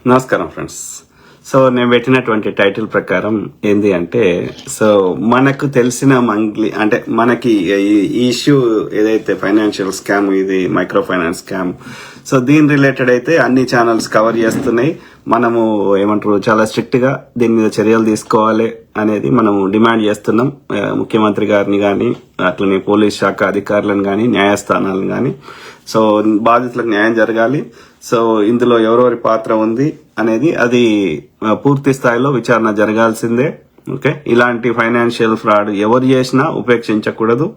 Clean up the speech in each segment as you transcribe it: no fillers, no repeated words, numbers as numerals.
నమస్కారం friends. So నేను పెట్టినటువంటి టైటిల్ ప్రకారం ఏంది అంటే, సో మనకు తెలిసిన మంత్లీ అంటే మనకి ఈ ఇష్యూ ఏదైతే ఫైనాన్షియల్ స్కామ్, ఇది మైక్రో ఫైనాన్స్ స్కామ్, సో దీని రిలేటెడ్ అయితే అన్ని ఛానల్స్ కవర్ చేస్తున్నాయి. మనము ఏమంటారు, చాలా స్ట్రిక్ట్ గా దీని మీద చర్యలు తీసుకోవాలి అనేది మనము డిమాండ్ చేస్తున్నాం. ముఖ్యమంత్రి గారిని కానీ, అట్లనే పోలీస్ శాఖ అధికారులను కానీ, న్యాయస్థానాలను కానీ. సో బాధితులకు న్యాయం జరగాలి. సో ఇందులో ఎవరెవరి పాత్ర ఉంది అనేది అది పూర్తి స్థాయిలో విచారణ జరగాల్సిందే. ఓకే, ఇలాంటి ఫైనాన్షియల్ ఫ్రాడ్ ఎవరు చేసినా ఉపేక్షించకూడదు.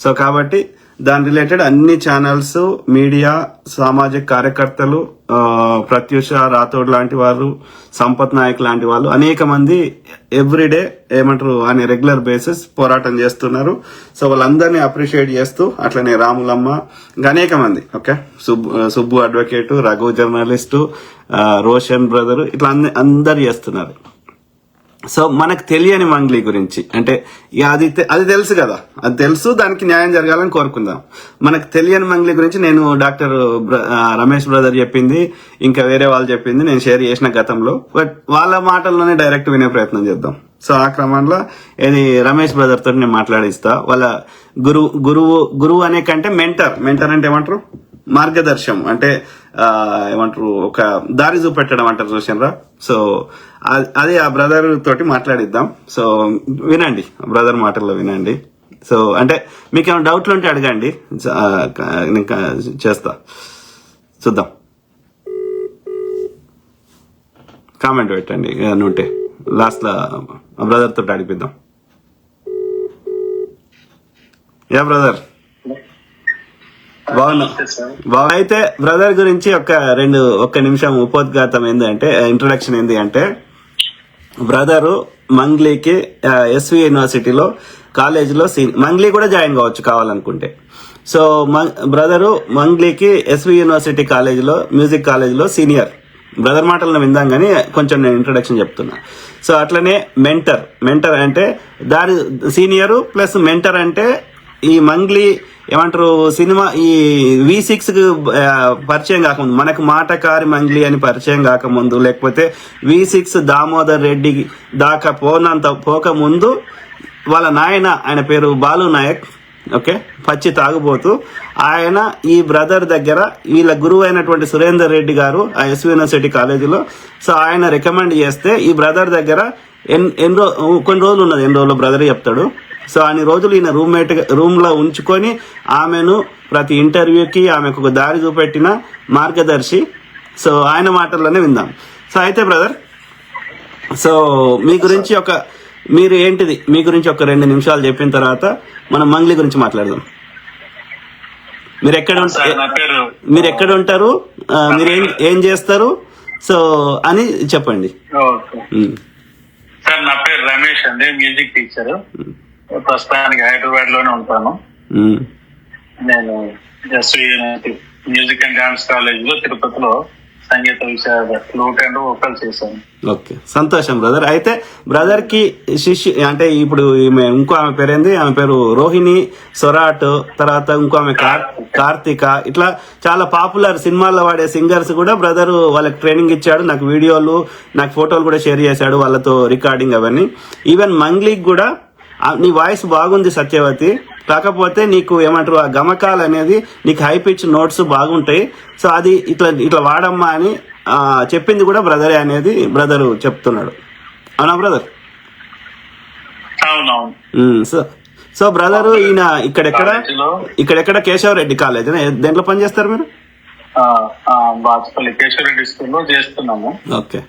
సో కాబట్టి దాని రిలేటెడ్ అన్ని ఛానల్స్, మీడియా, సామాజిక కార్యకర్తలు, ప్రత్యూష రాథోడ్ లాంటి వారు, సంపత్ నాయక్ లాంటి వాళ్ళు అనేక మంది ఎవ్రీడే ఏమంటారు అనే రెగ్యులర్ బేసిస్ పోరాటం చేస్తున్నారు. సో వాళ్ళందరినీ అప్రిషియేట్ చేస్తూ, అట్లనే రాములమ్మ ఇంకా అనేక మంది, okay, Subbu advocate, Raghu journalist, Roshan brother, ఇట్లా అందరు చేస్తున్నారు. సో మనకు తెలియని మంగ్లీ గురించి అంటే అది తెలుసు కదా, అది తెలుసు, దానికి న్యాయం జరగాలని కోరుకుందాం. మనకు తెలియని మంగ్లీ గురించి నేను డాక్టర్ రమేష్ బ్రదర్ చెప్పింది, ఇంకా వేరే వాళ్ళు చెప్పింది నేను షేర్ చేసిన గతంలో, బట్ వాళ్ళ మాటల్లోనే డైరెక్ట్ వినే ప్రయత్నం చేద్దాం. సో ఆ క్రమంలో ఇది రమేష్ బ్రదర్ తోటి నేను మాట్లాడిస్తా. వాళ్ళ గురువు అనే కంటే మెంటర్ అంటే ఏమంటారు, మార్గదర్శం అంటే ఏమంటారు, ఒక దారి చూపెట్టడం అంటారు, చూసినరా. సో అది ఆ బ్రదర్ తోటి మాట్లాడిద్దాం. సో వినండి, బ్రదర్ మాటల్లో వినండి. సో అంటే మీకు ఏమైనా డౌట్లు ఉంటే అడగండి, నేను చేస్తా, చూద్దాం. కామెంట్ పెట్టండి ఏమైనా ఉంటే, లాస్ట్ లో బ్రదర్ తోటి అడిపిద్దాం. బ్రదర్ బాగున్నా. అయితే బ్రదర్ గురించి ఒక్క నిమిషం ఉపోద్ఘాతం ఏంటంటే, ఇంట్రొడక్షన్ ఏంది అంటే, బ్రదరు మంగ్లీకి ఎస్వి యూనివర్సిటీలో కాలేజీలో మంగ్లీ కూడా జాయిన్ కావచ్చు కావాలనుకుంటే. సో బ్రదరు మంగ్లీకి ఎస్వి యూనివర్సిటీ కాలేజీలో, మ్యూజిక్ కాలేజీలో సీనియర్. బ్రదర్ మాటలను విందాం కానీ కొంచెం నేను ఇంట్రొడక్షన్ చెప్తున్నా. సో అట్లనే మెంటర్ అంటే దాని సీనియర్ ప్లస్ మెంటర్ అంటే ఈ మంగ్లీ ఏమంటారు సినిమా ఈ V6 పరిచయం కాకముందు, మనకు మాటకారి మంగ్లీ అని పరిచయం కాకముందు, లేకపోతే V6 దామోదర్ రెడ్డి దాకా పోకముందు వాళ్ళ నాయన, ఆయన పేరు బాలు నాయక్, ఓకే, పచ్చి తాగుబోతు. ఆయన ఈ బ్రదర్ దగ్గర వీళ్ళ గురువు అయినటువంటి సురేందర్ రెడ్డి గారు ఆ ఎస్వి యూనివర్సిటీ కాలేజీలో, సో ఆయన రికమెండ్ చేస్తే ఈ బ్రదర్ దగ్గర కొన్ని రోజులు ఉన్నది, ఎన్ని రోజులు బ్రదర్ చెప్తాడు. సో అన్ని రోజులు ఈయన రూమ్ లో ఉంచుకొని ఆమెను ప్రతి ఇంటర్వ్యూకి ఆమెకు ఒక దారి చూపెట్టిన మార్గదర్శి. సో ఆయన మాటల్లోనే విందాం. సో అయితే బ్రదర్, సో మీ గురించి మీ గురించి ఒక 2 నిమిషాలు చెప్పిన తర్వాత మనం మంగ్లీ గురించి మాట్లాడదాం. మీరు ఎక్కడ ఉంటారు, మీరు ఏం చేస్తారు, సో అని చెప్పండి. సార్ నా పేరు రమేష్ అండి, మ్యూజిక్ టీచర్. ప్రస్తుతానికి హైదరాబాద్ లోనే ఉంటాను. నేను SV music and dance college లో తిరుపతిలో సంగీత విషయాలు ఫ్లూట్ అండ్ వోకల్ చేశాను. ఓకే, సంతోషం బ్రదర్. అయితే బ్రదర్ కి అంటే ఇప్పుడు ఇంకో ఆమె పేరేంది, ఆమె పేరు రోహిణి సొరాట్, తర్వాత ఇంకో ఆమె కార్తిక, ఇట్లా చాలా పాపులర్ సినిమాల్లో వాడే సింగర్స్ కూడా బ్రదర్ వాళ్ళకి ట్రైనింగ్ ఇచ్చాడు. నాకు వీడియోలు, నాకు ఫోటోలు కూడా షేర్ చేశాడు, వాళ్ళతో రికార్డింగ్ అవన్నీ. ఈవెన్ మంగ్లీకి కూడా నీ వాయిస్ బాగుంది సత్యవతి, కాకపోతే నీకు ఏమంటారు ఆ గమకాలు అనేది నీకు హై పిచ్ నోట్స్ బాగుంటాయి, సో అది ఇట్లా వాడమ్మా అని చెప్పింది కూడా బ్రదరే అనేది బ్రదర్ చెప్తున్నాడు. అవునా బ్రదర్? సో బ్రదర్ ఈయన ఇక్కడెక్కడ కేశవరెడ్డి కాలేజ్ దేంట్లో పనిచేస్తారు మీరు? కేశవరెడ్డి స్కూల్లో చేస్తున్నాము. ఓకే,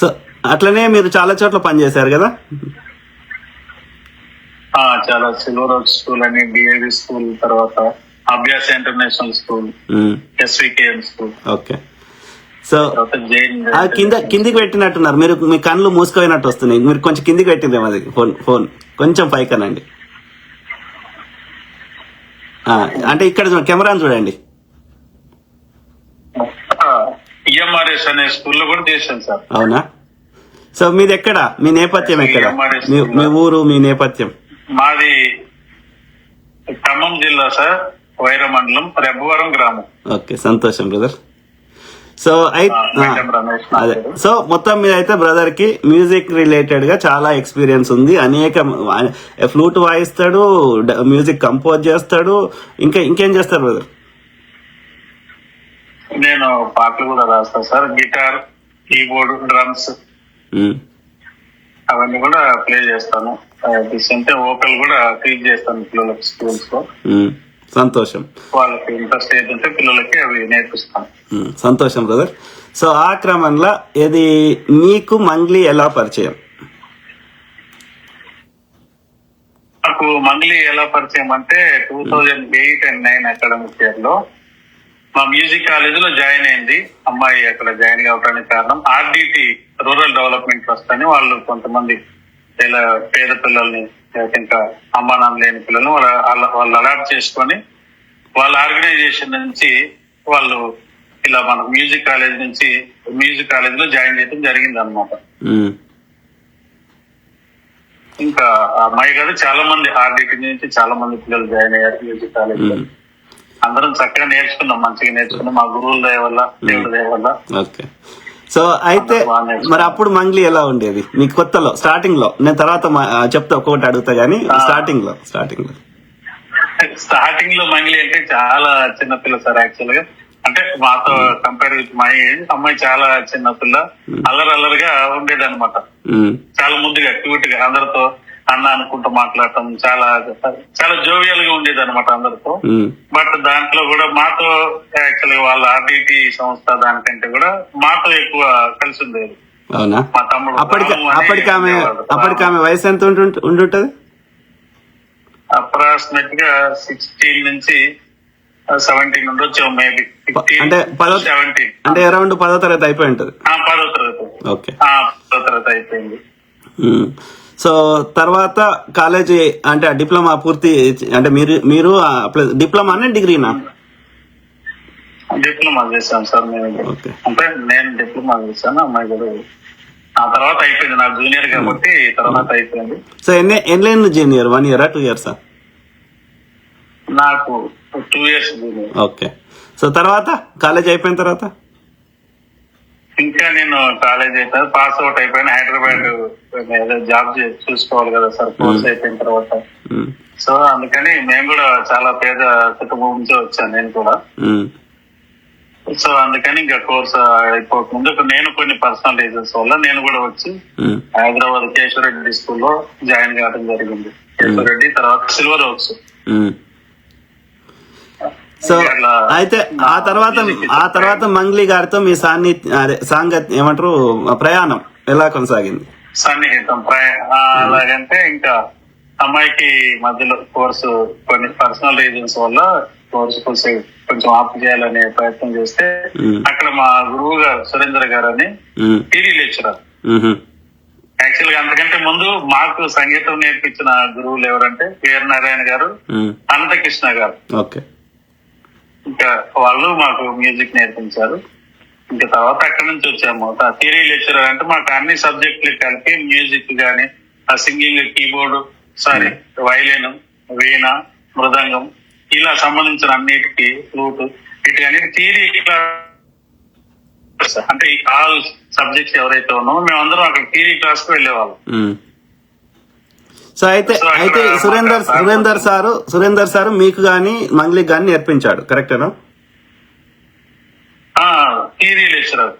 సో అట్లనే మీరు చాలా చోట్ల పనిచేశారు కదా? చాలా సిల్వర్ ఓక్ స్కూల్ అని, డిఏవి స్కూల్, తర్వాత అభ్యాస international school, ఎస్వికేఎం school. Okay, so కిందికి పెట్టినట్టున్నారు మీరు, మీ కళ్ళు మూసుకుపోయినట్టు వస్తున్నాయి, మీరు కొంచెం కిందికి పెట్టింది అది ఫోన్ కొంచెం పైకనండి. అంటే ఇక్కడ కెమెరాను చూడండి. ఈఎంఆర్ఎస్ అనే స్కూల్లో కూడా చేశాను సార్. అవునా? సో మీది ఎక్కడ, మీ నేపథ్యం ఎక్కడ, మీ ఊరు, మీ నేపథ్యం? మాది ఖమ్మం జిల్లా సార్, వైర మండలం, రెబ్బవరం గ్రామం. ఓకే, సంతోషం బ్రదర్. సో సో రమేష్ నా అదే పేరు. సో మొత్తం మీద అయితే బ్రదర్ కి మ్యూజిక్ రిలేటెడ్ గా చాలా ఎక్స్పీరియన్స్ ఉంది. అనేక ఫ్లూట్ వాయిస్తాడు, మ్యూజిక్ కంపోజ్ చేస్తాడు, ఇంకేం చేస్తారు బ్రదర్? నేను పాటలు కూడా రాస్తాను సార్. గిటార్, కీబోర్డ్, డ్రమ్స్ అవన్నీ కూడా ప్లే చేస్తాను. అంటే వోకల్ కూడా టీచ్ చేస్తాను పిల్లలకి స్కూల్స్ లో. సంతోషం. వాళ్ళకి ఇంట్రెస్ట్ ఏంటంటే పిల్లలకి అవి నేర్పిస్తాను. సంతోషం బ్రదర్. సో ఆ క్రమంలో ఇది మీకు మంగ్లీ ఎలా పరిచయం? నాకు మంగ్లీ ఎలా పరిచయం అంటే 2008 and 2009 అకాడమిక్ ఇయర్ లో మా మ్యూజిక్ కాలేజ్ లో జాయిన్ అయింది అమ్మాయి. అక్కడ జాయిన్ కావడానికి కారణం RDT రూరల్ డెవలప్మెంట్ ట్రస్ట్ అని వాళ్ళు కొంతమంది పేద పిల్లల్ని, ఇంకా అమ్మా నాన్న లేని పిల్లల్ని వాళ్ళు అడాప్ట్ చేసుకొని వాళ్ళ ఆర్గనైజేషన్ నుంచి వాళ్ళు ఇలా మన మ్యూజిక్ కాలేజ్ లో జాయిన్ చేయడం జరిగింది అనమాట. ఇంకా అమ్మాయి కాదు, చాలా మంది RDT నుంచి చాలా మంది పిల్లలు జాయిన్ అయ్యారు మ్యూజిక్ కాలేజ్ లో. అందరం చక్కగా నేర్చుకున్నాం, మంచిగా నేర్చుకున్నాం మా గురువుల దయ వల్ల, దేవుడి దయ వల్ల. ఓకే. సో అయితే మరి అప్పుడు మంగ్లీ ఎలా ఉండేది మీకు కొత్తలో, స్టార్టింగ్ లో? నేను తర్వాత చెప్తా, ఒక్కొక్కటి అడుగుతా గానీ స్టార్టింగ్ లో మంగ్లీ అంటే చాలా చిన్నపిల్ల సార్. యాక్చువల్ గా అంటే మాతో కంపేర్ విత్ మై ఏజ్ అమ్మాయి చాలా చిన్నపిల్ల, అల్లరిగా ఉండేది అనమాట. చాలా ముద్దుగా, క్యూట్ గా అందరితో అన్న అనుకుంటూ మాట్లాడటం, చాలా చాలా జోవియల్ గా ఉండేది అనమాట అందరితో. బట్ దాంట్లో కూడా మాతో యాక్చువల్గా వాళ్ళ RDT సంస్థ దానికంటే కూడా మాతో ఎక్కువ కలిసి ఉండేది. అవునా? మా తమ్ముడు అప్పటికి ఆమె వయసు ఎంత ఉండుంటది? అప్రాక్సిమేట్ గా 16 నుంచి 17 ఉండొచ్చు, మేబీ 16 అంటే 17. అంటే అరౌండ్ 10వ తరగతి అయిపోయి ఉంటది. 10వ తరగతి. ఓకే, 10వ తరగతి అయిపోయింది. సో తర్వాత కాలేజీ అంటే డిప్లొమా పూర్తి అంటే మీరు డిప్లొమా అనే డిగ్రీనా? డిప్లొమా చేశాను సార్ నేను. అంటే నేను డిప్లొమా చేశాను, అమ్మాయి కూడా ఆ తర్వాత అయిపోయింది. నా జూనియర్ కాబట్టి తర్వాత అయిపోయింది. సో ఎన్ని జూనియర్? 1 year 2 years? నాకు 2 years జూనియర్. ఓకే. సో తర్వాత కాలేజ్ అయిపోయిన తర్వాత ఇంకా నేను కాలేజ్ అయిపోయి పాస్ అవుట్ అయిపోయిన హైదరాబాద్ జాబ్ చూసుకోవాలి కదా సార్ కోర్స్ అయిపోయిన తర్వాత. సో అందుకని మేము కూడా చాలా పేద కుటుంబం నుంచి వచ్చాను నేను కూడా. సో అందుకని ఇంకా కోర్స్ అయిపోకముందు నేను కొన్ని పర్సనల్ రీజన్స్ వల్ల నేను కూడా వచ్చి హైదరాబాద్ కేశవరెడ్డి స్కూల్లో జాయిన్ కావడం జరిగింది. కేశవరెడ్డి తర్వాత సిల్వర్ ఓక్స్. సో అయితే ఆ తర్వాత మంగ్లీ గారితో మీ ఏమంటారు ప్రయాణం ఎలా కొనసాగింది? సన్నిహితం అలాగంటే ఇంకా అమ్మాయికి మధ్యలో కోర్సు కొన్ని పర్సనల్ రీజన్స్ వల్ల కోర్సు కొంచెం ఆఫ్ చేయాలనే ప్రయత్నం చేస్తే అక్కడ మా గురువు గారు సురేందర్ గారు అని టీడీ లెక్చరర్. యాక్చువల్ గా అంతకంటే ముందు మాకు సంగీతం నేర్పించిన గురువులు ఎవరంటే వీర నారాయణ గారు, అనంతకృష్ణ గారు. ఓకే. ఇంకా వాళ్ళు మాకు మ్యూజిక్ నేర్పించారు. ఇంకా తర్వాత అక్కడి నుంచి వచ్చాము. థియరీ లెక్చరర్ అంటే మాకు అన్ని సబ్జెక్టులు కలిపి మ్యూజిక్ గానీ, ఆ సింగింగ్, కీబోర్డు, వైలిన్, వీణ, మృదంగం ఇలా సంబంధించిన అన్నిటికీ, ఫ్లూట్, వీటి థియరీ క్లాస్ అంటే ఆల్ సబ్జెక్ట్స్ ఎవరైతే ఉన్నామో మేమందరం అక్కడ థియరీ క్లాస్ కు వెళ్ళేవాళ్ళం. సో అయితే సురేందర్ సారు మీకు గాని మంగ్లీకి గాని నేర్పించాడు, కరెక్టేనా? థియరీ లెక్చరర్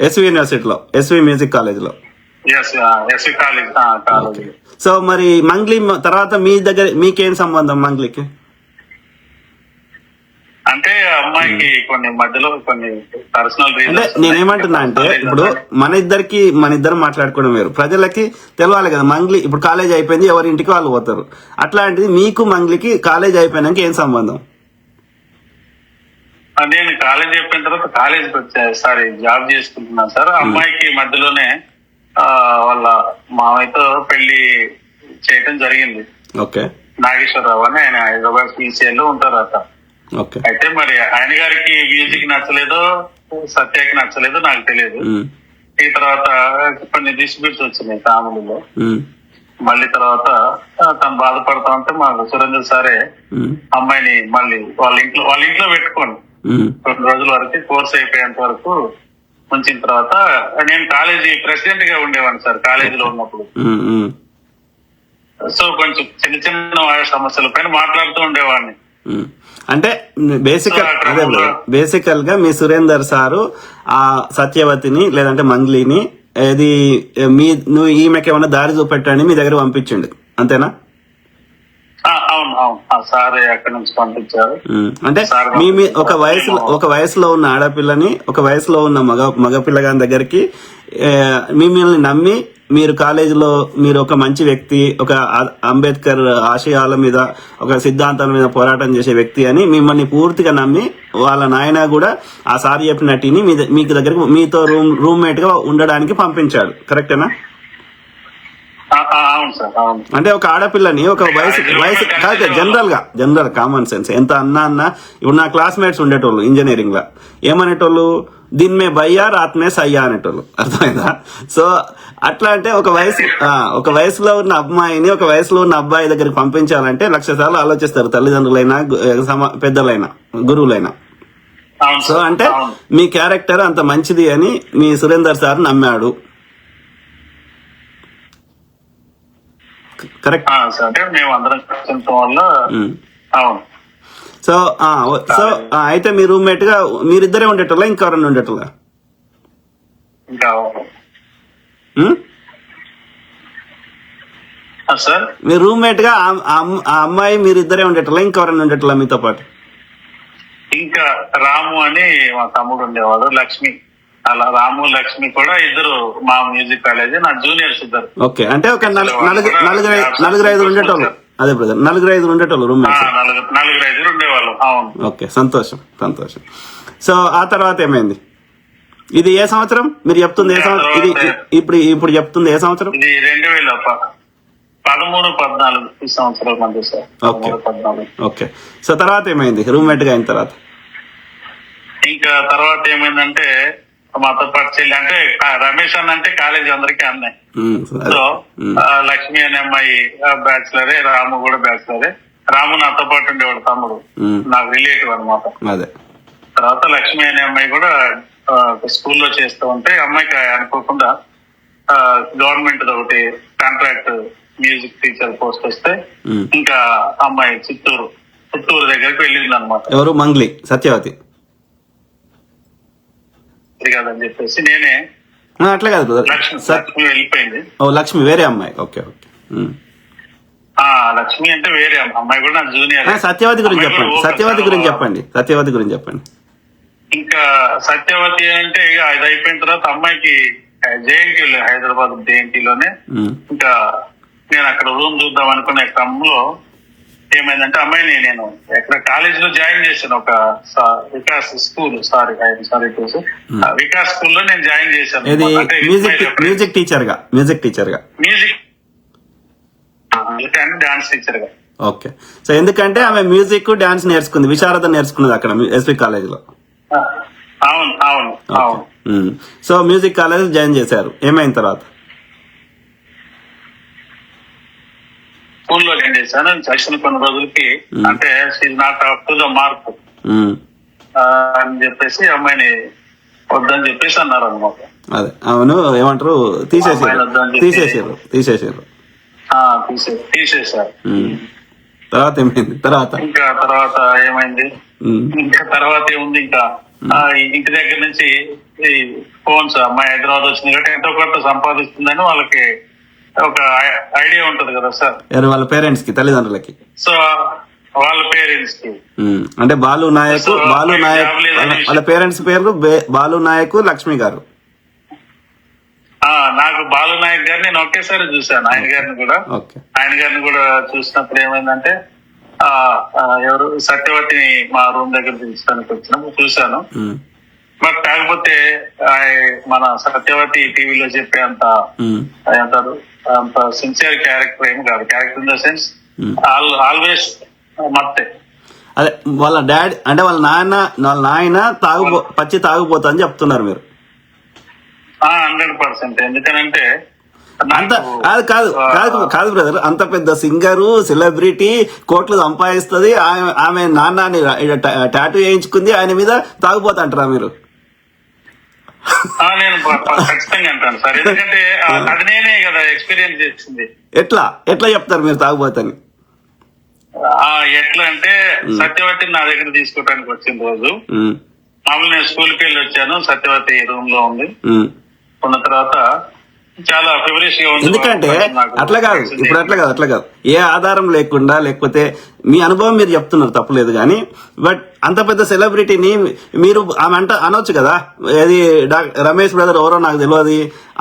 ఎస్వి యూనివర్సిటీలో, ఎస్వి మ్యూజిక్ కాలేజ్ లో. సో మరి మంగ్లీ తర్వాత మీ దగ్గర మీకేం సంబంధం మంగ్లీకి? అంటే అమ్మాయికి కొన్ని మధ్యలో కొన్ని పర్సనల్ అంటే నేనేమంటున్నా అంటే ఇప్పుడు మన ఇద్దరం మాట్లాడుకోవడం వేరు, ప్రజలకి తెలవాలి కదా. మంగ్లీ ఇప్పుడు కాలేజ్ అయిపోయింది, ఎవరి ఇంటికి వాళ్ళు పోతారు. అట్లాంటిది మీకు మంగ్లీకి కాలేజ్ అయిపోయినాక ఏం సంబంధం? నేను కాలేజ్ అయిపోయిన తర్వాత కాలేజీకి జాబ్ చేసుకుంటున్నాను సార్. అమ్మాయికి మధ్యలోనే వాళ్ళ మామయ్యతో పెళ్లి చేయటం జరిగింది. ఓకే. నాగేశ్వరరావు అని ఆయన హైదరాబాద్ PCL లో ఉంటారు అట. అయితే మరి ఆయన గారికి మ్యూజిక్ నచ్చలేదో సత్యకి నచ్చలేదో నాకు తెలియదు. ఈ తర్వాత కొన్ని డిస్ప్యూట్స్ వచ్చినాయి ఫ్యామిలీలో. మళ్ళీ తర్వాత తను బాధపడతా ఉంటే మాకు సురేంద్ర సారే అమ్మాయిని మళ్ళీ వాళ్ళ ఇంట్లో పెట్టుకోండి ఉమ్, కొన్ని రోజుల వరకు కోర్స్ అయిపోయేంత వరకు ఉంచిన తర్వాత నేను కాలేజీ ప్రెసిడెంట్ గా ఉండేవాడిని సార్ కాలేజీలో ఉన్నప్పుడు. ఉమ్, ఉమ్, సో కొంచెం చిన్న చిన్న సమస్యల పైన మాట్లాడుతూ ఉండేవాడిని. ఉమ్. అంటే సో ఆ క్రమంలో బేసికల్ గా మీ సురేందర్ సారు ఆ సత్యవతిని లేదంటే మంగ్లీని ఏది నువ్వు ఈమెకి ఏమైనా దారి చూపెట్టండి మీ దగ్గర పంపించిండు అంతేనా? అవును అవును, ఆ సార్ అక్కడి నుంచి పంపించారు. అంటే మీ ఒక వయసులో ఉన్న ఆడపిల్లని ఒక వయసులో ఉన్న మగపిల్లగాని దగ్గరికి మిమ్మల్ని నమ్మి మీరు కాలేజీలో మీరు ఒక మంచి వ్యక్తి, ఒక అంబేద్కర్ ఆశయాల మీద ఒక సిద్ధాంతాల మీద పోరాటం చేసే వ్యక్తి అని మిమ్మల్ని పూర్తిగా నమ్మి వాళ్ళ నాయన కూడా ఆ సార్ చెప్పిన టీని మీకు దగ్గరకు మీతో రూమ్మేట్ గా ఉండడానికి పంపించాడు. కరెక్టేనా? అవును సార్, అవును. అంటే ఒక ఆడపిల్లని ఒక వయసు కాదు, జనరల్ కామన్ సెన్స్ ఎంత అన్నా ఇప్పుడు నా క్లాస్మేట్స్ ఉండేటోళ్ళు ఇంజనీరింగ్ లా ఏమనేటోళ్ళు, దీని మే భయ్యా రాత్ మే సయ్యా అనేటోళ్ళు. అర్థమైందా? సో అట్లా అంటే ఒక వయసులో ఉన్న అమ్మాయిని ఒక వయసులో ఉన్న అబ్బాయి దగ్గరికి పంపించాలంటే 1,00,000 సార్లు ఆలోచిస్తారు తల్లిదండ్రులైనా పెద్దలైనా గురువులైనా. సో అంటే మీ క్యారెక్టర్ అంత మంచిది అని మీ సురేందర్ సార్ నమ్మాడు. కరెక్ట్. అంటే మేము అందరం కష్టం వల్ల. అవును. సో అయితే మీ రూమ్మేట్ గా మీరిద్దరే ఉండేటోళ్ళ ఇంకెవరన్నా ఉండేటోళ్ళ? ఇంకా సార్ మీ రూమ్మేట్ గా ఆ అమ్మాయి మీరిద్దరే ఉండేటోళ్ళ ఇంకెవరన్నా ఉండేటోళ్ళ మీతో పాటు? ఇంకా రాము అని మా తమ్ముడు ఉండేవాడు, లక్ష్మి. అలా రాము లక్ష్మి కూడా ఇద్దరు మా మ్యూజిక్ కాలేజ్ నా జూనియర్స్ ఇద్దరు. ఓకే. అంటే ఒక నలుగురు ఐదు ఉండేటోళ్ళు. అదే బ్రదర్, నలుగురు ఐదు ఉండేటోళ్ళు రూమ్మేట్స్. నలుగురు ఐదుగురు ఉండేవాళ్ళు. అవును. ఓకే, సంతోషం. సో ఆ తర్వాత ఏమైంది? ఇది ఏ సంవత్సరం మీరు చెప్తుంది? ఏ సంవత్సరం ఇది? ఇప్పుడు చెప్తుంది ఏ సంవత్సరం? ఇది 2013-14 ఈ సంవత్సరాల మధ్య సార్. ఓకే. సో తర్వాత ఏమైంది రూమ్మేట్ గా అయిన తర్వాత? ఇంకా తర్వాత ఏమైందంటే మాతో పాటు చెల్లి అంటే రమేష్ అన్న అంటే కాలేజీ అందరికీ అన్నాయి. సో లక్ష్మి అనే అమ్మాయి బ్యాచులరే, రాము కూడా బ్యాచులరే. రాము నాతో పాటు ఉండేవాడు తమ్ముడు, నాకు రిలేటివ్ అనమాట. తర్వాత లక్ష్మి అనే అమ్మాయి కూడా స్కూల్లో చేస్తూ ఉంటే అమ్మాయికి అనుకోకుండా గవర్నమెంట్ ఒకటి కాంట్రాక్ట్ మ్యూజిక్ టీచర్ పోస్ట్ వస్తే ఇంకా అమ్మాయి చిత్తూరు దగ్గరికి వెళ్ళింది అనమాట. ఎవరు? మంగ్లీ సత్యవతి కాదని చెప్పేసి నేనే. అట్లా కాదు లక్ష్మి వెళ్ళిపోయింది. లక్ష్మి వేరే అమ్మాయి. ఓకే. లక్ష్మి అంటే వేరే అమ్మాయి కూడా నా జూనియర్. సత్యవతి గురించి చెప్పండి. ఇంకా సత్యవతి అంటే ఇక అది అయిపోయిన తర్వాత అమ్మాయికి జేఎన్టీలో, హైదరాబాద్ జేఎన్టీలోనే ఇంకా నేను అక్కడ రూమ్ చూద్దాం అనుకునే క్రమంలో ఏమైందంటే అమ్మాయిని నేను ఎక్కడ కాలేజీలో జాయిన్ చేశాను. ఒక వికాస్ స్కూల్, వికాస్ స్కూల్లో నేను జాయిన్ చేశాను. మ్యూజిక్ టీచర్ గా అండ్ డాన్స్ టీచర్ గా. ఓకే. సో ఎందుకంటే ఆమె మ్యూజిక్ డాన్స్ నేర్చుకుంది, విశారద నేర్చుకున్నది అక్కడ ఎస్పీ కాలేజ్ లో. అవును. సో మ్యూజిక్ కాలేజ్ జాయిన్ చేశారు. ఏమైన తర్వాత? స్కూల్లో జాయిన్ చేశాను. చేసిన కొన్ని రోజులకి అంటే not up to the mark అని చెప్పేసి అమ్మాయిని వద్దని చెప్పేసి అన్నారు అనమాట. అదే అవును, ఏమంటారు, తీసేసారు. తర్వాత ఏమైంది? ఇంకా తర్వాత ఏమైంది? ఏముంది, ఇంకా ఇంటి దగ్గర నుంచి ఫోన్స్, అమ్మాయి హైదరాబాద్ వచ్చింది కాబట్టి ఎంతో కొంత సంపాదిస్తుందని వాళ్ళకి ఒక ఐడియా ఉంటది కదా సార్, వాళ్ళ పేరెంట్స్ కి, తల్లిదండ్రులకి. సో వాళ్ళ పేరెంట్స్ కి అంటే బాలు నాయక్ వాళ్ళ పేరెంట్స్ పేర్లు బాలు నాయక్, లక్ష్మి గారు. నాకు బాలు నాయక్ గారిని నేను ఒకేసారి చూశాను. ఆయన గారిని కూడా చూసినప్పుడు ఏమైందంటే ఎవరు సత్యవతిని మా రూమ్ దగ్గర దించడానికి వచ్చినప్పుడు చూశాను. బట్ కాకపోతే మన సత్యవతి టీవీలో చెప్పే అంత సిన్సియర్ క్యారెక్టర్ ఏమి కాదు. Character in the sense always మత్తే. అదే వాళ్ళ డాడీ అంటే వాళ్ళ నాయన పచ్చి తాగుపోతా అని చెప్తున్నారు మీరు. 100%. ఎందుకనంటే అంత కాదు కాదు బ్రదర్, అంత పెద్ద సింగరు సెలబ్రిటీ కోట్లు సంపాదిస్తుంది, ఆమె నాన్నని టాటూ వేయించుకుంది, ఆయన మీద తాగుపోతాంటారా మీరు? నేను ఖచ్చితంగా అంటాను సార్, ఎందుకంటే అది నేనే కదా ఎక్స్పీరియన్స్ చేసింది. ఎట్లా చెప్తారు మీరు తాగుపోతని? ఎట్లా అంటే సత్యవతి నా దగ్గర తీసుకోవడానికి వచ్చిన రోజు మామూలు నేను స్కూల్కి వెళ్ళి వచ్చాను, సత్యవతి రూమ్ లో ఉంది. ఉన్న తర్వాత చాలా ఫేవరెట్ గా ఉంది. ఎందుకంటే అట్లా కాదు ఏ ఆధారం లేకుండా, లేకపోతే మీ అనుభవం మీరు చెప్తున్నారు తప్పులేదు కానీ, బట్ అంత పెద్ద సెలబ్రిటీని మీరు ఆమె అనొచ్చు కదా, ఏది రమేష్ బ్రదర్ ఎవరో నాకు తెలియదు,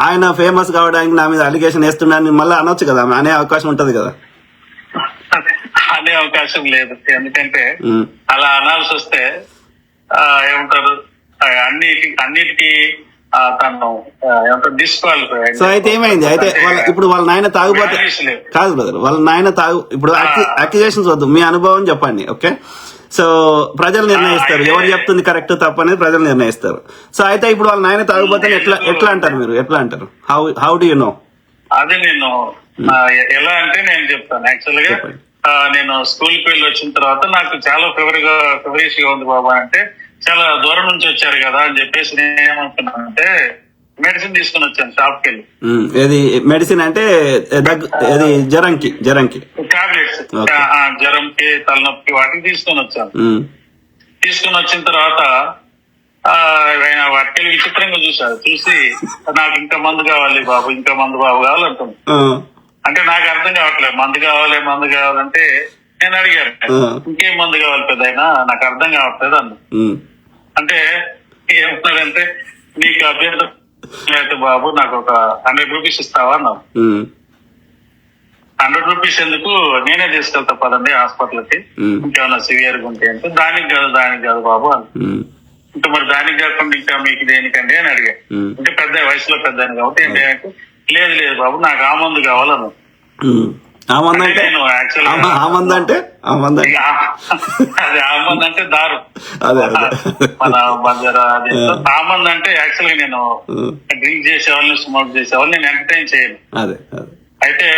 ఆయన ఫేమస్ కావడానికి నా మీద అలిగేషన్ వేస్తున్నాడని మళ్ళీ అనొచ్చు కదా, అనే అవకాశం ఉంటది కదా? అనే అవకాశం లేదు, ఎందుకంటే అలా అనాల్సి వస్తే ఏమంటారు అన్నిటికీ తను డిస్క్వాలిఫై. సో అయితే ఏమైంది? అయితే ఇప్పుడు వాళ్ళ నాయన తాగుబోతే కాదు బ్రదర్, వాళ్ళ నాయన ఇప్పుడు అక్యుజేషన్స్ వద్దు, మీ అనుభవం చెప్పండి. ఓకే, సో ప్రజలు నిర్ణయిస్తారు ఎవరు చెప్తుంది కరెక్ట్ తప్పు అనేది, ప్రజలు నిర్ణయిస్తారు. సో అయితే ఇప్పుడు వాళ్ళ నాయన తాగుబోతే ఎట్లా అంటారు మీరు? ఎట్లా అంటారు? How do you know? అదే నేను ఎలా అంటే నేను చెప్తాను. యాక్చువల్ గా నేను స్కూల్ కి వెళ్ళి వచ్చిన తర్వాత నాకు చాలా ఫేవరెట్ గా ఉంది బాబా అంటే, చాలా దూరం నుంచి వచ్చారు కదా అని చెప్పేసి నేను ఏమనుకున్నానంటే మెడిసిన్ తీసుకుని వచ్చాను షాప్ కి వెళ్ళి. ఏది మెడిసిన్ అంటే? జ్వరంకి టాబ్లెట్స్, జ్వరంకి తలనొప్పి వాటికి తీసుకొని వచ్చాను. తీసుకుని వచ్చిన తర్వాత ఆయన వాటికి విచిత్రంగా చూసి నాకు ఇంకా మందు కావాలి బాబు, ఇంకా మందు బాబు కావాలంటుంది. అంటే నాకు అర్థం కావట్లేదు, మందు కావాలంటే నేను అడిగాను ఇంకేం మందు కావాలి పెద్ద అయినా, నాకు అర్థం కావట్లేదు అన్న. అంటే ఏమన్నాడంటే నీకు అభ్యంతరం లేదు బాబు, నాకు ఒక 100 రూపీస్ ఇస్తావా అన్నావు. 100 రూపీస్ ఎందుకు, నేనే తీసుకెళ్తా పదండి హాస్పిటల్కి, ఇంకేమన్నా సివియర్ గా ఉంటే అంటే దానికి కాదు బాబు అని. ఇంకా మరి దానికి కాకుండా ఇంకా మీకు దేనికండి అని అడిగా. అంటే పెద్ద వయసులో పెద్ద కాబట్టి ఏంటంటే లేదు బాబు నాకు ఆ మందు కావాలన్నా. ఆ మందు అంటే దారు మన బంజారా. ఆ మందు అంటే యాక్చువల్ గా నేను డ్రింక్ చేసేవాళ్ళని, స్మోక్ చేసేవాళ్ళని నేను ఎంటర్టైన్ చేయను. అయితే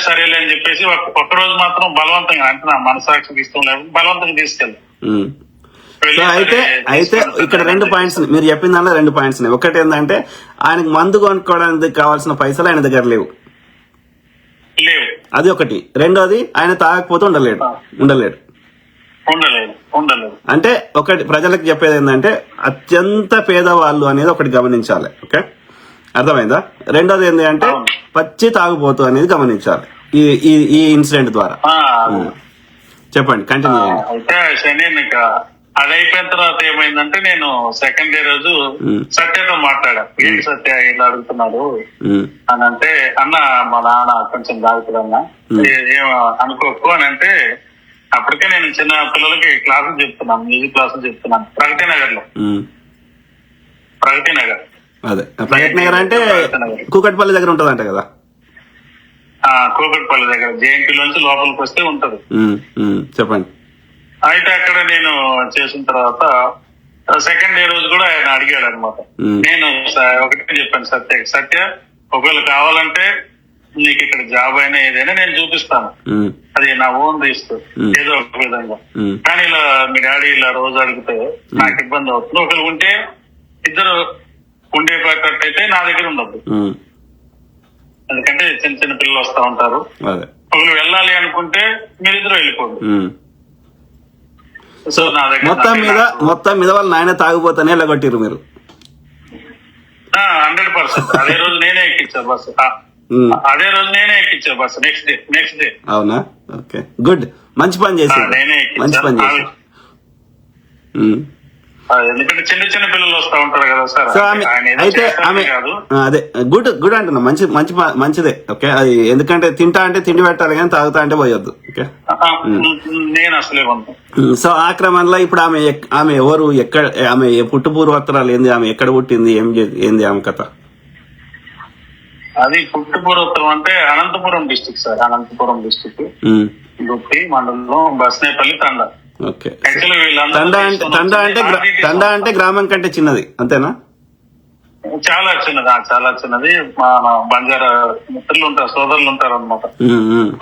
సరేలే అని చెప్పేసి ఒక్కరోజు మాత్రం బలవంతంగా, అంటే నా మనసాక్షికి ఇష్టం లేదు, బలవంతంగా తీసుకెళ్ళి. అయితే ఇక్కడ 2 పాయింట్స్ మీరు చెప్పిన దాంట్లో 2 పాయింట్స్ ఉన్నాయి. ఒకటి ఏంటంటే ఆయనకు మందు కొనుక్కోవడానికి కావాల్సిన పైసలు ఆయన దగ్గర లేవు, అది ఒకటి. రెండోది ఆయన తాగకపోతే ఉండలేడు. అంటే ఒకటి ప్రజలకు చెప్పేది ఏంటంటే అత్యంత పేదవాళ్ళు అనేది ఒకటి గమనించాలి. ఓకే, అర్థమైందా? రెండోది ఏంటి అంటే పచ్చి తాగుపోతు అనేది గమనించాలి ఈ ఇన్సిడెంట్ ద్వారా. చెప్పండి, కంటిన్యూ చేయండి. అది అయిపోయిన తర్వాత ఏమైందంటే నేను సెకండ్ డే రోజు సత్యతో మాట్లాడా. ఏంటి సత్య ఇలా అడుగుతున్నాడు అని అంటే, అన్న మా నాన్న కొంచెం తాగుతుందన్నా, ఏం అనుకోకు అని అంటే, అప్పటికే నేను చిన్న పిల్లలకి క్లాసులు చెప్తున్నాను, మ్యూజిక్ క్లాసులు చెప్తున్నాను ప్రగతి నగర్ లో. అదే ప్రగతి నగర్ అంటే కూకట్పల్లి దగ్గర ఉంటదంట కదా? కూకట్పల్లి దగ్గర జేఎన్టీ నుంచి లోపలికి వస్తే ఉంటది. చెప్పండి. అయితే అక్కడ నేను చేసిన తర్వాత సెకండ్ డే రోజు కూడా ఆయన అడిగాడు అనమాట. నేను ఒకటే చెప్పాను సత్య ఒకవేళ కావాలంటే నీకు ఇక్కడ జాబ్ అయినా ఏదైనా నేను చూపిస్తాను, అది నా ఓన్ రిస్క్ ఏదో ఒక విధంగా. కానీ ఇలా మీ డాడీ ఇలా రోజు అడిగితే నాకు ఇబ్బంది అవుతుంది. ఒకరు ఉంటే ఇద్దరు ఉండేటట్టయితే నా దగ్గర ఉండదు, ఎందుకంటే చిన్న చిన్న పిల్లలు వస్తా ఉంటారు. ఒకరు వెళ్ళాలి అనుకుంటే మీరిద్దరు వెళ్ళిపోండి. సో నా దగ్గర మొత్తం మీద వాళ్ళ నాయన తాగిపోతానే ఎలాగొట్టిరు మీరు? 100%. అదే రోజు నేనే ఎక్కించా బస్సు. Next day. అవునా? Okay, good. మంచి పని చేశారు. ఎందుకంటే చిన్న చిన్న పిల్లలు వస్తా ఉంటారు కదా సార్. సో అయితే ఆమె అదే గుడ్ అంటున్నా, మంచిదే. ఓకే, అది ఎందుకంటే తింటా అంటే తిండి పెట్టాలి కానీ తాగుతా అంటే పోయొద్దు. ఓకే, నేను అసలే. సో ఆ క్రమంలో ఇప్పుడు ఆమె ఎవరు, ఎక్కడ, ఆమె పుట్టుపూర్వోత్తరాలు ఏంది, ఆమె ఎక్కడ పుట్టింది, ఏంది ఆమె కథ? అది పుట్టుపూర్వోత్తరం అంటే Anantapur district sir. Anantapur district Gooty మండలం బస్నేపల్లి తండా. తండా అంటే గ్రామం కంటే చిన్నది, అంతేనా? చాలా చిన్నది, చాలా చిన్నది. మన బంజారా మిత్రులు ఉంటారు, సోదరులు ఉంటారు అనమాట.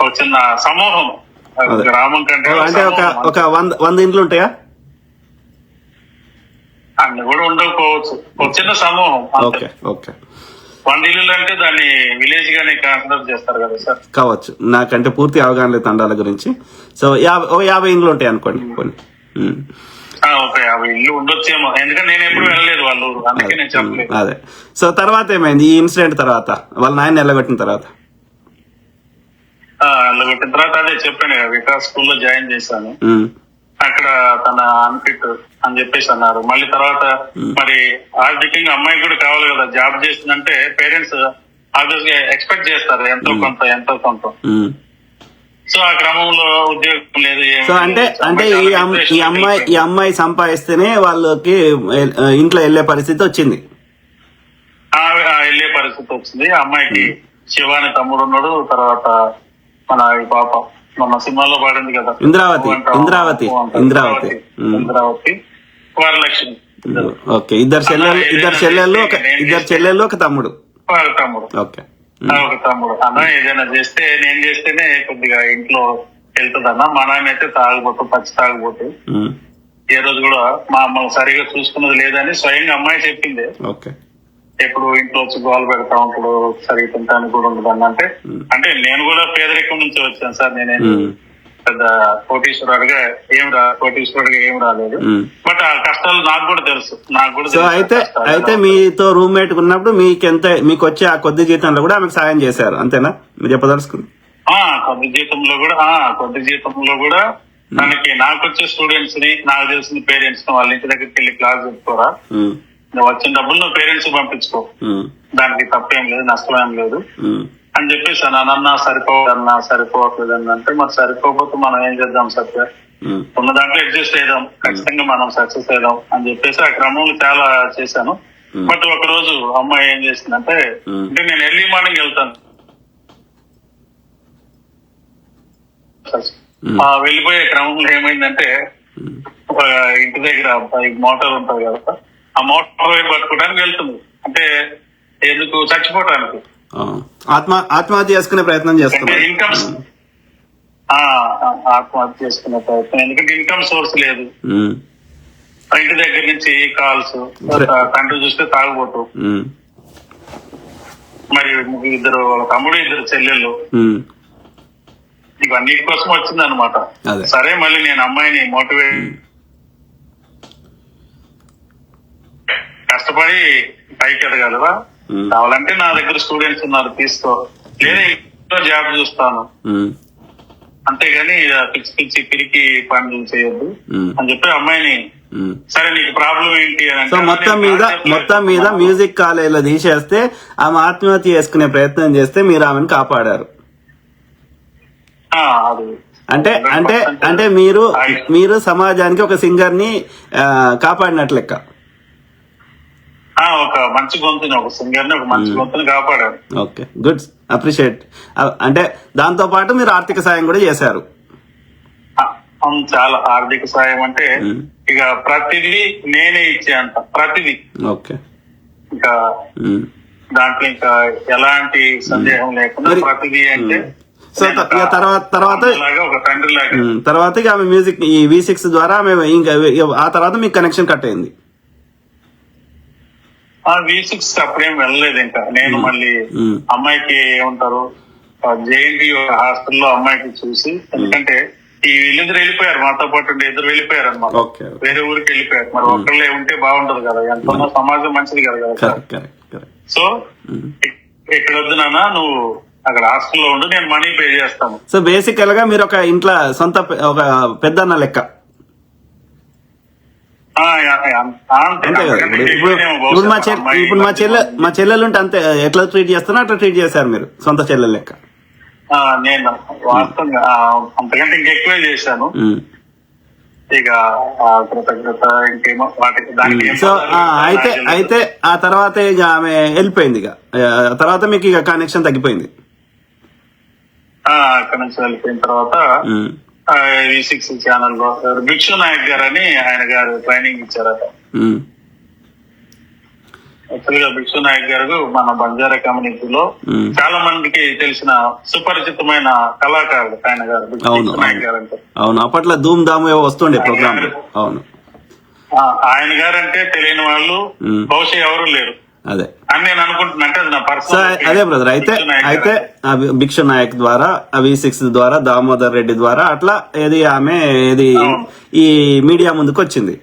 ఒక చిన్న సమూహం, గ్రామం కంటే అంటే ఒక 100 ఇండ్లు ఉంటాయా? అన్ని కూడా ఉండకపోవచ్చు, ఒక చిన్న సమూహం. Okay okay. 100 ఇల్లు అంటే దాన్ని విలేజ్ గానే కన్సిడర్ చేస్తారు కదా సార్. కావచ్చు, నాకంటే పూర్తి అవగాహన లేదు తండాల గురించి. సో 50 ఇండ్లు ఉంటాయి అనుకోండి కొన్ని. ఒక 50 ఇల్లు ఉండొచ్చేమో, ఎందుకంటే నేను ఎప్పుడు వెళ్ళలేదు వాళ్ళ ఊరు, అందుకే నేను చెప్పలేదు. అదే. సో తర్వాత ఏమైంది ఈ ఇన్సిడెంట్ తర్వాత, వాళ్ళ నాయన నిలబెట్టిన తర్వాత? వెళ్ళగొట్టిన తర్వాత అదే చెప్పాను కదా, వికాస్ స్కూల్లో జాయిన్ చేశాను. అక్కడ తన అన్ఫిట్ అని చెప్పేసి అన్నారు. మళ్ళీ తర్వాత మరి ఆర్థికంగా అమ్మాయికి కూడా కావాలి కదా, జాబ్ చేసిందంటే పేరెంట్స్ ఆబ్వియస్ గా ఎక్స్పెక్ట్ చేస్తారు ఎంతో కొంత. సో ఆ క్రమంలో ఉద్యోగం లేదు. సో అంటే ఈ అమ్మాయి సంపాదిస్తేనే వాళ్ళకి ఇంట్లో వెళ్ళే పరిస్థితి వచ్చింది. వెళ్ళే పరిస్థితి వచ్చింది. అమ్మాయికి శివాని తమ్ముడు ఉన్నాడు. తర్వాత మన ఈ పాప మన సినిమాలో పాడింది కదా, ఇంద్రావతి వరలక్ష్మి. ఓకే. ఇద్దరు చెల్లెళ్ళు ఒక తమ్ముడు. ఓకే. ఒక తమ్ముడు. అన్న ఏదైనా చేస్తే నేను చేస్తేనే కొద్దిగా ఇంట్లో వెళ్తుంది అన్న. మా నాన్న అయితే తాగబోతు, పచ్చి తాగబోతు. ఏ రోజు కూడా మా అమ్మ సరిగా చూసుకున్నది లేదని స్వయంగా అమ్మాయి చెప్పింది. ఎప్పుడు ఇంట్లో వచ్చి గోలు పెడతా ఉంటాడు, సరిగ్గా తింటానికి కూడా ఉండదు అన్న. అంటే నేను కూడా పేదరికం నుంచి వచ్చాను సార్. నేనేం పెద్ద కోటీశ్వరుడిగా ఏం రాలేదు. బట్ ఆ కష్టాలు నాకు కూడా తెలుసు. సో అయితే మీతో రూమ్మేట్ ఉన్నప్పుడు మీకు వచ్చే ఆ కొద్ది జీతంలో కూడా ఆమెకు సాయం చేశారు, అంతేనా మీరు చెప్పదలుచుకుంది? కొద్ది జీతంలో కూడా తనకి నాకు వచ్చే స్టూడెంట్స్ ని, నాకు తెలిసిన పేరెంట్స్ ని వాళ్ళ ఇంటి దగ్గరికి వెళ్ళి క్లాస్ చెప్పుకోరా, నువ్వు వచ్చిన డబ్బులు నువ్వు పేరెంట్స్ పంపించుకో, దానికి తప్పేం లేదు, నష్టమేం లేదు అని చెప్పేసి అన్న. సరిపోవట్లేదు అంటే మరి సరిపోకపోతే మనం ఏం చేద్దాం సత్య, ఉన్న దాంట్లో అడ్జస్ట్ అయ్యాం, ఖచ్చితంగా మనం సక్సెస్ అయ్యాం అని చెప్పేసి ఆ క్రమంలో చాలా చేశాను. బట్ ఒక రోజు అమ్మాయి ఏం చేసిందంటే, అంటే నేను ఎర్లీ మార్నింగ్ వెళ్తాను, వెళ్ళిపోయే క్రమంలో ఏమైందంటే ఇంటి దగ్గర మోటార్ ఉంటుంది కదా, ఆ మోటార్ పట్టుకోవడానికి వెళ్తుంది. అంటే ఎందుకు? చచ్చిపోవటానికి, ఆత్మహత్య చేసుకునే ప్రయత్నం చేస్తున్నా. ఇన్కమ్స్ ఆత్మహత్య చేసుకునే ప్రయత్నం, ఎందుకంటే ఇన్కమ్ సోర్స్ లేదు. ఇంటి దగ్గర నుంచి కాల్స్, తండ్రి చూస్తే తాగుబోతు, మరి ఇద్దరు తమ్ముడు, ఇద్దరు చెల్లెళ్ళు, ఇవన్నిటి కోసం వచ్చింది అనమాట. సరే మళ్ళీ నేను అమ్మాయిని మోటివేట్ కష్టపడి పైకి ఎదగలరా, కావాలంటే నా దగ్గర స్టూడెంట్స్ ఉన్నారు తీసుకో, లేదా ఇంట్లో జాబ్ చూస్తాను, అంతేగాని పిచ్చి పిరికి పనులు చేయొద్దు అని చెప్పి అమ్మాయిని, సరే నీకు ప్రాబ్లం ఏంటి అని అంటే, మొత్తం మీద మ్యూజిక్ కాలేజీలో తీసేస్తే ఆమె ఆత్మహత్య చేసుకునే ప్రయత్నం చేస్తే మీరు ఆమెను కాపాడారు. అంటే మీరు సమాజానికి ఒక సింగర్ ని కాపాడినట్లు లెక్క. ఒక మంచి గొంతుని, ఒక సింగర్ ని, ఒక మంచి గొంతుని కాపాడారు. Okay, good, appreciate. అంటే దాంతో పాటు మీరు ఆర్థిక సాయం కూడా చేశారు. చాలా ఆర్థిక సాయం అంటే ఇక ప్రతిదీ నేనే ఇచ్చేంత, ప్రతిదీ. ఓకే. ఇంకా దాంట్లో ఇంకా ఎలాంటి సందేహం లేకుండా ప్రతిదీ అంటే. సో తర్వాత ఇక ఆమె మ్యూజిక్ ఈ V6 ద్వారా ఇంకా ఆ తర్వాత మీకు కనెక్షన్ కట్ అయింది. V6 అప్పుడేం వెళ్ళలేదు. ఇంకా నేను మళ్ళీ అమ్మాయికి ఏమంటారు, JNTU హాస్టల్లో అమ్మాయికి చూసి, ఎందుకంటే ఈ వీళ్ళిద్దరు వెళ్ళిపోయారు, మాతో పాటు ఇద్దరు వెళ్ళిపోయారు అనమాట, వేరే ఊరికి వెళ్ళిపోయారు. మరి ఒక్కళ్ళే ఉంటే బాగుంటది కదా, ఎంతన్నా సమాజం మంచిది కదా. సో ఇక్కడ వద్దు నాన్న, నువ్వు అక్కడ హాస్టల్లో ఉండు, నేను మనీ పే చేస్తాను. సో బేసికల్ గా మీరు ఒక ఇంట్లో సొంత ఒక పెద్దన్న లెక్క. ఇప్పుడు మా చెల్లెలు ఉంటే అంతే, ఎట్లా ట్రీట్ చేస్తున్నా అట్లా ట్రీట్ చేశారు మీరు, సొంత చెల్లెలు లెక్క. నేను వాస్తవంగా అంతకంటే ఇంకెక్కువే చేశాను. ఇక కృతజ్ఞత ఇంకేమో వాటికి దానికి. సో అయితే ఆ తర్వాత ఇక ఆమె వెళ్ళిపోయింది. ఇక తర్వాత మీకు ఇక కనెక్షన్ తగ్గిపోయింది. అక్కడ నుంచి వెళ్ళిపోయిన తర్వాత V6 ఛానల్ లో భిక్షు నాయక్ గారు అని ఆయన గారు ట్రైనింగ్ ఇచ్చారట. యాక్చువల్ గా భిక్షు నాయక్ గారు మన బంజారా కమ్యూనిటీలో చాలా మందికి తెలిసిన సుపరిచితమైన కళాకారుడు ఆయన గారు. భిక్షు నాయక్ గారు అంటే అవును, అప్పట్లో ధూమ్ ధామ్ వస్తుండే ప్రోగ్రామ్. అవును, ఆయన గారు అంటే తెలియని వాళ్ళు బహుశా ఎవరు లేరు. అదే అని నేను అనుకుంటున్నా. అంటే నా పర్సనల్ అదే బ్రదర్. అయితే భిక్షు నాయక్ ద్వారా, V6 ద్వారా, దామోదర్ రెడ్డి ద్వారా అట్లా ఆమె ఈ మీడియా ముందుకు వచ్చింది.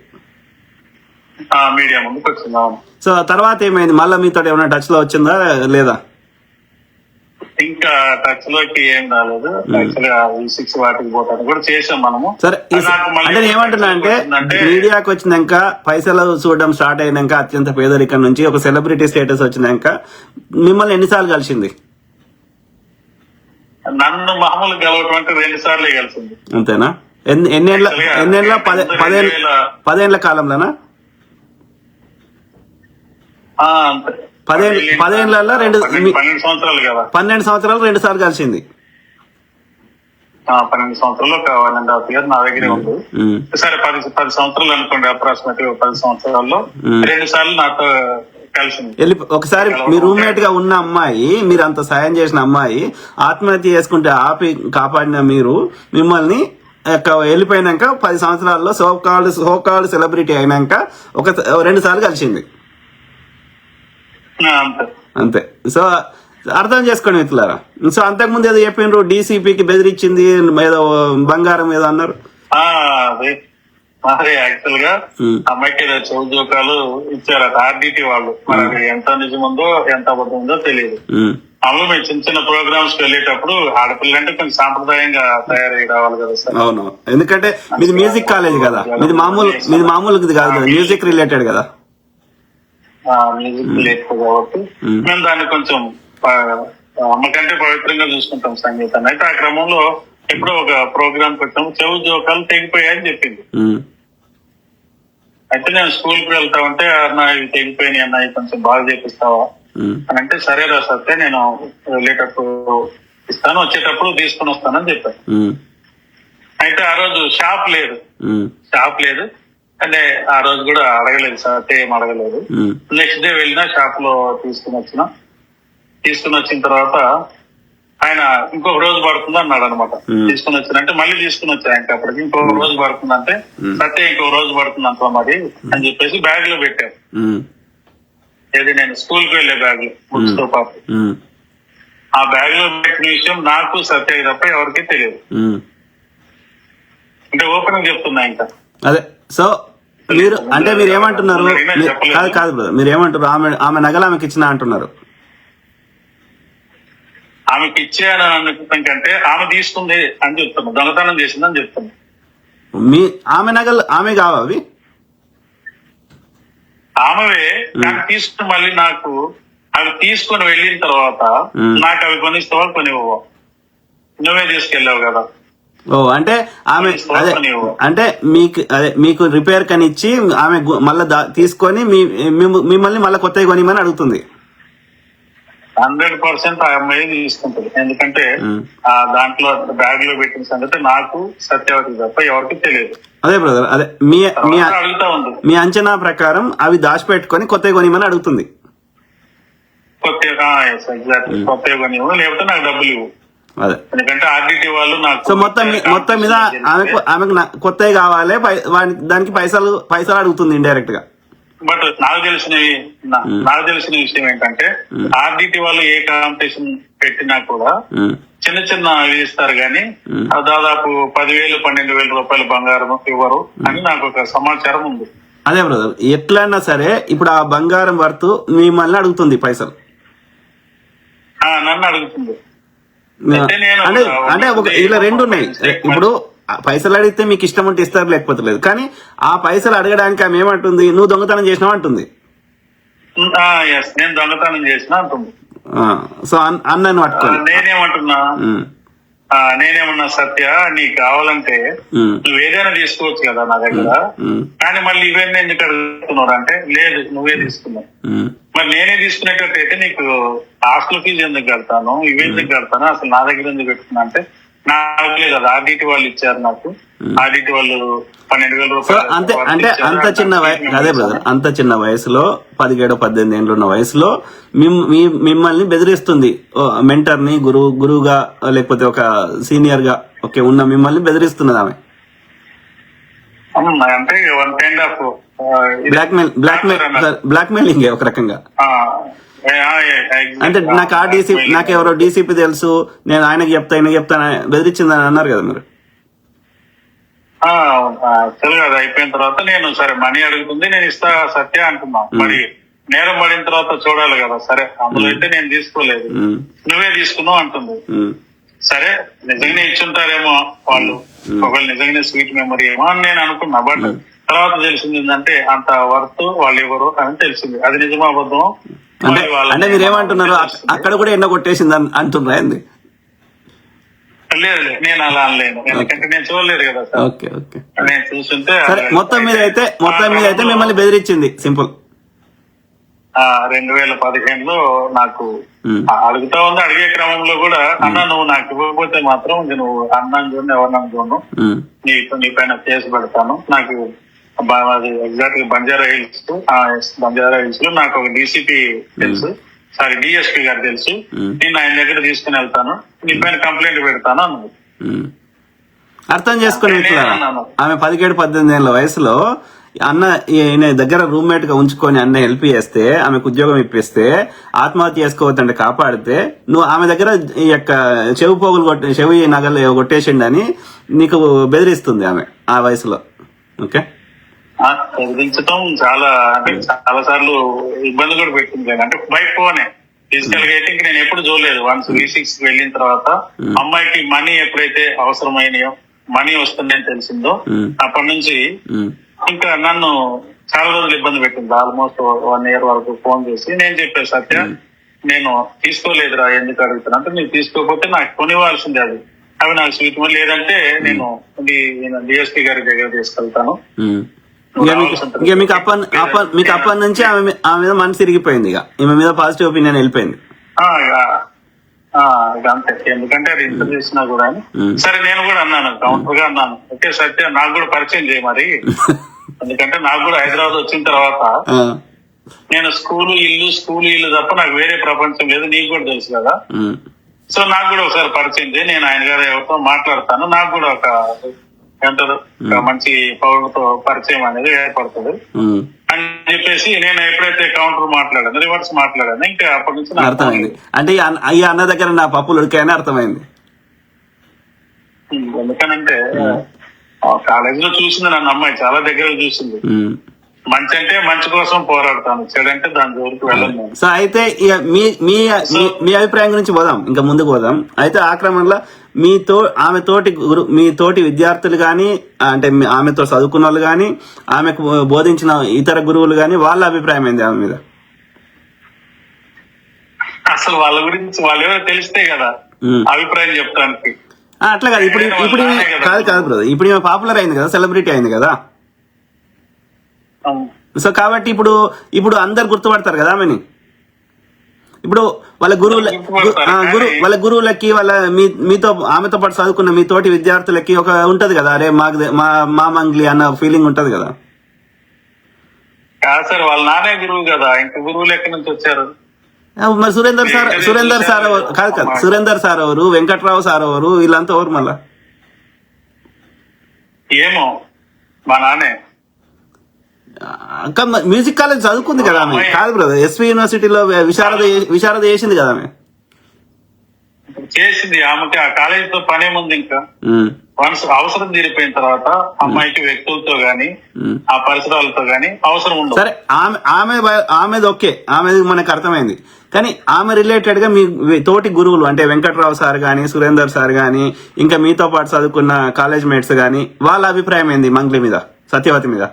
మీడియా ముందుకు వచ్చింది. సో తర్వాత ఏమైంది? మళ్ళీ మీతో ఏమైనా టచ్ లో వచ్చిందా లేదా? ఇంకా టచ్ లోకి ఏం రాలేదు. యాక్చువల్గా V6 వాటికి పోతాను కూడా చేసాం మనము. సరే, అంటే ఏమంటున్నా అంటే మీడియాకి వచ్చినాక, పైసలు చూడడం స్టార్ట్ అయినాక, అత్యంత పేదరికం నుంచి ఒక సెలబ్రిటీ స్టేటస్ వచ్చినాక మిమ్మల్ని ఎన్నిసార్లు కలిసింది? నన్ను మామూలు గెలవటం అంటే 2 సార్లు కలిసింది. అంతేనా? ఎన్నేళ్ళ? 10 కాలంలోనా? అంతే. 10 12 సంవత్సరాలు కదా. 12 సంవత్సరాలు 2 సార్లు కలిసింది. 12 సంవత్సరాలు ఒక 1.5 year నా దగ్గరే ఉంది. సరే 10 సంవత్సరాలు అనుకోండి. అప్రాక్సిమేట్ 10 సంవత్సరాల్లో 2 సార్లు నాతో కలిసింది. ఒకసారి మీ రూమ్మేట్ గా ఉన్న అమ్మాయి, మీరు అంత సాయం చేసిన అమ్మాయి ఆత్మహత్య చేసుకుంటే ఆపి కాపాడిన మీరు, మిమ్మల్ని వెళ్ళిపోయినాక 10 సంవత్సరాల్లో సోకాల్డ్ సెలబ్రిటీ అయినాక 2 సార్లు కలిసింది. అంతే. సో అర్థం చేసుకోండి మిత్రులారా. సో అంతకుముందు ఏదో చెప్పిండ్రు, డీసీపీకి బెదిరించింది, ఏదో బంగారం ఏదో అన్నారు. అదే యాక్చువల్ గా అమ్మాయికి ఏదో చౌజోకాలు ఇచ్చారట ఆర్డిటి వాళ్ళు. మరి ఎంత నిజముందో ఎంత అబద్ధముందో తెలియదు. అందులో మేము చిన్న చిన్న ప్రోగ్రామ్స్ కి వెళ్ళేటప్పుడు ఆడపిల్ల అంటే కొంచెం సాంప్రదాయంగా తయారై రావాలి కదా సార్. అవును, ఎందుకంటే మీది మ్యూజిక్ కాలేజ్ కదా, మీది మామూలు కాదు కదా, మ్యూజిక్ రిలేటెడ్ కదా. మ్యూజిక్ రిలేటెడ్ కాబట్టి మేము దాన్ని కొంచెం అమ్మకంటే పవిత్రంగా చూసుకుంటాం సంగీతాన్ని. అయితే ఆ క్రమంలో ఎప్పుడో ఒక ప్రోగ్రామ్ కి వచ్చాము, చెవు జోకాలు తెగిపోయాయని చెప్పింది. అయితే నేను స్కూల్ కి వెళ్తా ఉంటే, అన్న ఇవి తెగిపోయినాయి అన్న, ఇవి కొంచెం బాగా చేపిస్తావా అని అంటే, సరే రా సత్తే నేను వెళ్ళేటప్పుడు ఇస్తాను, వచ్చేటప్పుడు తీసుకుని వస్తానని చెప్పాను. అయితే ఆ రోజు షాప్ లేదు అంటే ఆ రోజు కూడా అడగలేదు సార్, ఏం అడగలేదు. నెక్స్ట్ డే వెళ్ళినా షాప్ లో తీసుకుని వచ్చిన తర్వాత ఆయన ఇంకొక రోజు పడుతుంది అన్నాడు అనమాట. తీసుకుని వచ్చినంటే మళ్ళీ తీసుకుని వచ్చా. ఇంకా అప్పటికి ఇంకొక రోజు పడుతుందంటే, సత్య ఇంకొక రోజు పడుతుంది అంత మరి అని చెప్పేసి బ్యాగ్ లో పెట్టారు. ఏది నేను స్కూల్ కి వెళ్లే బ్యాగ్ లో, బుక్స్ తో పాటు. ఆ బ్యాగ్ లో పెట్టిన విషయం నాకు సత్యకి తప్ప ఎవరికీ తెలియదు. అంటే ఓపెన్ చెప్తున్నా ఇంకా. అదే. సో మీరు ఏమంటున్నారు? కాదు బ్రదర్, మీరు ఏమంటారు? ఆమె నగలు ఆమెకి ఇచ్చిన అంటున్నారు. ఆమెకి ఇచ్చాను అనుకుంటాం కంటే ఆమె తీసుకుంది అని చెప్తాను, దొంగతనం చేసిందని చెప్తాను. ఆమె నగలు ఆమె కావా అవి? ఆమెవే, నాకు తీసుకుని మళ్ళీ నాకు అవి తీసుకుని వెళ్ళిన తర్వాత నాకు అవి కొనిస్తావా కొనివ్వవా? నువ్వే తీసుకెళ్ళావు కదా. ఓ, అంటే ఆమె అంటే మీకు రిపేర్ కని ఇచ్చి ఆమె మళ్ళీ తీసుకొని మిమ్మల్ని మళ్ళీ కొత్తగా కొనిమని అడుగుతుంది. 100% ఆ అమ్మాయి తీసుకుంటుంది. ఎందుకంటే ఆ దాంట్లో బ్యాగ్ లో పెట్టిన సంగతి నాకు సత్యవతి తప్ప ఎవరికి తెలియదు. అదే బ్రదర్, అదే అడుగుతా ఉంది. మీ అంచనా ప్రకారం అవి దాచిపెట్టుకొని కొత్తగా కొనిమని అడుగుతుంది. కొత్తగా కొనివ్వు, లేకపోతే నాకు డబ్బులు ఇవ్వు. అదే, ఎందుకంటే ఆర్డిటి వాళ్ళు నాకు. సో మొత్తం మీద ఆమెకు కొత్తవి కావాలి, దానికి పైసలు అడుగుతుంది ఇండైరెక్ట్ గా. బట్ నాకు తెలిసిన విషయం ఏంటంటే, ఆర్డిటి వాళ్ళు ఏ కాంపిటీషన్ పెట్టినా కూడా చిన్న చిన్న ఇస్తారు గానీ దాదాపు 10,000 12,000 రూపాయల బంగారం ఇవ్వరు అని నాకు ఒక సమాచారం ఉంది. అదే బ్రదర్, ఎట్లన్నా సరే ఇప్పుడు ఆ బంగారం వర్త్ మిమ్మల్ని అడుగుతుంది పైసలు. నన్ను అడుగుతుంది. అంటే ఇలా 2 ఉన్నాయి. ఇప్పుడు పైసలు అడిగితే మీకు ఇష్టం ఉంటే ఇస్తారు, లేకపోతే లేదు. కానీ ఆ పైసలు అడగడానికి ఆమె ఏమంటుంది? నువ్వు దొంగతనం చేసినావు అంటుంది. నేను దొంగతనం చేసిన అంటుంది. సో అన్నను పట్టుకోండి. నేనేమన్నా సత్య, నీకు కావాలంటే నువ్వు ఏదైనా తీసుకోవచ్చు కదా నా దగ్గర, కానీ మళ్ళీ ఇవన్నీ ఎందుకు అడుగుతున్నావు అంటే, లేదు నువ్వే తీసుకున్నావు. మరి నేనే తీసుకునేటట్టయితే నీకు హాస్టల్ ఫీజు ఎందుకు కడతాను, ఇవి ఎందుకు కడతాను, అసలు నా దగ్గర ఎందుకు పెట్టుకున్నా అంటే, నాకు లేదు, అది ఆర్డిటి వాళ్ళు ఇచ్చారు నాకు. ఆర్డిటి వాళ్ళు 12,000 సో రూపాయలు అంతే వాళ్ళు అంటే ఇచ్చారు. అంత చిన్న దానికి అదే బ్రదర్, అంత చిన్న వయసులో 17-18 ఏళ్ళు ఉన్న వయసులో మిమ్మల్ని బెదిరిస్తుంది. మెంటర్ని గురువుగా లేకపోతే ఒక సీనియర్ గా ఓకే ఉన్న మిమ్మల్ని బెదిరిస్తున్నది ఆమె. అంటే వన్ కైండ్ ఆఫ్ బ్లాక్మెయిలింగ్ ఒక రకంగా. అంటే నాకు ఎవరో డీసీపీ తెలుసు, నేను ఆయనకి చెప్తా ఈయనకి చెప్తాను బెదిరించిందని అన్నారు కదా మీరు. యాక్చువల్గా అది అయిపోయిన తర్వాత నేను సరే మనీ అడుగుతుంది, నేను ఇస్తా సత్య అంటున్నా. మరి నేరం పడిన తర్వాత చూడాలి కదా. సరే అందులో అయితే నేను తీసుకోలేదు, నువ్వే తీసుకున్నావు అంటుంది. సరే నిజంగానే ఇచ్చుంటారేమో వాళ్ళు, ఒకవేళ నిజంగానే స్వీట్ మెమరీ ఏమో అని నేను అనుకున్నా. బట్ తర్వాత తెలిసింది ఏంటంటే అంత వర్త్ వాళ్ళు ఎవరు అని తెలిసింది. అది నిజమా అబద్ధం అంటే మీరు ఏమంటున్నారు, అక్కడ కూడా ఎన్నో కొట్టేసింది అంటున్నారా ఏంది? లేదు నేను అలా అనలేను, ఎందుకంటే నేను చూడలేదు కదా సార్. ఓకే ఓకే, నేను చూస్తుంటే మొత్తం మీద అయితే మిమ్మల్ని బెదిరించింది సింపుల్. 2015లో నాకు అడుగుతా ఉంది. అడిగే క్రమంలో కూడా అన్న నువ్వు నాకు ఇవ్వకపోతే మాత్రం నువ్వు అన్నాను చూడండి ఎవరినని చూడను, నీ పైన కేసు పెడతాను. నాకు అది ఎగ్జాక్ట్ గా బంజారా హిల్స్ లో నాకు ఒక డీసీపీ తెలుసు, సారీ డిఎస్పీ గారు తెలుసు. నేను ఆయన దగ్గర తీసుకుని వెళ్తాను, నీ పైన కంప్లైంట్ పెడతాను అన్నది. అర్థం చేసుకుని ఇట్లా ఆమె 17-18 ఏళ్ళ వయసులో అన్న ఈయన దగ్గర రూమ్మేట్ గా ఉంచుకొని అన్న హెల్ప్ చేస్తే, ఆమెకు ఉద్యోగం ఇప్పిస్తే, ఆత్మహత్య చేసుకోవద్దంటే కాపాడితే, నువ్వు ఆమె దగ్గర ఈ యొక్క చెవి నగలు కొట్టేసిండని నీకు బెదిరిస్తుంది ఆమె ఆ వయసులో. ఓకే, బెదిరించడం చాలా అంటే చాలా సార్లు ఇబ్బంది కూడా పెట్టింది. అంటే బై ఫోనే ఫిజికల్ గా అయితే నేను ఎప్పుడు చూడలేదు. వన్స్ V6 వెళ్ళిన తర్వాత అమ్మాయికి మనీ ఎప్పుడైతే అవసరమైనయో, మనీ వస్తుందని తెలిసిందో అప్పటి నుంచి ఇంకా నన్ను చాలా రోజులు ఇబ్బంది పెట్టింది. ఆల్మోస్ట్ 1 year వరకు ఫోన్ చేసి నేను చెప్పాను సత్య నేను తీసుకోలేదురా, ఎందుకు అడుగుతున్నా అంటే నీకు తీసుకోకపోతే నాకు కొనివ్వాల్సిందే, అవి నాకు స్వీట్ లేదంటే నేను డిఎస్పీ గారి దగ్గర తీసుకెళ్తాను. మీకు అప్పటి నుంచి ఆమె మీద మనసు తిరిగిపోయింది, ఇక ఈమె మీద పాజిటివ్ ఒపీనియన్ వెళ్ళిపోయింది. అంతే, ఎందుకంటే అది ఇంత చేసినా కూడా. సరే నేను కూడా అన్నాను, కౌంటర్ గా అన్నాను, ఓకే సత్య నాకు కూడా పరిచయం చేయి మరి, ఎందుకంటే నాకు కూడా హైదరాబాద్ వచ్చిన తర్వాత నేను స్కూలు ఇల్లు తప్ప నాకు వేరే ప్రపంచం లేదు, నీకు కూడా తెలుసు కదా. సో నాకు కూడా ఒకసారి పరిచయం చేయి, నేను ఆయన గారు ఎవరితో మాట్లాడతాను, నాకు కూడా ఒక మంచి పౌరులతో పరిచయం అనేది ఏర్పడుతుంది అని చెప్పేసి నేను ఎప్పుడైతే కౌంటర్ మాట్లాడాను, రివర్స్ మాట్లాడాను, ఇంకా అప్పటి నుంచి అర్థమైంది. అంటే ఈ అన్న దగ్గర నా పప్పులు ఉడికాయని అర్థమైంది. ఎందుకనంటే కాలేజీలో చూసింది నన్ను అమ్మాయి, చాలా దగ్గర చూసింది. మంచి అంటే మంచి కోసం పోరాడతాను, చెడంటే దాని జోలికి వెళ్ళను. సో అయితే మీ అభిప్రాయం గురించి పోదాం, ఇంకా ముందుకు పోదాం. అయితే ఆ క్రమంలో మీ తోటి విద్యార్థులు గాని, అంటే ఆమెతో చదువుకున్న వాళ్ళు గాని, ఆమెకు బోధించిన ఇతర గురువులు గాని, వాళ్ళ అభిప్రాయం ఏంది ఆమె మీద? అసలు వాళ్ళ గురించి వాళ్ళు ఎవరో తెలిస్తే కదా అభిప్రాయం చెప్తానికి. అట్లా కాదు, ఇప్పుడు కాదు బ్రదర్, ఇప్పుడు ఈమె పాపులర్ అయింది కదా, సెలబ్రిటీ అయింది కదా. సో కాబట్టి ఇప్పుడు అందరు గుర్తుపడతారు కదా ఆమెని. ఇప్పుడు వాళ్ళ గురువులకి మీతో ఆమెతో పాటు చదువుకున్న మీ తోటి విద్యార్థులకి ఒక ఉంటది కదా, అరే మా మంగ్లీ అన్న ఫీలింగ్ ఉంటది కదా. కాదు సార్, వాళ్ళ నానే గురువు కదా, ఇంకా గురువులు ఎక్కడి నుంచి వచ్చారు? మరి సురేందర్ సార్ కాదు సురేందర్ సార్ ఎవరు, వెంకట్రావు సార్ ఎవరు, వీళ్ళంతా ఎవరు మళ్ళా? ఏమో మా నానే మ్యూజిక్ కాలేజ్ చదువుకుంది కదా ఆమె. కాదు బ్రదర్, ఎస్వి యూనివర్సిటీలో విశారద చేసింది కదా ఆమె. చేసింది, ఆమెకి ఆ కాలేజీతో పనేముంది. ఇంకా వన్స్ అవసరం తీరిపోయిన తర్వాత అమ్మాయికి వ్యక్తులతో గాని ఆ పరిసరాలతో గాని అవసరం ఉండదు. సరే ఆమెది ఓకే, ఆమెది మనకు అర్థమైంది. కానీ ఆమె రిలేటెడ్ గా మీ తోటి గురువులు అంటే వెంకట్రావు సార్ గాని, సురేందర్ సార్ గాని, ఇంకా మీతో పాటు చదువుకున్న కాలేజ్ మేట్స్ గాని, వాళ్ళ అభిప్రాయం ఏంది మంగ్లీ మీద, సత్యవతి మీద?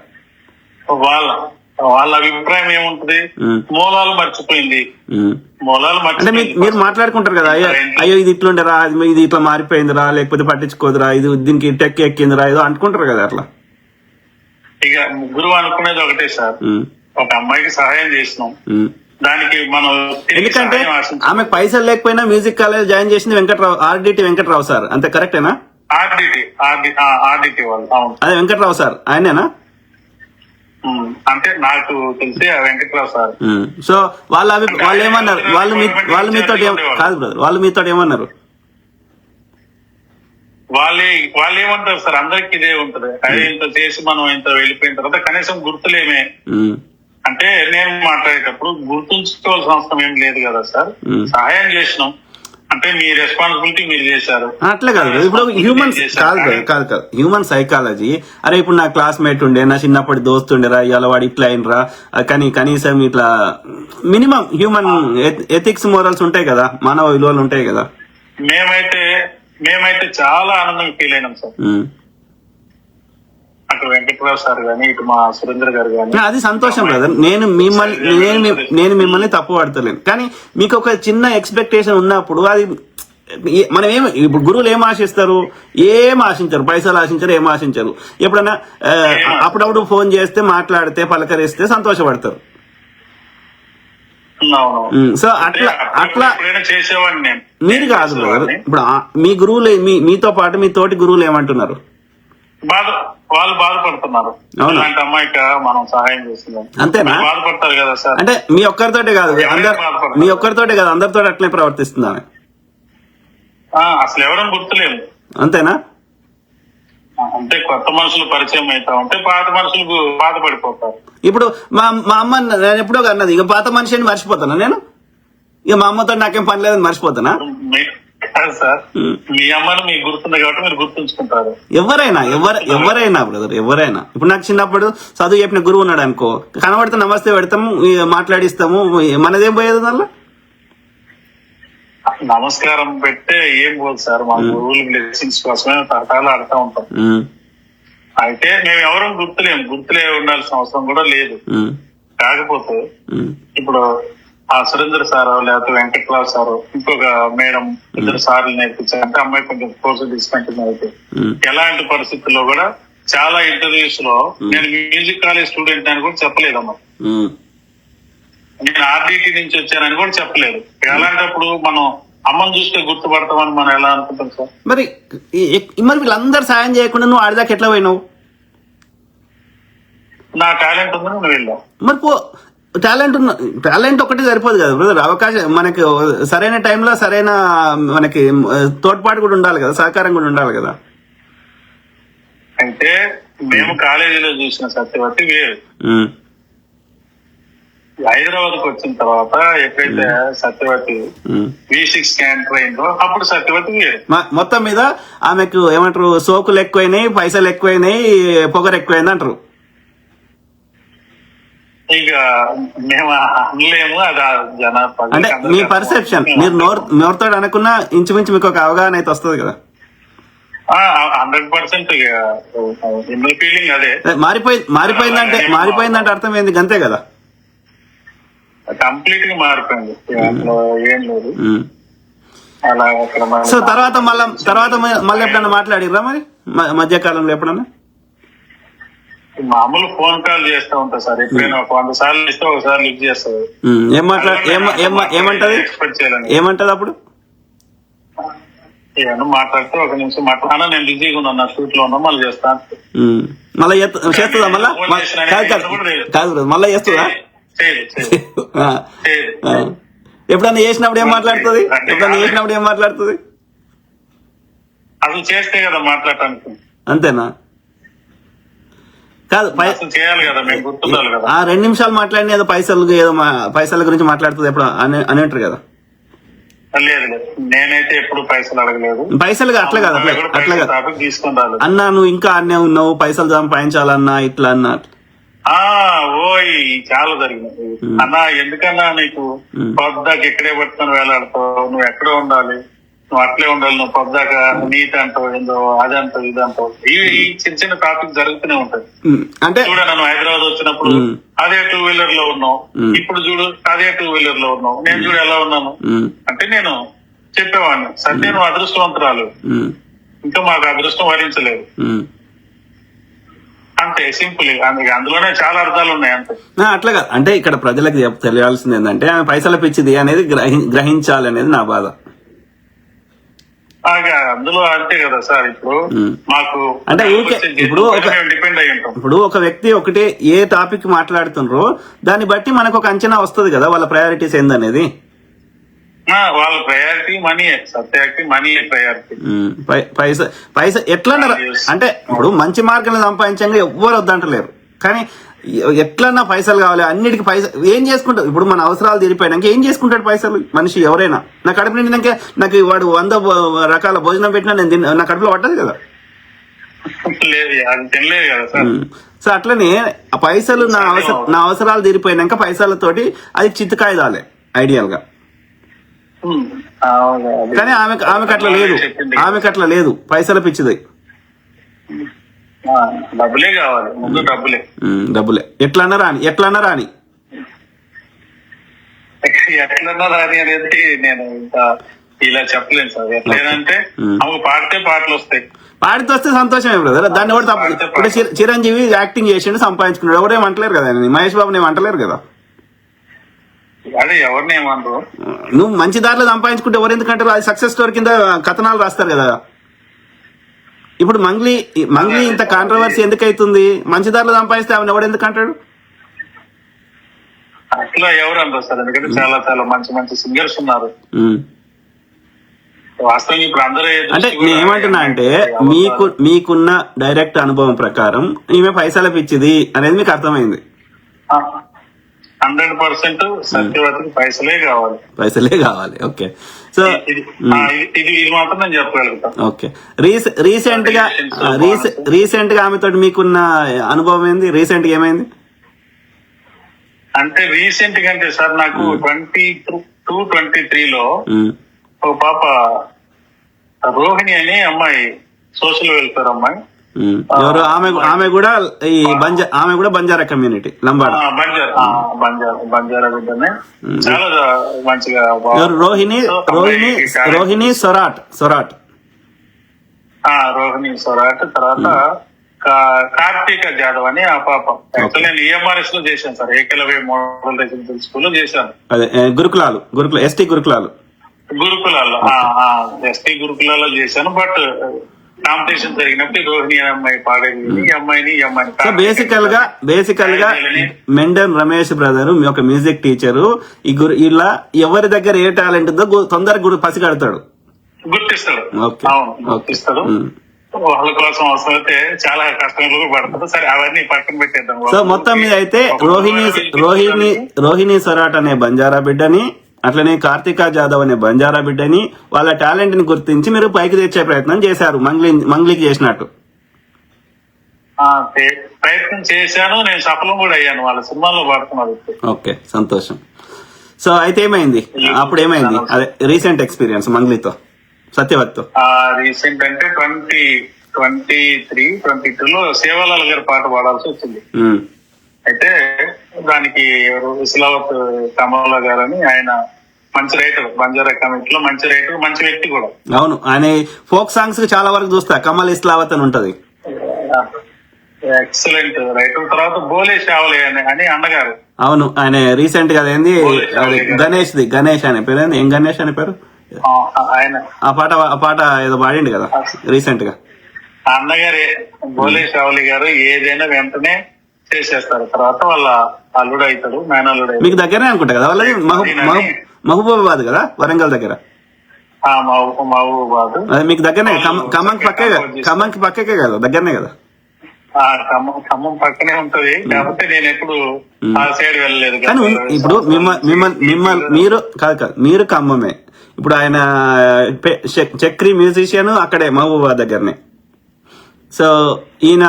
వాళ్ళ అభిప్రాయం ఏముంటది, మూలాలు మర్చిపోయింది. అంటే మీరు మాట్లాడుకుంటారు కదా, అయ్యో ఇది ఇట్లుండరా, ఇది ఇట్లా మారిపోయిందిరా, లేకపోతే పట్టించుకోదురా, ఇది దీనికి టెక్ ఎక్కిందిరా, ఏదో అనుకుంటారు కదా అట్లా. ఇక ముగ్గురు అనుకునేది ఒకటే సార్, ఒక అమ్మాయికి సహాయం చేసినాం, దానికి మనం తిరిగి ఎందుకంటే సహాయం ఆశించాలి. ఆమె పైసలు లేకపోయినా మ్యూజిక్ కాలేజ్ జాయిన్ చేసింది వెంకట్రావు, ఆర్డిటి వెంకట్రావు సార్, అంతే కరెక్టేనా? ఆర్డిటి వాళ్ళు, అవును. అదే వెంకట్రావు సార్ ఆయనేనా? అంటే నాకు తెలిసి ఆ వెంకట్రావు సార్. సో వాళ్ళు ఏమన్నారు? వాళ్ళు మీతో కాదు బ్రదర్, వాళ్ళు మీతో ఏమన్నారు? వాళ్ళు ఏమంటారు సార్, అందరికి ఇదే ఉంటది. అదే ఇంత చేసి మనం ఇంత వెళ్ళిపోయిన తర్వాత కనీసం గుర్తులేమే. అంటే నేను మాట్లాడేటప్పుడు గుర్తుంచుకోవాల్సిన అవసరం ఏం లేదు కదా సార్. సహాయం చేసినాం అంటే మీ రెస్పాన్సిబిలిటీ మీరు చేశారు. అట్లా కాదు ఇప్పుడు హ్యూమన్ సైకాలజీ. అరే ఇప్పుడు నా క్లాస్మేట్ ఉండే, నా చిన్నప్పటి దోస్తు ఉండేరా, ఇవాళ వాడు ఇట్లా అయినరా, కానీ కనీసం ఇట్లా మినిమం హ్యూమన్ ఎథిక్స్ మోరల్స్ ఉంటాయి కదా, మానవ విలువలు ఉంటాయి కదా. మేమైతే చాలా ఆనందం ఫీల్ అయినాం సార్. అటు వెంకట్రావు సార్ గానీ, ఇటు మా సురేంద్ర గారు గానీ. అది సంతోషం బ్రదర్. నేను మిమ్మల్ని తప్పు పడతలేను, కానీ మీకు ఒక చిన్న ఎక్స్పెక్టేషన్ ఉన్నప్పుడు అది మనం ఇప్పుడు గురువులు ఏం ఆశిస్తారు? ఏం ఆశించరు, పైసలు ఆశించరు, ఏం ఆశించరు. ఎప్పుడైనా అప్పుడప్పుడు ఫోన్ చేస్తే, మాట్లాడితే, పలకరిస్తే సంతోషపడతారు. సో అట్లా చేసేవాడిని నేను. మీరు కాదు బ్రదర్, ఇప్పుడు మీ గురువులు మీతో పాటు మీ తోటి గురువులు ఏమంటున్నారు? వాళ్ళు బాధపడుతున్నారు. అలాంటి అమ్మాయికి మనం సహాయం చేస్తున్నాం, అంతేనా? బాధపడతారు కదా సార్. అంటే మీ ఒక్కరితోటే కాదు, అందరితో అట్లే ప్రవర్తిస్తుందా? అసలు ఎవరైనా గుర్తులేదు, అంతేనా? అంటే కొత్త మనుషులు పరిచయం అవుతా ఉంటే పాత మనుషులకు బాధపడిపోతారు. ఇప్పుడు మా అమ్మ నేను ఎప్పుడో అన్నది, ఇక పాత మనిషిని మర్చిపోతానా నేను? ఇక మా అమ్మతో నాకేం పని లేదని మర్చిపోతానా? సార్ మీ అమ్మని మీకు గుర్తుంది కాబట్టి మీరు గుర్తుంచుకుంటారు. ఎవరైనా బ్రదర్, ఎవరైనా. ఇప్పుడు నాకు చిన్నప్పుడు చదువు చెప్పిన గురువు ఉన్నాడు అనుకో, కనబడితే నమస్తే పెడతాము, మాట్లాడిస్తాము, మనదేం పోయేది దానిలో? నమస్కారం పెట్టే ఏం పోదు సార్, మా గురువులు బ్లెస్సింగ్స్ కోసమే తరకాలు ఆడుతూ ఉంటాం. అయితే మేము ఎవరూ గుర్తులే ఉండాల్సిన అవసరం కూడా లేదు. కాకపోతే ఇప్పుడు ఆ సురేంద్ర సారు లేకపోతే వెంకట్రావు సారు ఇంకొక మేడం ఇద్దరు సార్లు నేర్పించారంటే అమ్మాయి కొంచెం కోర్సు తీసుకుంటుంది. అయితే ఎలాంటి పరిస్థితుల్లో కూడా చాలా ఇంటర్వ్యూస్ లో నేను మ్యూజిక్ కాలేజ్ స్టూడెంట్ అని కూడా చెప్పలేదమ్మా, నేను ఆర్డిటి నుంచి వచ్చానని కూడా చెప్పలేదు. అలాంటప్పుడు మనం అమ్మని చూస్తే గుర్తుపడతామని మనం ఎలా అనుకుంటాం సార్? మరి వీళ్ళందరూ సాయం చేయకుండా నువ్వు ఆడిదాకా ఎట్లా పోయినావు? నా టాలెంట్ ఉందని నువ్వు వెళ్ళావు. మరి టాలెంట్ ఒకటి సరిపోదు కదా బ్రదర్, అవకాశం మనకి సరైన టైంలో సరైన మనకి తోడ్పాటు కూడా ఉండాలి కదా, సహకారం కూడా ఉండాలి కదా. అయితే మేము కాలేజీలో చూసిన సత్యవతి వేరు, హైదరాబాద్ కు వచ్చిన తర్వాత ఎప్పుడైతే సత్యవతి V6 క్యాంటర్ అయిందో అప్పుడు సత్యవతి వేరు. మొత్తం మీద ఆమెకు ఏమంటారు, సోకులు ఎక్కువైనాయి, పైసలు ఎక్కువైనాయి, పొగరు ఎక్కువైంది అంటారు. ఇక మేము అనలేము, అది జనాభా అంటే మీ పర్సెప్షన్, మీరు నోరుతో అనుకున్నా ఇంచుమించు మీకు ఒక అవగాహన అయితే వస్తుంది కదా. 100% ఇన్నర్ ఫీలింగ్ అదే. మారిపోయిందంటే అర్థం ఏంది? అంతే కదా, కంప్లీట్ గా మారిపోయింది, అందులో ఏం లేదు. అలా సో తర్వాత మళ్ళీ ఎప్పుడన్నా మాట్లాడిర్రా మరి మధ్యకాలంలో? ఎప్పుడన్నా మామూలు ఫోన్ కాల్ చేస్తూ ఉంటా సార్, ఎప్పుడైనా 100 సార్లు ఇస్తే ఒకసారి లిఫ్ట్ చేస్తుంది. ఏమంటది అప్పుడు? ఏమన్నా మాట్లాడితే ఒక నిమిషం మాట్లాడినా, నేను బిజీగా ఉన్నాను, నా షూట్ లో ఉన్నా, మళ్ళీ చేస్తాను. మళ్ళీ చేస్తుందా? మళ్ళీ చేస్తుందా? ఎప్పుడన్నా చేసినప్పుడు ఏం మాట్లాడుతుంది? అసలు చేస్తే కదా మాట్లాడటానికి. అంతేనా? కాదు, చేయాలి కదా, మేము గుర్తుండాలి కదా. 2 నిమిషాలు మాట్లాడిన ఏదో పైసల గురించి మాట్లాడుతుంది ఎప్పుడు అని అంటారు కదా. లేదు, నేనైతే ఎప్పుడు పైసలు అడగలేదు. పైసలు అట్లా కాదు, తీసుకుని రాలేదు అన్నా. నువ్వు ఇంకా అన్నే ఉన్నావు, పైసలు సంపాదించాలన్నా ఇట్లా అన్నా. ఓయ్ చాలా జరిగినాయి అన్నా. ఎందుకన్నా నీకు పొద్దాక ఎక్కడే పట్టుకొని వేలాడతావు, నువ్వు ఎక్కడే ఉండాలి, నువ్వు అట్లే ఉండాలి, నువ్వు పొద్దాక నీట్ అంటావు, ఏందో అదంటావు ఇదంటావు. ఈ చిన్న టాపిక్ జరుగుతూనే ఉంటది. అంటే చూడ, నన్ను హైదరాబాద్ వచ్చినప్పుడు అదే 2 వీలర్ లో ఉన్నావు, ఇప్పుడు చూడు అదే 2 వీలర్ లో ఉన్నావు, నేను చూడు ఎలా ఉన్నాను అంటే నేను చెప్పేవాడిని, సత్య నువ్వు అదృష్టవంతురాలు, ఇంకా మాకు అదృష్టం వరించలేదు. అంతే సింపుల్. అందులోనే చాలా అర్థాలు ఉన్నాయి అంతే. అట్లాగా అంటే ఇక్కడ ప్రజలకు తెలియాల్సింది ఏంటంటే ఆమె పైసల పిచ్చిది అనేది గ్రహించాలి అనేది నా బాధ. అందులో అంతే కదా సార్. ఇప్పుడు మాకు అంటే ఇప్పుడు డిపెండ్ అయ్యి ఉంటాం. ఇప్పుడు ఒక వ్యక్తి ఒకటి ఏ టాపిక్ మాట్లాడుతుండ్రో దాన్ని బట్టి మనకు ఒక అంచనా వస్తుంది కదా వాళ్ళ ప్రయారిటీస్ ఏందనేది. వాళ్ళ ప్రయారిటీ మనీ, సత్యాకి మనీ ప్రయారిటీ. పైసా ఎట్లా అంటే ఇప్పుడు మంచి మార్గంలో సంపాదించంగా ఎవ్వరు వద్దంటలేరు, కానీ ఎట్లన్నా పైసలు కావాలి అన్నిటికీ. పైసలు ఏం చేసుకుంటారు? ఇప్పుడు మన అవసరాలు తీరిపోయినాక ఏం చేసుకుంటాడు పైసలు మనిషి? ఎవరైనా నా కడుపు నిండినాక నాకు వాడు 100 రకాల భోజనం పెట్టినా నేను నా కడుపులో పట్టదు కదా. సో అట్లనే ఆ పైసలు నా అవసరాలు తీరిపోయినాక పైసలతోటి అది చిత్తకాయిదాలే ఐడియల్ గా. కానీ ఆమెకు అట్లా లేదు, పైసల పిచ్చిది. డబ్బులే కావాలి, ముందు డబ్బులే. ఎట్లన్నా రాని ఎట్లన్నా రాని అనేది నేను ఇంకా ఇలా చెప్పలేను సార్. ఎట్లేదంటే ఆమెకు పాడితే పాటలు వస్తాయి, పాడితే వస్తే సంతోషమే బ్రదర్. దాన్ని కూడా తప్ప. ఇప్పుడు చిరంజీవి యాక్టింగ్ చేసిండు, సంపాదించుకున్నాడు, ఎవరేమంటలేరు కదా. మహేష్ బాబుని ఏమంటలేరు కదా. అదే ఎవరిని ఏమంటారు? నువ్వు మంచి దారిలో సంపాదించుకుంటే ఎవరు ఎందుకంటారు? అది సక్సెస్ స్టోరీ కింద కథనాలు రాస్తారు కదా. ఇప్పుడు మంగ్లీ ఇంత కాంట్రవర్సీ ఎందుకు అవుతుంది? మంచి దారిలో సంపాదిస్తే ఆమెను ఎవడు ఎందుకు అంటాడు? అట్లా ఎవరు అంటారు సార్? ఎందుకంటే చాలా చాలా మంచి మంచి సింగర్స్ ఉన్నారు. వాస్తవం ఇప్పుడు అందరూ అంటే నేను ఏమంటున్నా అంటే మీకున్న డైరెక్ట్ అనుభవం ప్రకారం ఈమె పైసల పిచ్చిది అనేది మీకు అర్థమైంది. 100% సత్యవతికి పైసలే కావాలి. ఓకే. సో ఇది మాత్రం నేను చెప్పగలుగుతాను. ఓకే. రీసెంట్ గా ఆమెతో మీకున్న అనుభవం ఏంది? రీసెంట్ గా ఏమైంది అంటే? రీసెంట్ గా అంటే సార్ నాకు 22-23లో ఒక పాప రోహిణి అని అమ్మాయి, సోషల్ వెల్ఫేర్ అమ్మాయి. ఎవరు ఆమె కూడా బంజారా కమ్యూనిటీ, లంబాడ బంజారా బిడ్డనే. చాలా మంచిగా రోహిణి సొరాట్. రోహిణి సొరాట్. తర్వాత కార్తీక జాదవ్ అని ఆ పాప. యాక్చువల్ నేను ఈఎంఆర్ఎస్ లో చేశాను sir, Eklavya model residential school లో చేశాను. అదే గురుకులాలు ఎస్టీ గురుకులాల్లో ఎస్టీ గురుకులాల్లో చేశాను. బట్ కాంపిటీషన్ జరిగినప్పుడు రోహిణి అమ్మాయి పాడేది, ఈ అమ్మాయిని. సో బేసికల్ గా మెండన్ రమేష్ బ్రదర్ ఒక మ్యూజిక్ టీచరు. ఇలా ఎవరి దగ్గర ఏ టాలెంట్ ఉందో తొందరగా పసిగడతాడు, గుర్తిస్తాడు. వాళ్ళ కోసం అవసరం అయితే చాలా కష్టంలో పడతాడు. సరే అవన్నీ పక్కన పెట్టేద్దాం. సో మొత్తం మీద అయితే రోహిణి సొరాట్ అనే బంజారా బిడ్డని, అట్లనే కార్తికా జాదవ్ అనే బంజారా బిడ్డని, వాళ్ళ టాలెంట్ ని గుర్తించి మీరు పైకి తెచ్చే ప్రయత్నం చేశారు, మంగ్లీకి చేసినట్టు. ప్రయత్నం చేశాను, నేను సఫలం కూడా అయ్యాను. వాళ్ళ సినిమాలో పాడుతున్నారు. ఓకే, సంతోషం. సో అయితే ఏమైంది అప్పుడు? ఏమైంది అదే రీసెంట్ ఎక్స్పీరియన్స్ మంగ్లీతో, సత్యవతితో? రీసెంట్ అంటే 2023-22లో సేవాలాల్ గారి పాట పాడాల్సి వచ్చింది. అయితే దానికి విశలావత్ కమలా గారు అని, ఆయన మంచి రైటర్, బంజారా కమిటీలో మంచి రైటర్, మంచి వ్యక్తి కూడా. అవును, ఆయన ఫోక్ సాంగ్స్ చాలా వరకు చూస్తా. కమల్ ఇస్లావత్ అని ఉంటది, ఎక్సలెంట్ రైటర్. తర్వాత బోలే షావలే అని అన్నగారు. అవును, ఆయన రీసెంట్ గా ఏంది గణేష్ అనే పేరు, ఏం గణేష్ అనే పేరు, ఆయన ఆ పాట ఏదో పాడిండు కదా రీసెంట్ గా. అన్నగారే బోలే షావలి గారు ఏదైనా వెంటనే చేసేస్తారు. తర్వాత వాళ్ళ అల్లుడు అవుతాడు, మేనల్లుడు. మీకు దగ్గరే అనుకుంటా కదా వాళ్ళది? మహబూబాబాద్ కదా, వరంగల్ దగ్గర. మహబూబాబాద్ అదే మీకు దగ్గరనే, ఖమ్మంకి పక్కే కదా, దగ్గరనే కదా. ఖమ్మం పక్కనే ఉంటది, కాకపోతే నేను ఎప్పుడు ఆ సైడ్ వెళ్ళలేదు. కానీ ఇప్పుడు మీరు ఖమ్మమే. ఇప్పుడు ఆయన చక్రీ మ్యూజిషియన్ అక్కడే మహబూబాబాద్ దగ్గరనే. సో ఈయన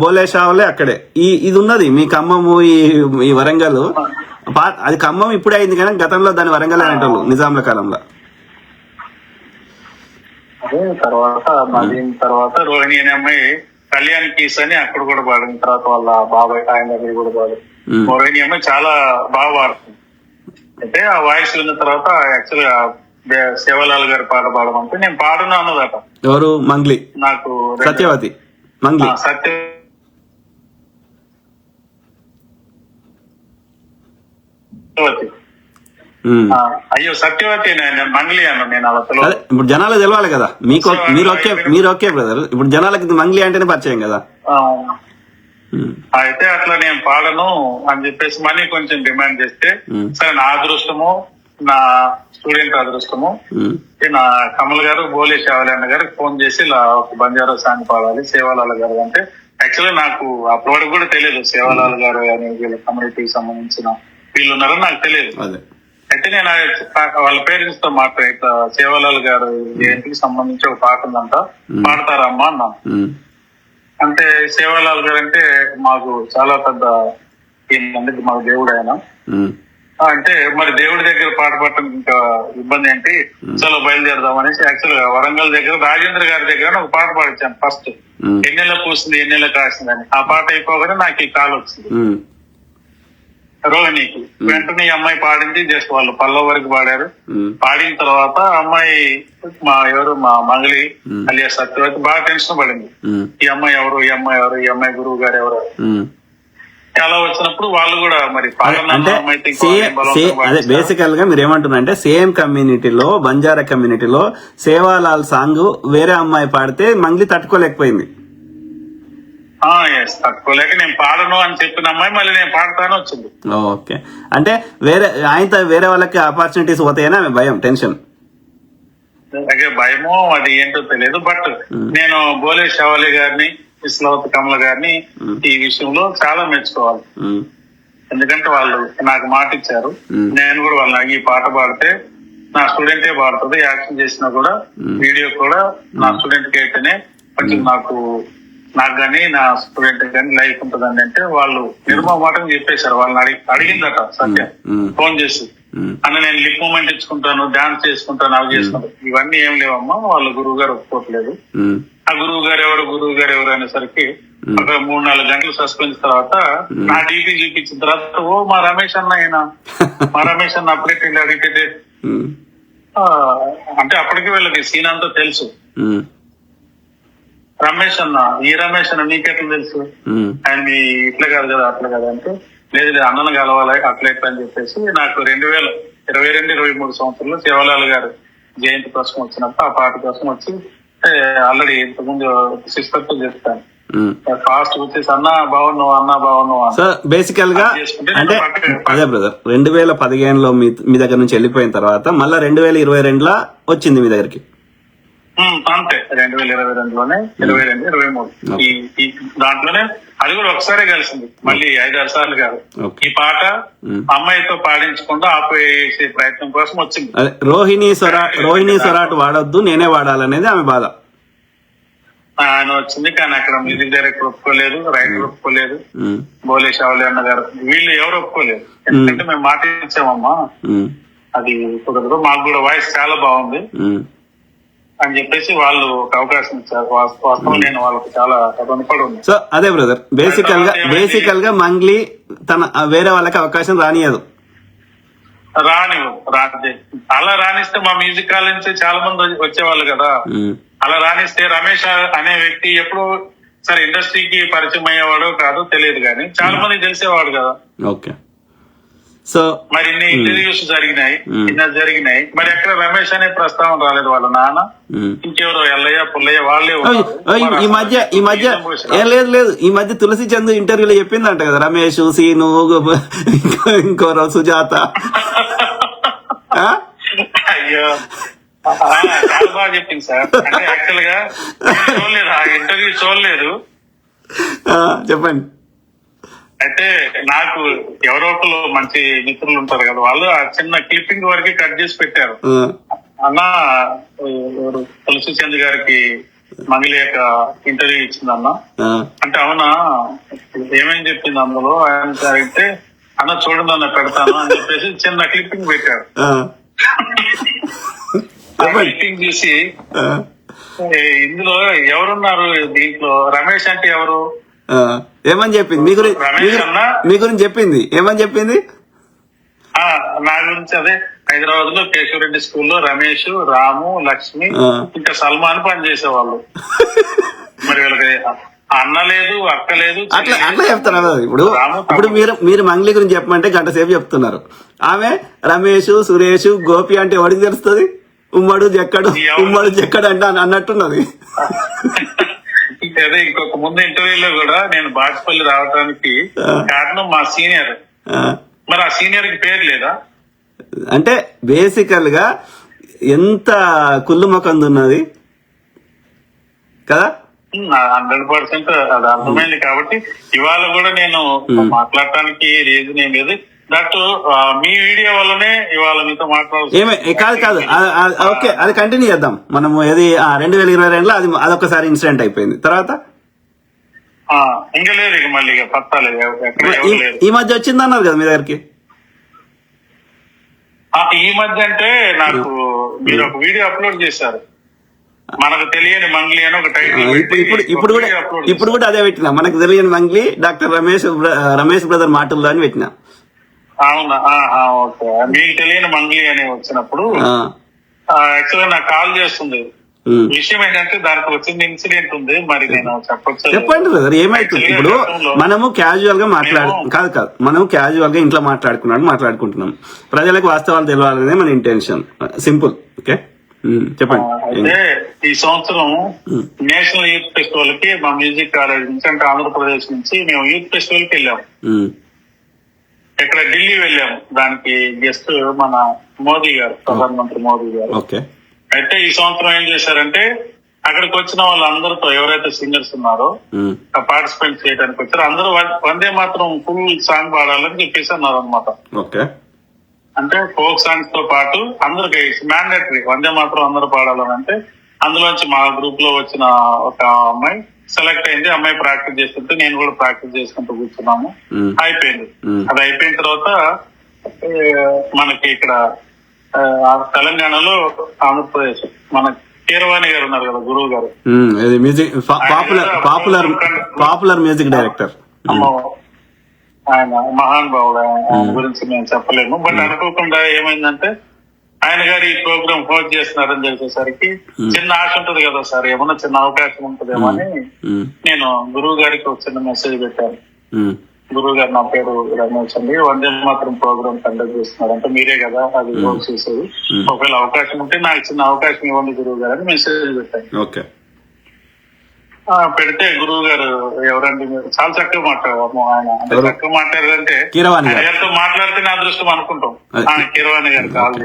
బోలే షావులే అక్కడే. ఇది ఉన్నది మీ ఖమ్మము, ఈ వరంగల్. అది ఖమ్మం ఇప్పుడే అయింది కానీ గతంలో దాని వరంగల్ అనేటోళ్ళు నిజాంల కాలంలో. అదే తర్వాత రోహిణి అనే అమ్మాయి కళ్యాణ్ కీస్ అని అక్కడ కూడా పాడిన. తర్వాత వాళ్ళ బాబాయ్ ఆయన దగ్గర కూడా పాడు. రోహిణి అమ్మాయి చాలా బాగా పాడుతుంది. అయితే ఆ వాయిస్ విన్న తర్వాత యాక్చువల్ గా సేవలాల్ గారి పాట పాడమంటే నేను పాడున్నా అన్నదట. ఎవరు? మంగ్లీ. నాకు సత్యవతి సత్యవతి. అయ్యో సత్యవతి నేను మంగ్లీ అన్న నేను అలా అదే ఇప్పుడు జనాలకు తెలవాలి కదా, మీరు ఓకే బ్రదర్, ఇప్పుడు జనాలకి మంగ్లీ అంటేనే పరిచయం కదా. అయితే అట్లా నేను పాడను అని చెప్పేసి మనీ కొంచెం డిమాండ్ చేస్తే సరే నా అదృష్టము నా స్టూడెంట్ అదృష్టము నా కమల్ గారు బోలే శివాలన్న గారికి ఫోన్ చేసి ఇలా ఒక బంజారా సాంగ్ పాడాలి సేవాలాల్ గారు అంటే, యాక్చువల్లీ నాకు అప్పటి కూడా తెలియదు సేవాలాల్ గారు అని వీళ్ళ కమ్యూనిటీకి సంబంధించిన వీళ్ళు ఉన్నారని నాకు తెలియదు. అయితే నేను వాళ్ళ పేరెంట్స్ తో మాట్లాడి ఇట్లా సేవాలాల్ గారు జయంతికి సంబంధించి ఒక పాట ఉందంట పాడతారమ్మా అన్నా. అంటే సేవాలాల్ గారు అంటే మాకు చాలా పెద్ద మందికి మాకు దేవుడు ఆయన. అంటే మరి దేవుడి దగ్గర పాట పాడటం ఇంకా ఇబ్బంది ఏంటి, చలో బయలుదేరదాం అనేసి యాక్చువల్ గా వరంగల్ దగ్గర రాజేంద్ర గారి దగ్గర ఒక పాట పాడించాను ఫస్ట్, ఎన్నెల పూసింది ఎన్నెల కాసింది అని. ఆ పాట అయిపోగానే నాకు ఈ కాల్ వచ్చింది రోహిణికి. వెంటనే ఈ అమ్మాయి పాడింది, జస్ట్ వాళ్ళు పల్లవ వరకు పాడారు. పాడిన తర్వాత అమ్మాయి మా మంగళి అలియా సత్యవతి బాగా టెన్షన్ పడింది, ఈ అమ్మాయి ఎవరు, ఈ అమ్మాయి ఎవరు, ఈ అమ్మాయి గురువు గారు ఎవరు అలా వచ్చినప్పుడు వాళ్ళు కూడా మరి అదే బేసికల్ గా మీరు ఏమంటున్నారంటే సేమ్ కమ్యూనిటీలో బంజారా కమ్యూనిటీలో సేవాలాల్ సాంగ్ వేరే అమ్మాయి పాడితే మంగ్లీ తట్టుకోలేకపోయింది. తట్టుకోలేక నేను పాడను అని చెప్పిన అమ్మాయి మళ్ళీ నేను పాడతాను వచ్చింది. ఓకే, అంటే ఆయనతో వేరే వాళ్ళకి ఆపర్చునిటీస్ పోతాయని ఆమె భయం, టెన్షన్. అలాగే భయమో అది ఏంటో తెలియదు. బట్ నేను బోలే శివాలి గారిని విశ్వవతి కమల గారిని ఈ విషయంలో చాలా మెచ్చుకోవాలి. ఎందుకంటే వాళ్ళు నాకు మాట ఇచ్చారు, నేను కూడా వాళ్ళకి ఈ పాట పాడితే నా స్టూడెంటే పాడుతుంది, యాక్షన్ చేసినా కూడా వీడియో కూడా నా స్టూడెంట్ కి అయితేనే కొంచెం నాకు కానీ నా స్టూడెంట్ కానీ లైఫ్ ఉంటుందండి అంటే వాళ్ళు నిర్మమాటం చెప్పేశారు. వాళ్ళని అడిగిందట సత్య ఫోన్ చేసి, అన్న నేను లిప్ మూమెంట్ ఇచ్చుకుంటాను, డాన్స్ చేసుకుంటాను, అవి చేసుకుంటాను. ఇవన్నీ ఏం లేవమ్మా, వాళ్ళ గురువు గారు ఒప్పుకోవట్లేదు. ఆ గురువు గారు ఎవరు అనేసరికి ఒక 3-4 గంటలు సస్పెన్స్ తర్వాత నా డీపీ చూపించిన తర్వాత మా రమేష్ అన్న అప్పుడే అడిగితే అంటే అప్పటికి వీళ్ళకి సీన్ అంతా తెలుసు. రమేష్ అన్న నీకెట్లా తెలుసు, ఆయన మీ ఇట్లా కాదు కదా అట్లా కదా అంటే, లేదు అన్నను కలవాలి అట్లా ఎట్లా అని చెప్పేసి నాకు 2022-23 సంవత్సరంలో సేవాలాల్ గారు జయంతి కోసం వచ్చినప్పుడు ఆ పాట కోసం వచ్చి ఆల్రెడీ ఇంతకుముందు సిస్టర్ తో చెప్తాను ఫాస్ట్ వచ్చేసి అన్నా బాగున్నావు. సో బేసికల్ గా అంటే అదే బ్రదర్ 2015లో మీ దగ్గర నుంచి వెళ్ళిపోయిన తర్వాత మళ్ళా 2022లో వచ్చింది మీ దగ్గరికి. అంతే 2022లోనే 22-23 ఈ దాంట్లోనే అది కూడా ఒకసారి కలిసింది, మళ్ళీ 5-6 సార్లు కాదు. ఈ పాట అమ్మాయితో పాడించకుండా ఆపేసే ప్రయత్నం కోసం వచ్చింది. రోహిణి స్వరాట్ వాడొద్దు నేనే వాడాలనేది ఆమె బాధ. ఆయన వచ్చింది కానీ అక్కడ మ్యూజిక్ డైరెక్టర్ ఒప్పుకోలేదు, రైటర్ ఒప్పుకోలేదు, బోలే శివాలి అన్న గారు వీళ్ళు ఎవరు ఒప్పుకోలేదు. ఎందుకంటే మేము మాట ఇచ్చామమ్మా అది కుదరదు, మాకు కూడా వాయిస్ చాలా బాగుంది అని చెప్పేసి వాళ్ళు ఒక అవకాశం ఇచ్చారు. వాస్తవం నేను వాళ్ళకి చాలా రుణపడి ఉంది. సో అదే బ్రదర్ బేసికల్ గా మంగ్లీ తన వేరే వాళ్ళకి అవకాశం రానియదు. అలా రాణిస్తే మా మ్యూజిక్ కాలేజ్ నుంచి చాలా మంది వచ్చేవాళ్ళు కదా. అలా రాణిస్తే రమేష్ అనే వ్యక్తి ఎప్పుడు సరే ఇండస్ట్రీకి పరిచయం అయ్యేవాడో కాదో తెలియదు కానీ చాలా మంది తెలిసేవాడు కదా. ఓకే, సో మరి ఇన్ని ఇంటర్వ్యూస్ జరిగినాయి మరి ఎక్కడ రమేష్ అనే ప్రస్తావన రాలేదు. వాళ్ళ నాన్న ఇంకెవరో ఎల్లయ్య పుల్లయ్య వాళ్ళే ఈ మధ్య లేదు ఈ మధ్య తులసి చంద్ ఇంటర్వ్యూలో చెప్పిందంట కదా, రమేష్ సీను ఇంకోరో సుజాత. అయ్యో చాలా బాగా చెప్పింది సార్. అంటే యాక్చువల్ గా చూడలేదు, ఆ ఇంటర్వ్యూ చూడలేదు. చెప్పండి. అయితే నాకు ఎవరో ఒకరు మంచి మిత్రులు ఉంటారు కదా, వాళ్ళు ఆ చిన్న క్లిప్పింగ్ వరకు కట్ చేసి పెట్టారు. అన్న తులసి చంద్ గారికి మంగళి యొక్క ఇంటర్వ్యూ ఇచ్చిందన్న అంటే, అవునా ఏమేం చెప్పింది అందులో ఆయన అయితే, అన్న చూడండి అన్న పెడతాను అని చెప్పేసి చిన్న క్లిప్పింగ్ పెట్టారు. క్లిప్పింగ్ చూసి ఇందులో ఎవరున్నారు దీంట్లో, రమేష్ అంటే ఎవరు ఏమని చెప్పింది మీ గురించి చెప్పింది ఏమని చెప్పింది? నా గురించి అదే హైదరాబాద్ లో కేశవరెడ్డి స్కూల్లో రమేష్, రాము, లక్ష్మి ఇంకా సల్మాన్ పనిచేసేవాళ్ళు. మరి వీళ్ళకి అన్న లేదు, అక్క లేదు, అట్లా చెప్తున్నారు. ఇప్పుడు మీరు మంగ్లీ గురించి చెప్పమంటే గంట సేపు చెప్తున్నారు. ఆమె రమేష్, సురేష్, గోపి అంటే ఎవరికి తెలుస్తుంది? ఉమ్మడు జక్కడు అంటే అన్నట్టున్నది. అదే ఇంకొక ముందు ఇంటర్వ్యూలో కూడా నేను బాచుపల్లి రావడానికి కారణం మా సీనియర్. మరి ఆ సీనియర్ కి పేరు లేదా? అంటే బేసికల్ గా ఎంత కుళ్ళు మొకంది ఉన్నది కదా. 100% అది అర్థమైంది. కాబట్టి ఇవాళ కూడా నేను మాట్లాడటానికి రీజన్ ఏం లేదు. దట్ మీ వీడియో వల్లనే ఇవాళ మీతో మాట్లాడాలి. కాదు ఓకే, అది కంటిన్యూ చేద్దాం. మనము ఏది 2022లో అది అదొకసారి ఇన్సిడెంట్ అయిపోయింది. తర్వాత ఇంకా లేదు, ఇక మళ్ళీ పత్తా లేదు. ఈ మధ్య వచ్చింది అన్నారు కదా మీ దగ్గరికి. ఈ మధ్య అంటే నాకు మీరు ఒక వీడియో అప్లోడ్ చేశారు, మనకు తెలియని మంగ్లీ అని ఒక టైటిల్. ఇప్పుడు కూడా అదే పెట్టినా, మనకు తెలియని మంగ్లీ డాక్టర్ రమేష్ బ్రదర్ మాటల్లో అని పెట్టినా. అవునా? ఓకే. మీకు తెలియని మంగ్లీ అని వచ్చినప్పుడు యాక్చువల్గా నాకు కాల్ చేస్తుంది. విషయం ఏంటంటే దానికి వచ్చింది ఇన్సిడెంట్ ఉంది, మరి నేను చెప్పండి బ్రదర్ ఏమైతుంది. ఇప్పుడు మనము క్యాజువల్ గా కాదు మనము క్యాజువల్ గా ఇంట్లో మాట్లాడుకుంటున్నాం. ప్రజలకు వాస్తవాలు తెలియాలనే మన ఇంటెన్షన్. సింపుల్. ఓకే చెప్పండి. అయితే ఈ సంవత్సరం నేషనల్ యూత్ ఫెస్టివల్ కి మా మ్యూజిక్ కాలేజ్ నుంచి, అంటే ఆంధ్రప్రదేశ్ నుంచి మేము యూత్ ఫెస్టివల్ కి వెళ్ళాము. ఇక్కడ ఢిల్లీ వెళ్ళాము. దానికి గెస్ట్ మన మోదీ గారు, ప్రధానమంత్రి మోదీ గారు. అయితే ఈ సంవత్సరం ఏం చేశారంటే అక్కడికి వచ్చిన వాళ్ళందరితో ఎవరైతే సింగర్స్ ఉన్నారో పార్టిసిపేట్ చేయడానికి వచ్చారో అందరూ వందే మాత్రం ఫుల్ సాంగ్ పాడాలని చెప్పేసి అన్నారు అనమాట. అంటే ఫోక్ సాంగ్స్ తో పాటు అందరికి మ్యాండేటరీ వందే మాత్రం అందరూ పాడాలని. అంటే అందులోంచి మా గ్రూప్ లో వచ్చిన ఒక అమ్మాయి సెలెక్ట్ అయింది. అమ్మాయి ప్రాక్టీస్ చేస్తుంటే నేను కూడా ప్రాక్టీస్ చేసుకుంటూ కూర్చున్నాము. అయిపోయింది. అది అయిపోయిన తర్వాత మనకి ఇక్కడ తెలంగాణలో ఆంధ్రప్రదేశ్ మన కీరవాణి గారు ఉన్నారు కదా, గురువు గారు, పాపులర్ మ్యూజిక్ డైరెక్టర్. ఆయన మహాన్ భావుడు. ఆయన గురించి మేము చెప్పలేము. బట్ అనుకోకుండా ఏమైందంటే ఆయన గారు ఈ ప్రోగ్రామ్ హోస్ట్ చేస్తున్నారని తెలిసేసరికి చిన్న ఆశ ఉంటది కదా సార్, ఏమన్నా చిన్న అవకాశం ఉంటదేమో అని నేను గురువు గారికి ఒక చిన్న మెసేజ్ పెట్టాను. గురువు గారు, నా పేరు రమేష్ అండి, వందే మాత్రం ప్రోగ్రామ్ కండక్ట్ చేస్తున్నారు, అంటే మీరే కదా అది హోస్ట్ చేసేది, ఒకవేళ అవకాశం ఉంటే నాకు చిన్న అవకాశం ఇవ్వండి గురువు గారు అని మెసేజ్ పెట్టాను. పెడితే గురువు గారు ఎవరండి మీరు, చాలా చక్కగా మాట్లాడారు. ఆయన అంటే చక్కగా మాట్లాడారంటే ఎవరితో మాట్లాడితే నా అదృష్టం అనుకుంటాం. కీరవాణి గారు కాల్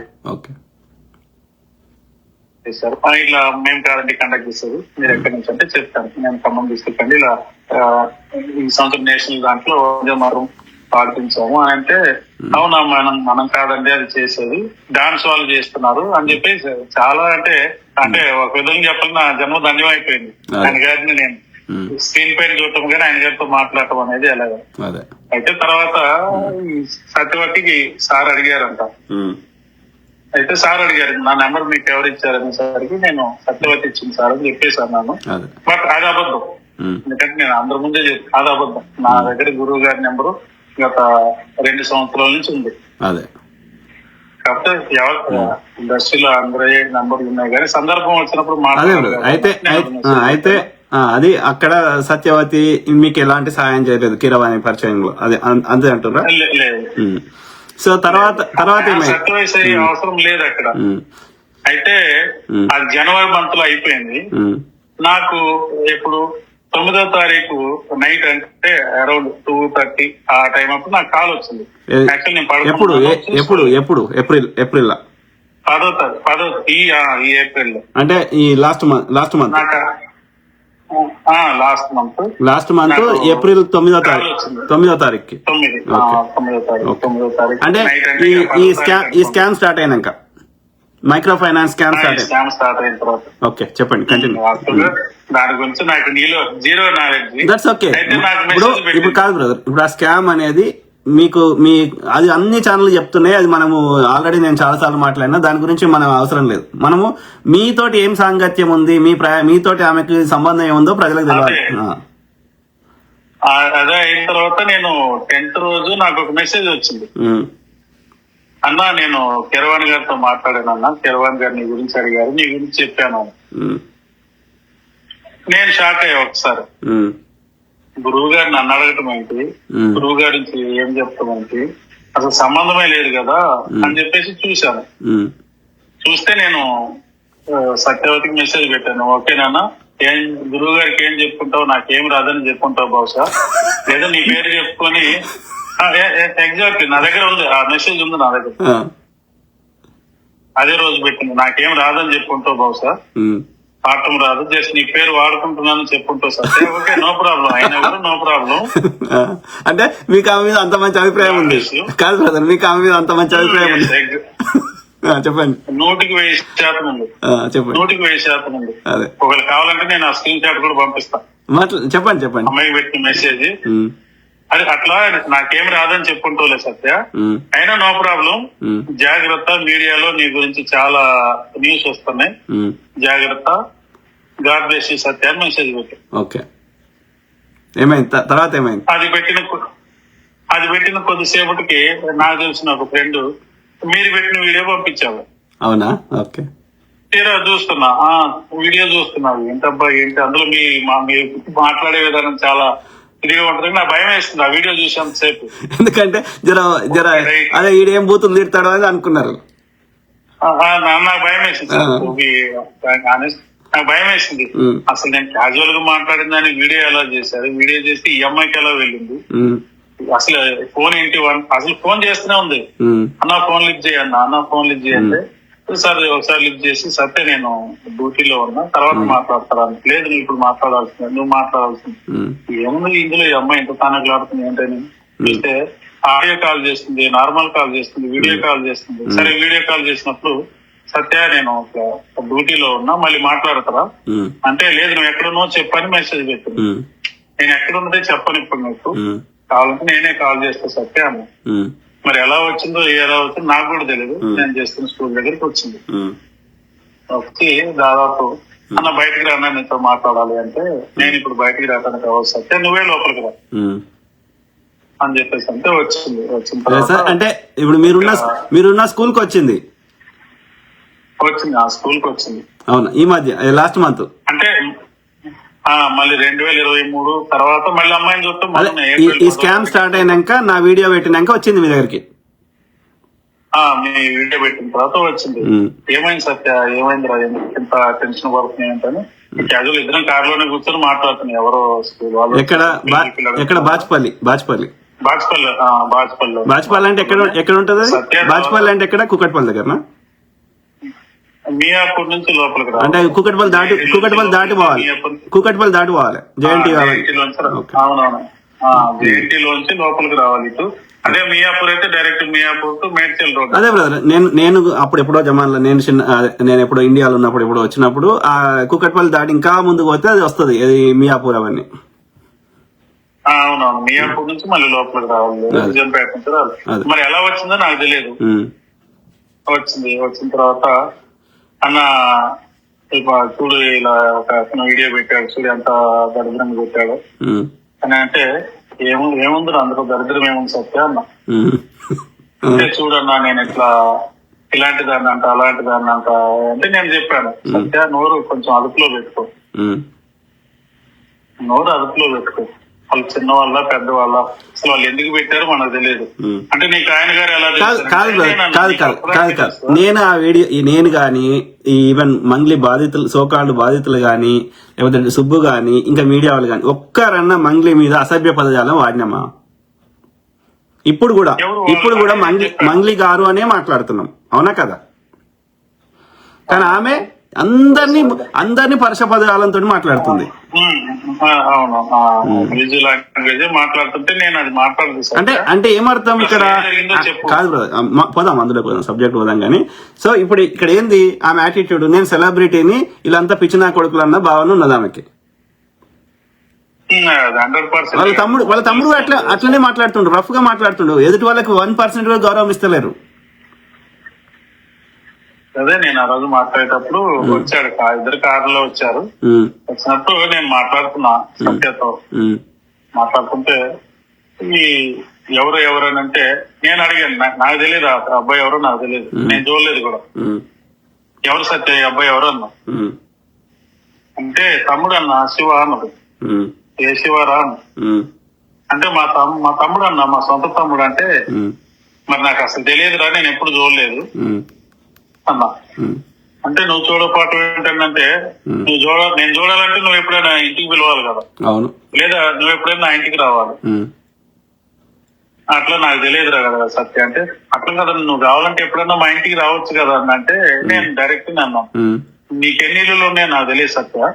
చేశారు. ఇలా మేము కాదండి కండక్ట్ చేసేది, మీరు ఎక్కడి నుంచి అంటే చెప్తాను, నేను ఖమ్మం తీసుకెళ్ళండి, ఇలా ఈ సంవత్సరం నేషనల్ దాంట్లో మాత్రం పాటించాము అని అంటే, అవునా మనం కాదండి అది చేసేది, డాన్స్ వాళ్ళు చేస్తున్నారు అని చెప్పేసి చాలా అంటే ఒక విధంగా చెప్పాలి నా జన్మ ధన్యం అయిపోయింది. ఆయన గారిని నేను స్క్రీన్ పైన చూడటం కానీ ఆయన గారితో మాట్లాడటం అనేది అలాగే. అయితే తర్వాత సత్యవతికి సార్ అడిగారంట. అయితే సార్ అడిగారు నా నెంబర్ మీకు ఎవరు ఇచ్చారనేసరికి నేను సత్యవతి ఇచ్చింది సార్ అని చెప్పేసి అన్నాను. బట్ అది అబద్ధం, ఎందుకంటే నేను అందరి ముందే చెప్పి అది అబద్ధం. నా దగ్గర గురువు గారి నెంబరు గత 2 సంవత్సరాల నుంచి ఉంది. కాకపోతే ఇండస్ట్రీలో అందరూ నంబర్లు ఉన్నాయి కానీ సందర్భం వచ్చినప్పుడు అయితే అది అక్కడ సత్యవతి మీకు ఎలాంటి సహాయం చేయలేదు కిరవాణి పరిచయంలో, అదే అంతే అంటారా? సో తర్వాత అవసరం లేదు అక్కడ. అయితే అది జనవరి మంత్ లో అయిపోయింది. నాకు ఎప్పుడు 9వ తారీఖు నైట్ అంటే అరౌండ్ 2:30 ఆ టైం అప్పుడు నాకు కాల్ వచ్చింది. యాక్చువల్ నేను ఎప్పుడు ఏప్రిల్ 10వ ఈ ఏప్రిల్ అంటే ఈ లాస్ట్ మంత్ ఏప్రిల్ 9వ తారీఖు అంటే ఈ స్కామ్ స్టార్ట్ అయినాక, మైక్రో ఫైనాన్స్ స్కామ్ స్టార్ట్ అయిన తర్వాత. ఓకే చెప్పండి, కంటిన్యూ. దాని గురించి నాకు నీలో జీరో నాలెడ్జ్. That's okay. ఇప్పుడు కాదు బ్రదర్, ఇప్పుడు ఆ స్కామ్ అనేది అది అన్ని ఛానల్ చెప్తున్నాయి, అది మనము ఆల్రెడీ నేను చాలా సార్లు మాట్లాడినా, దాని గురించి మనం అవసరం లేదు. మనము మీతోటి ఏం సాంగత్యం ఉంది, మీతోటి ఆమెకి సంబంధం ఏముందో ప్రజలకు తెలియాలి. అదే అయిన తర్వాత నేను 10th రోజు నాకు ఒక మెసేజ్ వచ్చింది. అన్నా నేను కీరవాణి గారితో మాట్లాడాను అన్న, కీరవాణి గారు నీ గురించి అడిగారు, నీ గురించి చెప్పాను. నేను షాక్ అయ్యా ఒకసారి. గురువు గారు నన్ను అడగటం ఏంటి, గురువు గారి నుంచి ఏం చెప్తాం ఏంటి, అసలు సంబంధమే లేదు కదా అని చెప్పేసి చూశాను. చూస్తే నేను సత్యవతికి మెసేజ్ పెట్టాను, ఓకేనా ఏం గురువు గారికి ఏం చెప్పుకుంటావు, నాకేం రాదని చెప్పుకుంటావు బహుశా, లేదా నీ పేరు చెప్పుకొని ఎగ్జాక్ట్లీ నా దగ్గర ఉంది, ఆ మెసేజ్ ఉంది నా దగ్గర. అదే రోజు పెట్టింది, నాకేం రాదని చెప్పుకుంటావు బహుశా, పాఠం రాదు, జస్ట్ నీ పేరు వాడుకుంటున్నాను చెప్పుకుంటావు సార్. ఓకే, నో ప్రాబ్లం, అయినా కూడా నో ప్రాబ్లం. అంటే మీకు ఆమె మీద అంత మంచి అభిప్రాయం ఉంది కాదు బ్రదర్, మీకు ఆమె మీద అంత మంచి అభిప్రాయం ఉంది. చెప్పండి. 100% ఉంది, చెప్పండి. 100% ఉంది. ఒకవేళ కావాలంటే నేను ఆ స్క్రీన్ షాట్ కూడా పంపిస్తాను. చెప్పండి చెప్పండి. అమ్మాయికి పెట్టిన మెసేజ్ అది. అట్లా నాకేం రాదని చెప్పుకుంటూలే సత్య, అయినా నో ప్రాబ్లం, జాగ్రత్త, మీడియాలో నీ గురించి చాలా న్యూస్ వస్తున్నాయి, జాగ్రత్త, గాడ్ బ్లెస్ యు సత్య అని మెసేజ్ పెట్టి. ఓకే, ఏమైంది తర్వాత? ఏమైంది? అది పెట్టిన కొద్దిసేపటికి నాకు తెలిసిన ఒక ఫ్రెండ్ మీరు పెట్టిన వీడియో పంపించావు. అవునా? ఓకే. తీరా చూస్తున్నా, వీడియో చూస్తున్నావు, ఏంటబ్బా ఏంటి అందులో మీ మాట్లాడే విధానం చాలా ఇదిగా ఉంటుంది, నా భయం వేస్తుంది ఆ వీడియో చూసాం సేపు. ఎందుకంటే జర అదే ఈడేం బూతులు తిడతాడు అని అనుకున్నారు. నాకు భయం వేసింది, నాకు భయం వేసింది. అసలు నేను క్యాజువల్ గా మాట్లాడిందని వీడియో ఎలా చేశారు, వీడియో చేసి ఈ అమ్మాయికి ఎలా వెళ్ళింది, అసలు ఫోన్ ఏంటి, అసలు ఫోన్ చేస్తూనే ఉంది, అన్న ఫోన్ లిఫ్ట్ చేయండి, అన్న ఫోన్ లిఫ్ట్ చేయండి సార్. ఒకసారి లిఫ్ట్ చేసి సత్య నేను డ్యూటీలో ఉన్నా, తర్వాత మాట్లాడతారా, లేదు నువ్వు ఇప్పుడు మాట్లాడాల్సింది, నువ్వు మాట్లాడాల్సింది ఏముంది ఇందులో, ఈ అమ్మాయి ఇంత తానట్లాడుతుంది ఏంటని చూస్తే ఆడియో కాల్ చేస్తుంది, నార్మల్ కాల్ చేస్తుంది, వీడియో కాల్ చేస్తుంది. సరే వీడియో కాల్ చేసినప్పుడు సత్య నేను డ్యూటీలో ఉన్నా మళ్ళీ మాట్లాడతారా అంటే, లేదు నువ్వు ఎక్కడున్నావు చెప్పని మెసేజ్ పెట్టింది. నేను ఎక్కడున్నదే చెప్పను ఇప్పుడు నీకు, కావాలంటే నేనే కాల్ చేస్తా సత్య అన్న. మరి ఎలా వచ్చిందో ఎలా వచ్చిందో నాకు కూడా తెలియదు, నేను చేస్తున్న స్కూల్ దగ్గరికి వచ్చింది. వచ్చి దాదాపు అన్న బయటికి రా, నీతో మాట్లాడాలి అంటే, నేను ఇప్పుడు బయటికి రావడానికి అవ్వచ్చు సత్య, నువ్వే లోపలికి రా అని చెప్పేసి అంటే వచ్చింది. వచ్చిన తర్వాత అంటే ఇప్పుడు మీరున్న స్కూల్ కి వచ్చింది, ఆ స్కూల్ కి వచ్చింది. అవునా? ఈ మధ్య లాస్ట్ మంత్ అంటే మళ్ళీ 2023 తర్వాత మళ్ళీ అమ్మాయిని చూస్తాం. ఈ స్కామ్ స్టార్ట్ అయినాక నా వీడియో పెట్టినాక వచ్చింది మీ దగ్గరికి. మీ వీడియో పెట్టిన తర్వాత వచ్చింది. ఏమైంది సత్య, ఏమైంది రా, ఇంత టెన్షన్ పడుతుంది ఏంటని. క్యాజువల్ ఇద్దరం కార్ లోనే కూర్చొని మాట్లాడుతున్నాయి, ఎవరో స్కూల్ వాళ్ళు. ఎక్కడ? బాచ్పల్లి అంటే ఎక్కడ ఉంటది? బాచ్పల్లి అంటే ఎక్కడ? కుకట్పల్లి దగ్గర. మియాపూర్ నుంచి లోపలికి రా, అంటే కుకట్పల్లి దాటి పోవాలి. కుకట్పల్లి దాటి పోవాలి. జేఎన్టీ. అవునవును, జేఎన్టీలోంచి లోపలికి రావాలి ఇటు. అదే మియాపూర్ అయితే direct Miyapur to Medchal road. అదే బ్రదర్, నేను అప్పుడు ఎప్పుడో జమాన్లో నేను ఎప్పుడో ఇండియాలో ఉన్నప్పుడు ఎప్పుడో వచ్చినప్పుడు ఆ కుకట్పల్లి దాటి ఇంకా ముందుకు పోతే అది వస్తుంది, అది మియాపూర్ అవన్నీ. అవునవును, మియాపూర్ నుంచి మళ్ళీ లోపలికి రావాలి, నిజాంపేట నుంచి రావాలి. మరి ఎలా వచ్చిందో నాకు తెలియదు. వచ్చిన తర్వాత అన్న చూడు ఇలా ఒక వీడియో పెట్టాడు, చూడు ఎంత దరిద్రంగా పెట్టాడు అని అంటే, ఏముంది అందులో దరిద్రం ఏముంది సత్య అన్న అంటే, చూడన్నా నేను ఇలాంటి దాన్ని అంట అలాంటి దాన్ని అంట అంటే నేను చెప్పాను, సత్య నోరు కొంచెం అదుపులో పెట్టుకో, నోరు అదుపులో పెట్టుకో, వాళ్ళు చిన్న వాళ్ళ పెద్ద వాళ్ళ, అసలు వాళ్ళు ఎందుకు పెట్టారో మనకు తెలియదు. అంటే నీకు ఆయన గారు ఎలా కాదు నేను ఆ వీడియో నేను గాని ఈవెన్ మంగ్లీ బాధితులు, సోకాళ్ళు బాధితులు గాని, లేకపోతే సుబ్బు గాని, ఇంకా మీడియా వాళ్ళు గాని ఒక్కరన్నా మంగ్లీ మీద అసభ్య పదజాలం వాడినామా? ఇప్పుడు కూడా మంగ్లీ గారు అనే మాట్లాడుతున్నాం, అవునా కదా? కానీ ఆమె అందరినీ పరుష పదజాలంతో మాట్లాడుతుంది. మాట్లాడుతుంటే నేను అది మాట్లాడుతుంది అంటే ఏమర్థం ఇక్కడ? కాదు పోదాం, అందులో పోదాం, సబ్జెక్ట్ పోదాం కానీ. సో ఇప్పుడు ఇక్కడ ఏంది ఆమె యాటిట్యూడ్? నేను సెలబ్రిటీని, ఇలాంతా పిచ్చినా కొడుకులు అన్న భావన ఉన్నది ఆమెకి. వాళ్ళ తమ్ముడు అట్లనే మాట్లాడుతుండు, రఫ్ గా మాట్లాడుతుండు, ఎదుటి వాళ్ళకి 1% కూడా గౌరవం ఇస్తలేరు. అదే నేను ఆ రోజు మాట్లాడేటప్పుడు వచ్చాడు, ఇద్దరు కార్లో వచ్చారు. వచ్చినప్పుడు నేను మాట్లాడుతున్నా సత్యతో, మాట్లాడుతుంటే ఎవరు అంటే నేను అడిగాను, నాకు తెలియదు ఆ అబ్బాయి ఎవరో, నాకు తెలియదు, నేను చూడలేదు కూడా. ఎవరు సత్య ఈ అబ్బాయి ఎవరు అన్నా అంటే, తమ్ముడు అన్న శివ అన్నది. ఏ శివారా అంటే మా తమ్ముడు అన్న, మా సొంత తమ్ముడు అంటే మరి నాకు అసలు తెలియదురా, నేను ఎప్పుడు చూడలేదు అన్నా. అంటే నువ్వు చూడపాటు ఏంటంటే నేను చూడాలంటే నువ్వు ఎప్పుడైనా ఇంటికి పిలవాలి కదా, అవును, లేదా నువ్వు ఎప్పుడైనా నా ఇంటికి రావాలి. అట్లా నాకు తెలియదురా కదా సత్య అంటే. అట్లా కదా, నువ్వు కావాలంటే ఎప్పుడైనా మా ఇంటికి రావచ్చు కదా అన్న అంటే నేను డైరెక్ట్ అన్నా, నీకెన్ని ఇల్లులు ఉన్నాయో నాకు తెలియదు సత్య,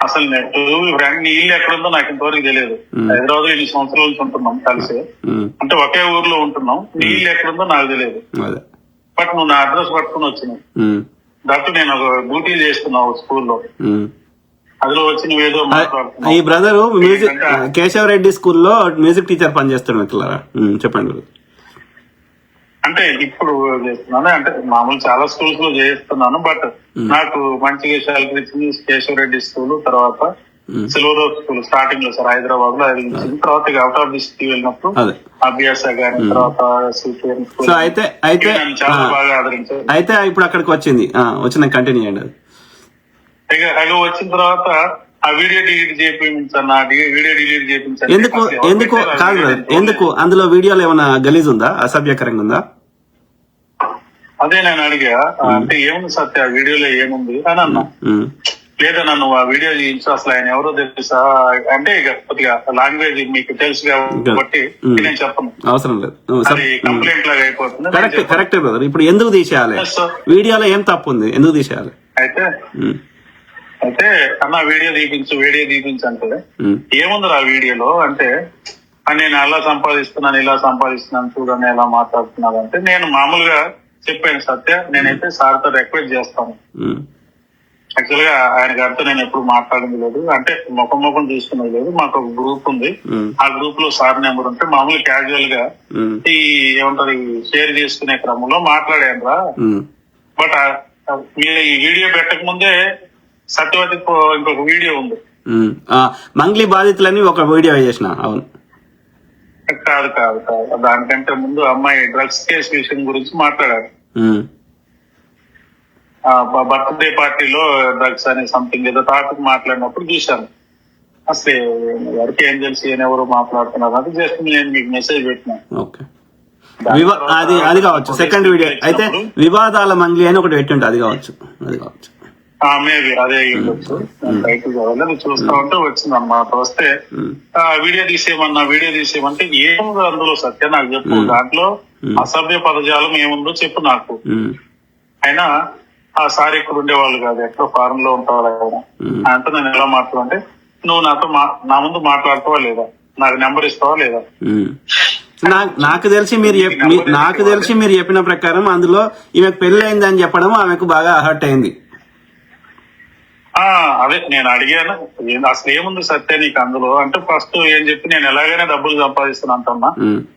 అసలు నీ ఇల్లు ఎక్కడుందో నాకు ఇంతవరకు తెలియదు. హైదరాబాద్ 8 సంవత్సరాల నుంచి ఉంటున్నాం కలిసి, అంటే ఒకే ఊర్లో ఉంటున్నాం, నీ ఇల్లు ఎక్కడుందో నాకు తెలియదు. బట్ నువ్వు నా అడ్రస్ పట్టుకుని వచ్చినావు, దట్టు నేను ఒక డ్యూటీ చేస్తున్నావు స్కూల్లో, అందులో వచ్చి నువ్వేదో మాట్లాడుతున్నావు. ఈ బ్రదర్ మ్యూజిక్ కేశవరెడ్డి స్కూల్లో మ్యూజిక్ టీచర్ పనిచేస్తాడు మిత్రులారా, చెప్పండి. అంటే ఇప్పుడు చేస్తున్నాను, అంటే మామూలు చాలా స్కూల్స్ లో చేస్తున్నాను, బట్ నాకు మంచిగా శాలరీ ఇచ్చింది కేశవరెడ్డి స్కూల్, తర్వాత సిల్వర్ స్కూల్ స్టార్టింగ్ లో సార్ హైదరాబాద్ లో అది ఇచ్చింది. తర్వాత అవుట్ ఆఫ్ డిస్ట్రిక్ట్ వెళ్ళినప్పుడు అభ్యాస గానీ, తర్వాత చాలా బాగా ఆదరించారు. అయితే ఇప్పుడు అక్కడికి వచ్చిన కంటిన్యూ చేయండి. అది వచ్చిన తర్వాత ఆ వీడియో డిలీట్ చేయించాను, వీడియో డిలీట్ చేయించాను. ఎందుకు కాదు బ్రదర్, ఎందుకు అందులో వీడియోలో ఏమైనా గలీజ్ ఉందా, అసభ్యకరంగా ఉందా? అదే నేను అడిగా, అంటే ఏముంది సత్య ఆ వీడియోలో ఏముంది అని అన్నా. లేదా నన్ను ఆ వీడియో చూపించు, అసలు ఆయన ఎవరో తెలుసా అంటే ఇక కొద్దిగా లాంగ్వేజ్ మీకు తెలుసు కాబట్టి నేను చెప్పను, అవసరం లేదు, కంప్లైంట్ లాగా అయిపోతుంది. Correct brother. ఇప్పుడు ఎందుకు తీసేయాలి, వీడియోలో ఏం తప్పు ఉంది, ఎందుకు తీసేయాలి? అయితే అన్న వీడియో తీపించు అంటే ఏముంది ఆ వీడియోలో అంటే, నేను అలా సంపాదిస్తున్నాను ఇలా సంపాదిస్తున్నాను చూడని ఎలా మాట్లాడుతున్నాను అంటే, నేను మామూలుగా చెప్పాను సత్య, నేనైతే సార్తో రిక్వెస్ట్ చేస్తాను. యాక్చువల్ గా ఆయన గారితో నేను ఎప్పుడు మాట్లాడింది లేదు, అంటే ముఖం చూసుకునేది లేదు. మాకు ఒక గ్రూప్ ఉంది, ఆ గ్రూప్ లో సార్ నెంబర్ ఉంటే మామూలు క్యాజువల్ గా ఈ ఏమంటారు షేర్ చేసుకునే క్రమంలో మాట్లాడాను రా. బట్ మీరు ఈ వీడియో పెట్టక ముందే సత్యవతి ఇంకొక వీడియో ఉంది, మంగ్లీ బాధితులని ఒక వీడియో చేసిన. అవును, కాదు దానికంటే ముందు అమ్మాయి డ్రగ్స్ కేసు విషయం గురించి మాట్లాడారు. బర్త్డే పార్టీలో డ్రగ్స్ అనే సంథింగ్ ఏదో టాపిక్ మాట్లాడినప్పుడు చూశాను. అసలు ఎవరికి ఏం తెలిసి ఎవరు మాట్లాడుతున్నారు అది జస్ట్ నేను మీకు మెసేజ్ పెట్టినా. అది కావచ్చు సెకండ్ వీడియో అయితే, వివాదాల మంగ్లీ అని ఒకటి పెట్టుంటే అది కావచ్చు. మేబీ అదే అయ్యొచ్చు, బయటకు కావాలి చూస్తా ఉంటే వచ్చింది అన్నమాట. వస్తే వీడియో తీసేయమంటే ఏముందో అందులో సత్య నాకు చెప్పు, దాంట్లో అసభ్య పదజాలం ఏముందో చెప్పు నాకు. అయినా ఆ సార్ ఇక్కడ ఉండేవాళ్ళు కాదు, ఎక్కడో ఫారెన్ లో ఉంటారు ఆయన. ఆయనతో నేను ఎలా మాట్లాడంటే, నువ్వు నాతో నా ముందు మాట్లాడతావా లేదా, నాకు నెంబర్ ఇస్తావా లేదా? నాకు తెలిసి మీరు చెప్పిన ప్రకారం అందులో ఈమెకు పెళ్లి అయింది అని చెప్పడం ఆమెకు బాగా హర్ట్ అయింది. అదే నేను అడిగాను, అసలు ఏముంది సత్య నీకు అందులో అంటే, ఫస్ట్ ఏం చెప్పి నేను ఎలాగైనా డబ్బులు సంపాదిస్తున్నా అంటున్నా,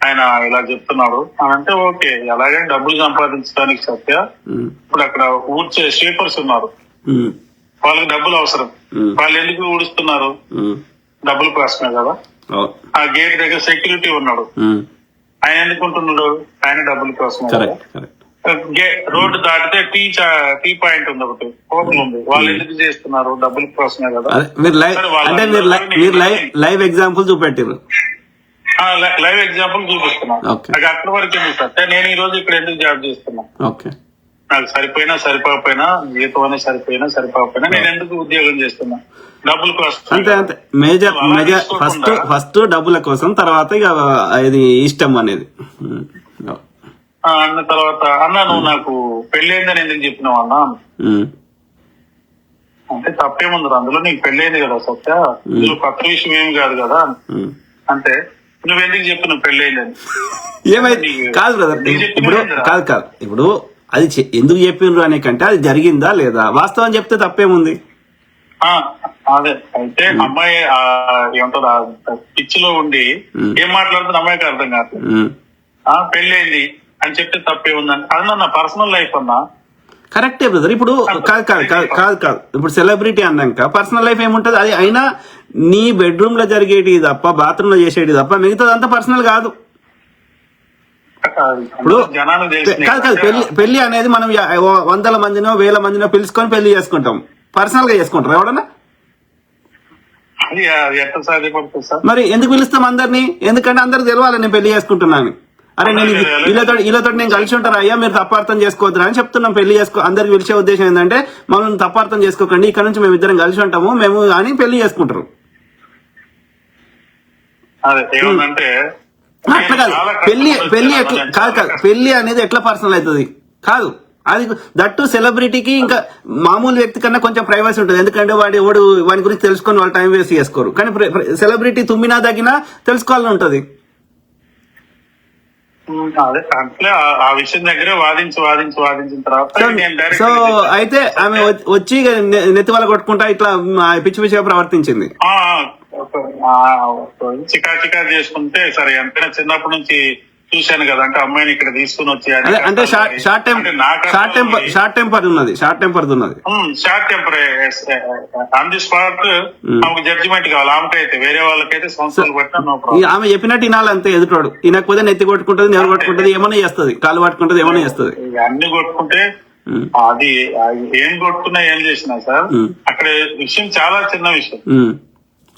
ఆయన ఇలా చెప్తున్నాడు అని అంటే ఓకే, ఎలాగైనా డబ్బులు సంపాదించడానికి సత్య ఇప్పుడు అక్కడ ఊడ్చే స్వీపర్స్ ఉన్నారు, వాళ్ళకి డబ్బులు అవసరం, వాళ్ళు ఎందుకు ఊడుస్తున్నారు, డబ్బుల కోసమే కదా. ఆ గేట్ దగ్గర సెక్యూరిటీ ఉన్నాడు, ఆయన ఎందుకు ఉంటున్నాడు, ఆయన డబ్బుల కోసమే కదా. రోడ్డు దాటితే టీ పాయింట్ ఉంది, ఒకటి హోటల్ ఉంది, వాళ్ళు ఎందుకు చేస్తున్నారు, డబ్బుల కోసమే కదా. లైవ్ ఎగ్జాంపుల్ చూపెట్టారు, లైవ్ ఎగ్జాంపుల్ చూపిస్తున్నాను. అది అక్కడి వరకు ఎందుకు సార్, నేను ఈ రోజు ఇక్కడ ఎందుకు జాబ్ చేస్తున్నా, నాకు సరిపోయినా జీతం అనేది సరిపోకపోయినా నేను ఎందుకు ఉద్యోగం చేస్తున్నా, డబ్బుల కోసం. అంతే మేజర్ ఫస్ట్ డబ్బుల కోసం, తర్వాత ఇక ఇది ఇష్టం అనేది. అన్న తర్వాత అన్న నువ్వు నాకు పెళ్ళైందని ఎందుకు చెప్పినావు అన్న అంటే, తప్పేముంది అందులో, నీకు పెళ్ళైంది కదా సత్య, నువ్వు కొత్త విషయం ఏమి కాదు కదా అంటే, నువ్వెందుకు చెప్పు నువ్వు పెళ్ళైందని. ఏమైంది కాదు బ్రదర్, ఇప్పుడు అది ఎందుకు చెప్పిండ్రు అనే కంటే అది జరిగిందా లేదా, వాస్తవం చెప్తే తప్పేముంది. అదే అయితే అమ్మాయి ఏమంటారు పిచ్చిలో ఉండి ఏం మాట్లాడుతున్న అమ్మాయికి అర్థం కాదు, పెళ్ళైంది అని చెప్తే తప్పే ఉందని. అది నా పర్సనల్ లైఫ్ అన్నా. కరెక్టే బ్రదర్. ఇప్పుడు కాదు ఇప్పుడు సెలబ్రిటీ అన్నాక పర్సనల్ లైఫ్ ఏముంటది, అది అయినా నీ బెడ్రూమ్ లో జరిగేటి తప్ప, బాత్రూమ్ లో చేసేటి తప్ప మిగతాదంతా పర్సనల్ కాదు. ఇప్పుడు కాదు పెళ్లి అనేది మనం 100 మందినో 1000 మందినో పిలుచుకొని పెళ్లి చేసుకుంటాం, పర్సనల్ గా చేసుకుంటారు ఎవడన్నా. అది ఎట్లా సాధ్యపడుతుంది సార్? మరి ఎందుకు పిలుస్తాం అందరినీ? ఎందుకంటే అందరికి తెలవాలి నేను పెళ్లి చేసుకుంటున్నాను. అరే నేను వీళ్ళతో నేను కలిసి ఉంటాను అయ్యా, మీరు తప్పార్థం చేసుకోవద్దు అని చెప్తున్నాం. పెళ్లి చేసుకో అందరికి పిలిచే ఉద్దేశం ఏంటంటే మమ్మల్ని తప్పార్థం చేసుకోకండి, ఇక్కడ నుంచి మేము ఇద్దరం కలిసి ఉంటాము మేము అని పెళ్లి చేసుకుంటారు. అదే ఏమంటే అట్లా కాదు, పెళ్లి ఎట్లా కాదు, పెళ్లి అనేది ఎట్లా పర్సనల్ అవుతుంది కాదు. అది దట్టు సెలబ్రిటీకి ఇంకా మామూలు వ్యక్తి కన్నా కొంచెం ప్రైవసీ ఉంటుంది. ఎందుకంటే వాడి గురించి తెలుసుకొని వాళ్ళు టైం వేస్ట్ చేసుకోరు. కానీ సెలబ్రిటీ తుమ్మినా తగ్గినా తెలుసుకోవాలని ఉంటది. అదే అంటే ఆ విషయం దగ్గర వాదించిన తర్వాత సో అయితే ఆమె వచ్చి నెత్తి వాళ్ళ కొట్టుకుంటా ఇట్లా పిచ్చి పిచ్చిగా ప్రవర్తించింది. చికా చేసుకుంటే సరే ఎంతైనా చిన్నప్పటి నుంచి చూశాను కదా, అంటే అమ్మాయిని ఇక్కడ తీసుకుని వచ్చి అంటే షార్ట్ టెంపర్ ఉన్నది. Short temper on the spot ఆమెకు జడ్జిమెంట్ కావాలి. ఆమెకైతే వేరే వాళ్ళకైతే సంవత్సరాలు పట్టిన ఆమె చెప్పినట్టు వినాలి అంతే. ఎదుటోడు వినకపోతే నెత్తి కొట్టుకుంటుంది, ఎవరు కొట్టుకుంటుంది, ఏమైనా చేస్తుంది, కాలు పట్టుకుంటుంది, ఏమైనా చేస్తుంది. అన్ని కొట్టుకుంటే అది ఏం కొట్టుకున్నా ఏం చేసినా సార్ అక్కడ విషయం చాలా చిన్న విషయం.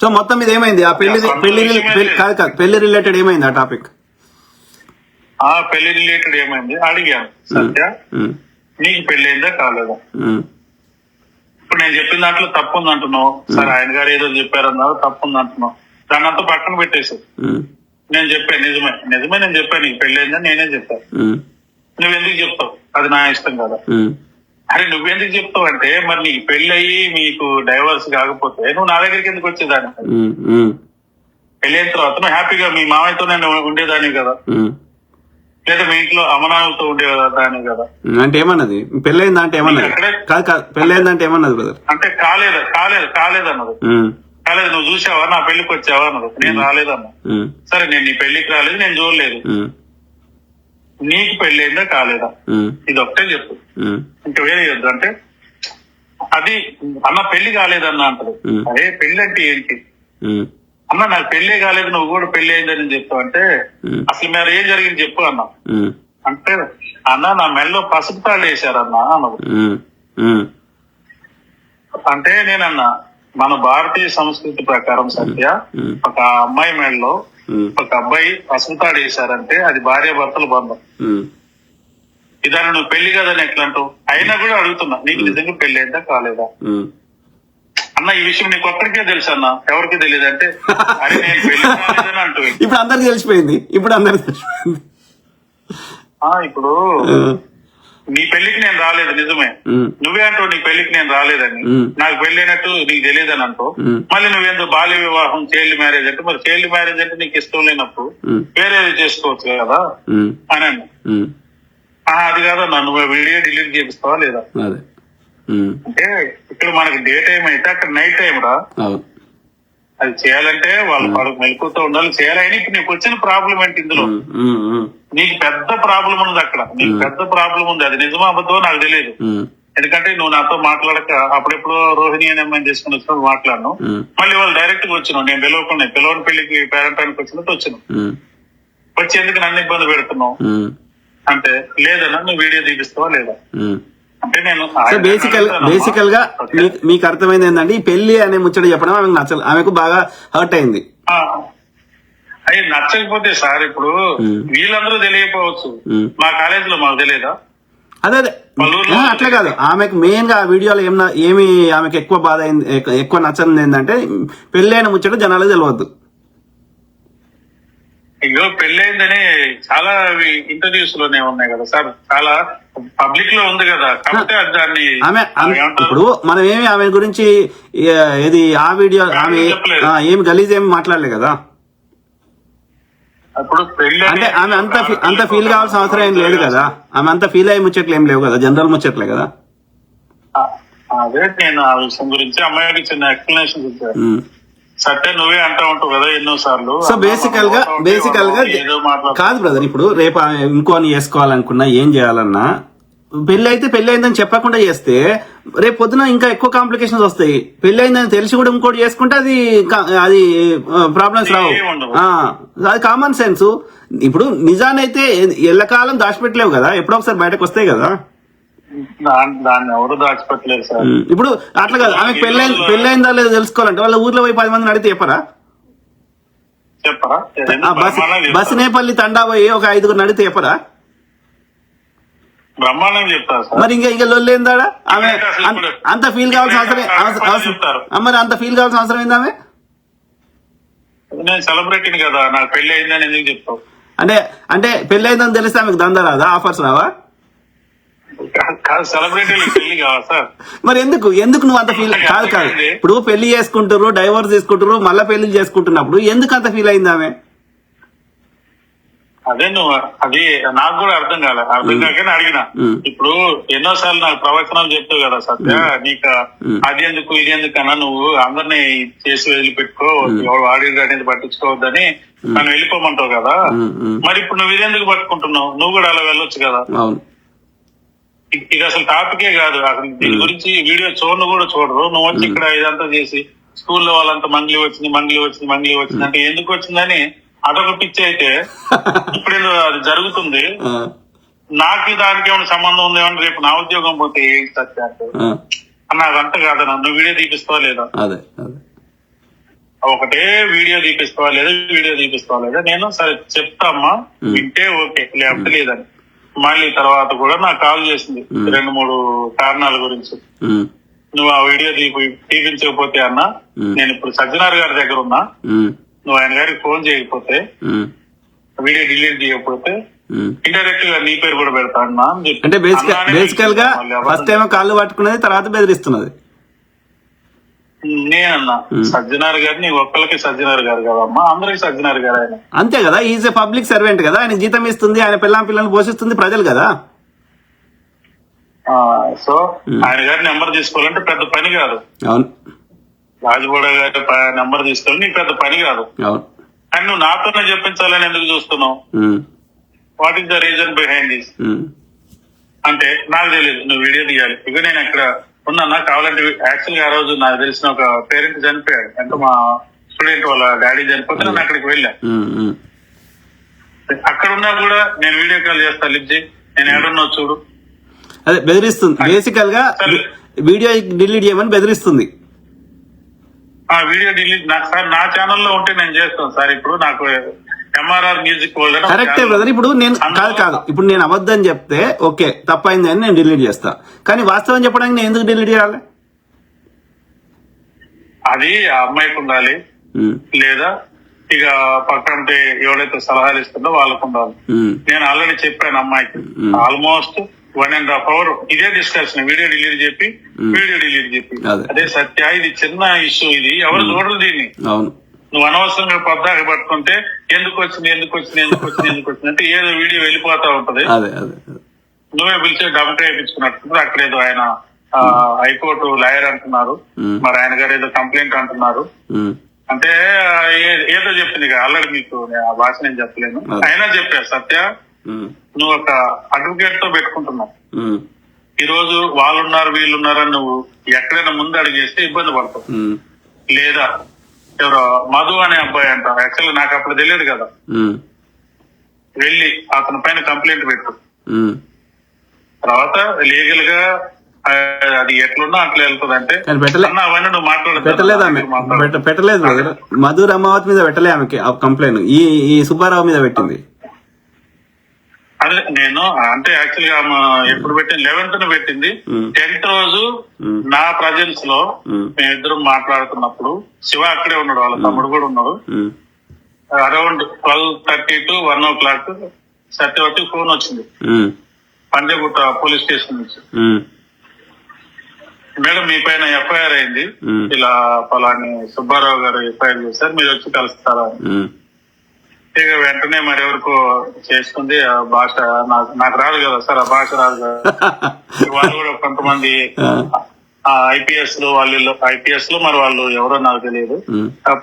సో మొత్తం మీద ఏమైంది ఆ పెళ్లి రిలేటెడ్ ఏమైంది ఆ టాపిక్? పెళ్లి రిలేటెడ్ ఏమైంది అడిగాను. సత్య నీకు పెళ్లి అయిందా కాలేదా? ఇప్పుడు నేను చెప్పిన దాంట్లో తప్పు ఉంది అంటున్నావు. సరే ఆయన గారు ఏదో చెప్పారన్నారు, తప్పు ఉంది అంటున్నావు. దాన్ని అంతా పక్కన పెట్టేసి నేను చెప్పాను నిజమే నేను చెప్పాను నీకు పెళ్లి అయిందని నేనే చెప్పాను. నువ్వెందుకు చెప్తావు? అది నా ఇష్టం కదా. అరే నువ్వెందుకు చెప్తావు అంటే మరి నీకు పెళ్లి అయ్యి మీకు డైవర్స్ కాకపోతే నువ్వు నా దగ్గరికి ఎందుకు వచ్చేదాన్ని? పెళ్లి అయిన తర్వాత నువ్వు హ్యాపీగా మీ మామయ్యతో నేను ఉండేదాన్ని కదా, లేదా మీ ఇంట్లో అమ్మనాన్నతో ఉండేదాన్ని కదా. అంటే ఏమన్నది పెళ్ళైందా? అంటే ఏమన్నది? కాదు పెళ్ళైందంటే ఏమన్నది బ్రదర్? అంటే కాలేదన్నది. కాలేదు నువ్వు చూసావా, నా పెళ్లికి వచ్చావా అన్నది. నేను రాలేదన్నా. సరే నేను నీ పెళ్లికి రాలేదు, నేను చూడలేదు. నీకు పెళ్లి అయిందా కాలేదా? ఇది ఒకటే చెప్పు, ఇంకా వేరే వద్దు. అంటే అది అన్న పెళ్లి కాలేదన్నా అంటారు. అరే పెళ్లి అంటే ఏంటి అన్న? నాకు పెళ్లే కాలేదు, నువ్వు కూడా పెళ్లి అయిందని చెప్తావు అంటే అసలు మీరు ఏం జరిగింది చెప్పు అన్నా. అంటే అన్న నా మెల్లో పసుపు తాళ్ళు వేశారన్నా అన్నది. అంటే నేనన్నా మన భారతీయ సంస్కృతి ప్రకారం సత్య ఒక అమ్మాయి మెడలో ఒక అబ్బాయి పసుపు తాడు వేశారంటే అది భార్య భర్తల బంధం. ఇదాన్ని నువ్వు పెళ్లి కదని ఎట్లా అంటావు? అయినా కూడా అడుగుతున్నా నీకు నిజంగా పెళ్లి అయిందా కాలేదా అన్న? ఈ విషయం నీకు ఒక్కడికే తెలుసు అన్న, ఎవరికి తెలియదు. అంటే అరే నేను పెళ్లి కాలేదని అంటూ ఇప్పుడు అందరికి తెలిసిపోయింది. ఇప్పుడు నీ పెళ్లికి నేను రాలేదు నిజమే, నువ్వే అంటావు నీ పెళ్లికి నేను రాలేదని. నాకు పెళ్లి అయినట్టు నీకు తెలియదని అంటావు. మళ్ళీ నువ్వేందో బాల్య వివాహం చైల్డ్ మ్యారేజ్ అంటే మరి చైల్డ్ మ్యారేజ్ అంటే నీకు ఇష్టం లేనప్పుడు వేరేది చేసుకోవచ్చు కదా అని అన్న. అది కాదన్నా నువ్వు వీడియో డిలీట్ చేపిస్తావా లేదా? అంటే ఇక్కడ మనకి డే టైం అయితే అక్కడ నైట్ టైం రా. అది చేయాలంటే వాళ్ళకి మెలకుతో ఉండాలి చేయాలని. ఇప్పుడు నీకు వచ్చిన ప్రాబ్లం ఏంటి ఇందులో? నీకు పెద్ద ప్రాబ్లం ఉంది అక్కడ, నీకు పెద్ద ప్రాబ్లం ఉంది. అది నిజమా అబద్ధమో నాకు తెలియదు. ఎందుకంటే నువ్వు నాతో మాట్లాడక అప్పుడెప్పుడు రోహిణి అనే అమ్మాయిని చేసుకుని వచ్చినప్పుడు మాట్లాడను. మళ్ళీ వాళ్ళు డైరెక్ట్ గా వచ్చినావు, నేను పిలవని పెళ్లికి పేరెంటానికి వచ్చినట్టు వచ్చినావు. వచ్చి ఎందుకు నన్ను ఇబ్బంది పెడుతున్నావు అంటే లేదన్నా నువ్వు వీడియో తీపిస్తావా లేదా అంటే నేను బేసికల్ గా మీకు అర్థమైంది ఏంటంటే ఈ పెళ్లి అనే ముచ్చట చెప్పడం ఆమెకు నచ్చలేదు, ఆమెకు బాగా హర్ట్ అయింది. అవి నచ్చకపోతే సార్ ఇప్పుడు వీళ్ళందరూ తెలియకపోవచ్చు, మా కాలేజ్ లో మాకు తెలియదా? అదే అట్లా కాదు, ఆమెకు మెయిన్ గా ఆ వీడియోలో ఏమి ఆమెకు ఎక్కువ బాధ అయింది, ఎక్కువ నచ్చనిది ఏంటంటే పెళ్లి అయిన ముచ్చట జనాలకు తెలియవద్దు. అయ్యో పెళ్ళైందని చాలా ఇంటర్వ్యూస్ లోనే ఉన్నాయి కదా సార్, చాలా పబ్లిక్ లో ఉంది కదా. కాబట్టి దాన్ని ఇప్పుడు మనం ఏమి ఆమె గురించి ఏది ఆ వీడియో ఆమె ఏమి గలీజ్ ఏమి మాట్లాడలే కదా. అప్పుడు అంటే ఆమె అంత ఫీల్ కావాల్సిన అవసరం ఏం లేదు కదా. ఆమె అంత ఫీల్ అయ్యే ముచ్చట్లు ఏం లేవు కదా, జనరల్ ముచ్చట్లే కదా. అదే నేను ఆ విషయం గురించి అమ్మాయికి చిన్న ఎక్స్ప్లెనేషన్ ఇచ్చాను. సత్య నువ్వే అంటా ఉంటావు కదా ఎన్నో సార్లు. సో బేసికల్ గా కాదు బ్రదర్, ఇప్పుడు రేపు ఇంకోని చేసుకోవాలనుకున్నా ఏం చేయాలన్నా పెళ్లి అయితే పెళ్లి అయిందని చెప్పకుండా చేస్తే రేపు పొద్దున ఇంకా ఎక్కువ కాంప్లికేషన్స్ వస్తాయి. పెళ్లి అయిందని తెలిసి కూడా ఇంకోటి చేసుకుంటే అది ప్రాబ్లమ్స్ రావు. అది కామన్ సెన్స్. ఇప్పుడు నిజానైతే ఎల్లకాలం దాచిపెట్టలేవు కదా, ఎప్పుడో ఒకసారి బయటకు వస్తాయి కదా. దాన్ని ఎవరు దాచిపెట్టలేరు సార్. ఇప్పుడు అట్లా కాదు, ఆమె పెళ్ళైందా లేదో తెలుసుకోవాలంటే వాళ్ళ ఊర్లో పోయి 10 మందిని అడిగితే చెప్పరా? చెప్పరా? బసినేపల్లి తండా పోయి ఒక 5గురిని అడిగితే చెప్పరా? బ్రహ్మాండం చెప్తారు సార్. మరి ఇంకా లొల్లేందాడా? ఆమె అంత ఫీల్ కావాల్సిన అవసరం మరి అంత ఫీల్ కావాల్సిన అవసరం ఏంది ఆమె? నేను సెలబ్రిటీని కదా, నాకు పెళ్లి అయిందని ఎందుకు చెప్తావు? అంటే పెళ్లి అయిందని తెలిస్తే ఆమెకు దందా రాదా? ఆఫర్స్ రావా? కాదు, సెలబ్రిటీలు పెళ్లి కావాలి సార్. మరి ఎందుకు నువ్వు అంత ఫీల్? కాదు ఇప్పుడు పెళ్లి చేసుకుంటారు, డైవర్స్ తీసుకుంటారు, మళ్ళీ పెళ్లి చేసుకుంటున్నప్పుడు ఎందుకు అంత ఫీల్ అయింది ఆమె? అదే అది నాకు కూడా అర్థం కాకనే అడిగిన. ఇప్పుడు ఎన్నోసార్లు నాకు ప్రవచనాలు చెప్తావు కదా సత్య, నీకు అది ఎందుకు ఇది ఎందుకు అన్నా, నువ్వు అందరినీ చేసి వదిలిపెట్టుకో, ఎవరు ఆడియో అనేది పట్టించుకోవద్దని నన్ను వెళ్ళిపోమంటావు కదా. మరి ఇప్పుడు నువ్వు ఇదెందుకు పట్టుకుంటున్నావు? నువ్వు కూడా అలా వెళ్ళొచ్చు కదా. ఇది అసలు టాపికే కాదు. అసలు దీని గురించి వీడియో చూడరు. నువ్వు వచ్చి ఇక్కడ ఇదంతా చేసి స్కూల్లో వాళ్ళంతా మంగ్లీ వచ్చింది అంటే ఎందుకు వచ్చిందని అదొక పిచ్చి అయితే ఇప్పుడు అది జరుగుతుంది. నాకు దానికి ఏమైనా సంబంధం ఉంది ఏమన్నా, రేపు నా ఉద్యోగం పోతే ఏంటి సత్య అన్న, అదంతా కాదన్నా. నువ్వు వీడియో తీపిస్తావా లేదా? ఒకటే వీడియో తీపిస్తావా లేదా? నేను సరే చెప్తామ్మా, వింటే ఓకే, లేకపోతే లేదని. మళ్ళీ తర్వాత కూడా నాకు కాల్ చేసింది 2-3 కారణాల గురించి. నువ్వు ఆ వీడియో తీపించకపోతే అన్న, నేను ఇప్పుడు సజ్జనార్ గారి దగ్గర ఉన్నా, నువ్వు ఆయన గారికి ఫోన్ చేయకపోతే, వీడియో డిలీట్ చేయకపోతే ఇండైరెక్ట్ గా నీ పేరు కూడా పెడతా అన్నా అని చెప్పి. అంటే బేసికల్ గా ఫస్ట్ టైం కాళ్ళు పట్టుకున్నది, తర్వాత బెదిరిస్తున్నది. నేనన్నా సజ్జనార్ గారు, నీ ఒక్కరికి సజ్జనార్ గారు కదమ్మా, అందరికి సజ్జనార్ గారు ఆయన. అంతే కదా, ఈజ్ ఏ పబ్లిక్ సర్వెంట్ కదా, ఆయన జీతం ఇస్తుంది, ఆయన పిల్లలను పోషిస్తుంది ప్రజలు కదా. సో ఆయన గారి నెంబర్ తీసుకోవాలంటే పెద్ద పని కాదు. అవును, రాజగౌడ గారి నెంబర్ తీసుకోవాలి నీకు పెద్ద పని కాదు. అండ్ నువ్వు నాతోనే చెప్పించాలని ఎందుకు చూస్తున్నావు? What is the reason behind this అంటే నాకు తెలియదు. నువ్వు వీడియో తీయాలి. ఇక నేను ఎక్కడ ఉన్నా కావాలంటే, యాక్చువల్ గా ఆ రోజు నాకు తెలిసిన ఒక పేరెంట్ చనిపోయాడు, అంటే మా స్టూడెంట్ వాళ్ళ డాడీ చనిపోతే నేను అక్కడికి వెళ్ళా. అక్కడ ఉన్నా కూడా నేను వీడియో కాల్ చేస్తా, లిఫ్ట్ చేయి, నేను ఏడున్నా చూడు. అదే బెదిరిస్తుంది, బేసికల్ గా వీడియో డిలీట్ చేయమని బెదిరిస్తుంది. వీడియో డిలీట్ సార్ నా ఛానల్లో ఉంటే నేను చేస్తాను సార్. ఇప్పుడు నాకు ఎంఆర్ఆర్ మ్యూజిక్ కరెక్టే బ్రదర్. ఇప్పుడు నేను కాదు ఇప్పుడు నేను అబద్ధం చెప్తే ఓకే తప్పైంది అని నేను డిలీట్ చేస్తా, కానీ వాస్తవం చెప్పడానికి నేను ఎందుకు డిలీట్ చేయాలి? అది ఆ అమ్మాయికి ఉండాలి, లేదా ఇక పక్కన ఎవరైతే సలహాలు ఇస్తుందో వాళ్ళకు ఉండాలి. నేను ఆల్రెడీ చెప్పాను అమ్మాయికి, ఆల్మోస్ట్ 1.5 hours ఇదే డిస్కషన్, వీడియో డిలీట్ చెప్పి అదే సత్య, ఇది చిన్న ఇష్యూ, ఇది ఎవరు చూడరు దీన్ని. నువ్వు అనవసరంగా పద్దాక పట్టుకుంటే ఎందుకు వచ్చింది అంటే ఏదో వీడియో వెళ్ళిపోతా ఉంటది. నువ్వే పిలిచి డబ్బు వేయించుకున్నట్టు. అక్కడేదో ఆయన హైకోర్టు లాయర్ అంటున్నారు, మరి ఆయన గారు ఏదో కంప్లైంట్ అంటున్నారు. అంటే ఏదో చెప్పింది ఆల్రెడీ, మీకు ఆ భాష నేను చెప్పలేను. అయినా చెప్పారు సత్య, నువ్వు ఒక అడ్వకేట్ తో పెట్టుకుంటున్నావు. ఈ రోజు వాళ్ళున్నారు వీళ్ళున్నారని నువ్వు ఎక్కడైనా ముందు అడిగేస్తే ఇబ్బంది పడతావు. లేదా ఎవరో మధు అనే అబ్బాయి అంట, యాక్చువల్గా నాకు అప్పుడు తెలియదు కదా, వెళ్ళి అతని పైన కంప్లైంట్ పెట్టు. తర్వాత లీగల్ గా అది ఎట్లున్నా అట్లా వెళ్తుంది. అంటే అవన్నీ నువ్వు పెట్టలేదు. మధు రమావత్ మీద పెట్టలే ఆమెకి కంప్లైంట్, ఈ సుబ్బారావు మీద పెట్టింది. అదే నేను అంటే యాక్చువల్ గా ఎప్పుడు పెట్టింది 11th పెట్టింది. 10th రోజు నా ప్రజెన్స్ లో మేమిద్దరం మాట్లాడుతున్నప్పుడు శివ అక్కడే ఉన్నాడు, వాళ్ళ తమ్ముడు కూడా ఉన్నాడు. Around 12:30 to 1 o'clock Satyavathi phone వచ్చింది పంజగుట్ట పోలీస్ స్టేషన్ నుంచి. మేడం మీ పైన ఎఫ్ఐఆర్ అయింది, ఇలా పలాని సుబ్బారావు గారు ఎఫ్ఐఆర్ చేశారు, మీరు వచ్చి కలుస్తారా? ఇక వెంటనే మరెవరికో చేసుకుంది. ఆ భాష నాకు రాదు కదా సార్, ఆ భాష రాదు కదా. వాళ్ళు కూడా కొంతమంది ఐపీఎస్ లో మరి వాళ్ళు ఎవరో నాకు తెలియదు,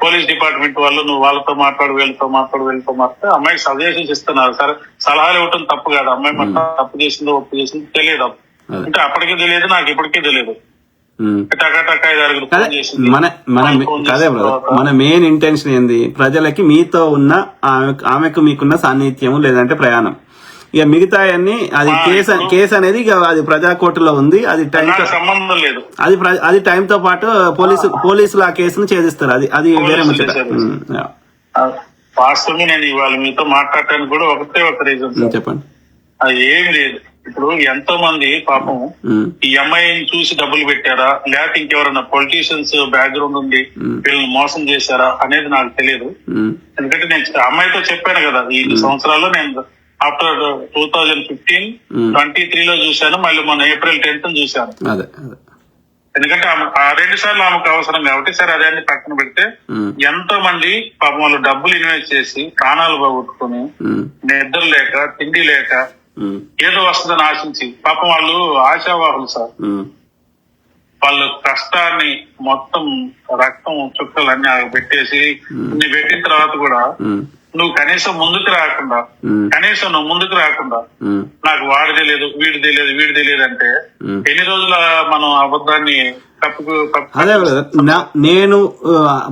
పోలీస్ డిపార్ట్మెంట్ వాళ్ళు, నువ్వు వాళ్ళతో మాట్లాడు వీళ్ళతో మాట్లాడితే అమ్మాయికి సజెషన్స్ ఇస్తున్నారు. సరే సలహాలు ఇవ్వటం తప్పు కాదు, అమ్మాయి మొత్తం తప్పు చేసిందో ఒప్పు చేసిందో తెలియదు. అంటే అప్పటికే తెలియదు, నాకు ఇప్పటికే తెలియదు. మన మెయిన్ ఇంటెన్షన్ ఏంది? ప్రజలకి మీతో ఉన్న ఆమెకు మీకున్న సాన్నిధ్యము లేదంటే ప్రయాణం. ఇక మిగతా అన్ని అది కేసు అనేది ఇక అది ప్రజా కోర్టులో ఉంది. అది టైం సంబంధం లేదు. అది టైం తో పాటు పోలీసులు ఆ కేసును ఛేదిస్తారు. అది వేరే ముచ్చట. వాస్తవంగా నేను ఇవాళ మీతో మాట్లాడటానికి కూడా ఒకటే ఒక రీజన్ చెప్పండి. అది ఏమి లేదు. ఇప్పుడు ఎంతో మంది పాపం ఈ అమ్మాయిని చూసి డబ్బులు పెట్టారా, లేకపోతే ఇంకెవరన్నా పొలిటీషియన్స్ బ్యాక్గ్రౌండ్ ఉంది వీళ్ళని మోసం చేశారా అనేది నాకు తెలియదు. ఎందుకంటే నేను అమ్మాయితో చెప్పాను కదా, ఈ సంవత్సరాల్లో నేను ఆఫ్టర్ 2015 23 లో చూశాను, మళ్ళీ మొన్న April 10th చూశాను. ఎందుకంటే ఆ 2 సార్లు ఆమెకు అవసరం కాబట్టి సరే అదే పక్కన పెడితే ఎంతో మంది పాపం వాళ్ళు డబ్బులు ఇన్వెస్ట్ చేసి ప్రాణాలు పోగొట్టుకుని నిద్ర లేక తిండి లేక ఏదో వస్తుందని ఆశించి పాపం వాళ్ళు ఆశావాహులు సార్. వాళ్ళ కష్టాన్ని మొత్తం రక్తం చుక్కలన్నీ పెట్టేసి ఇన్ని పెట్టిన తర్వాత కూడా నువ్వు కనీసం ముందుకు రాకుండా నాకు వాడు తెలియదు వీడి తెలియదు అంటే ఎన్ని రోజుల మనం అబద్ధాన్ని అదే నేను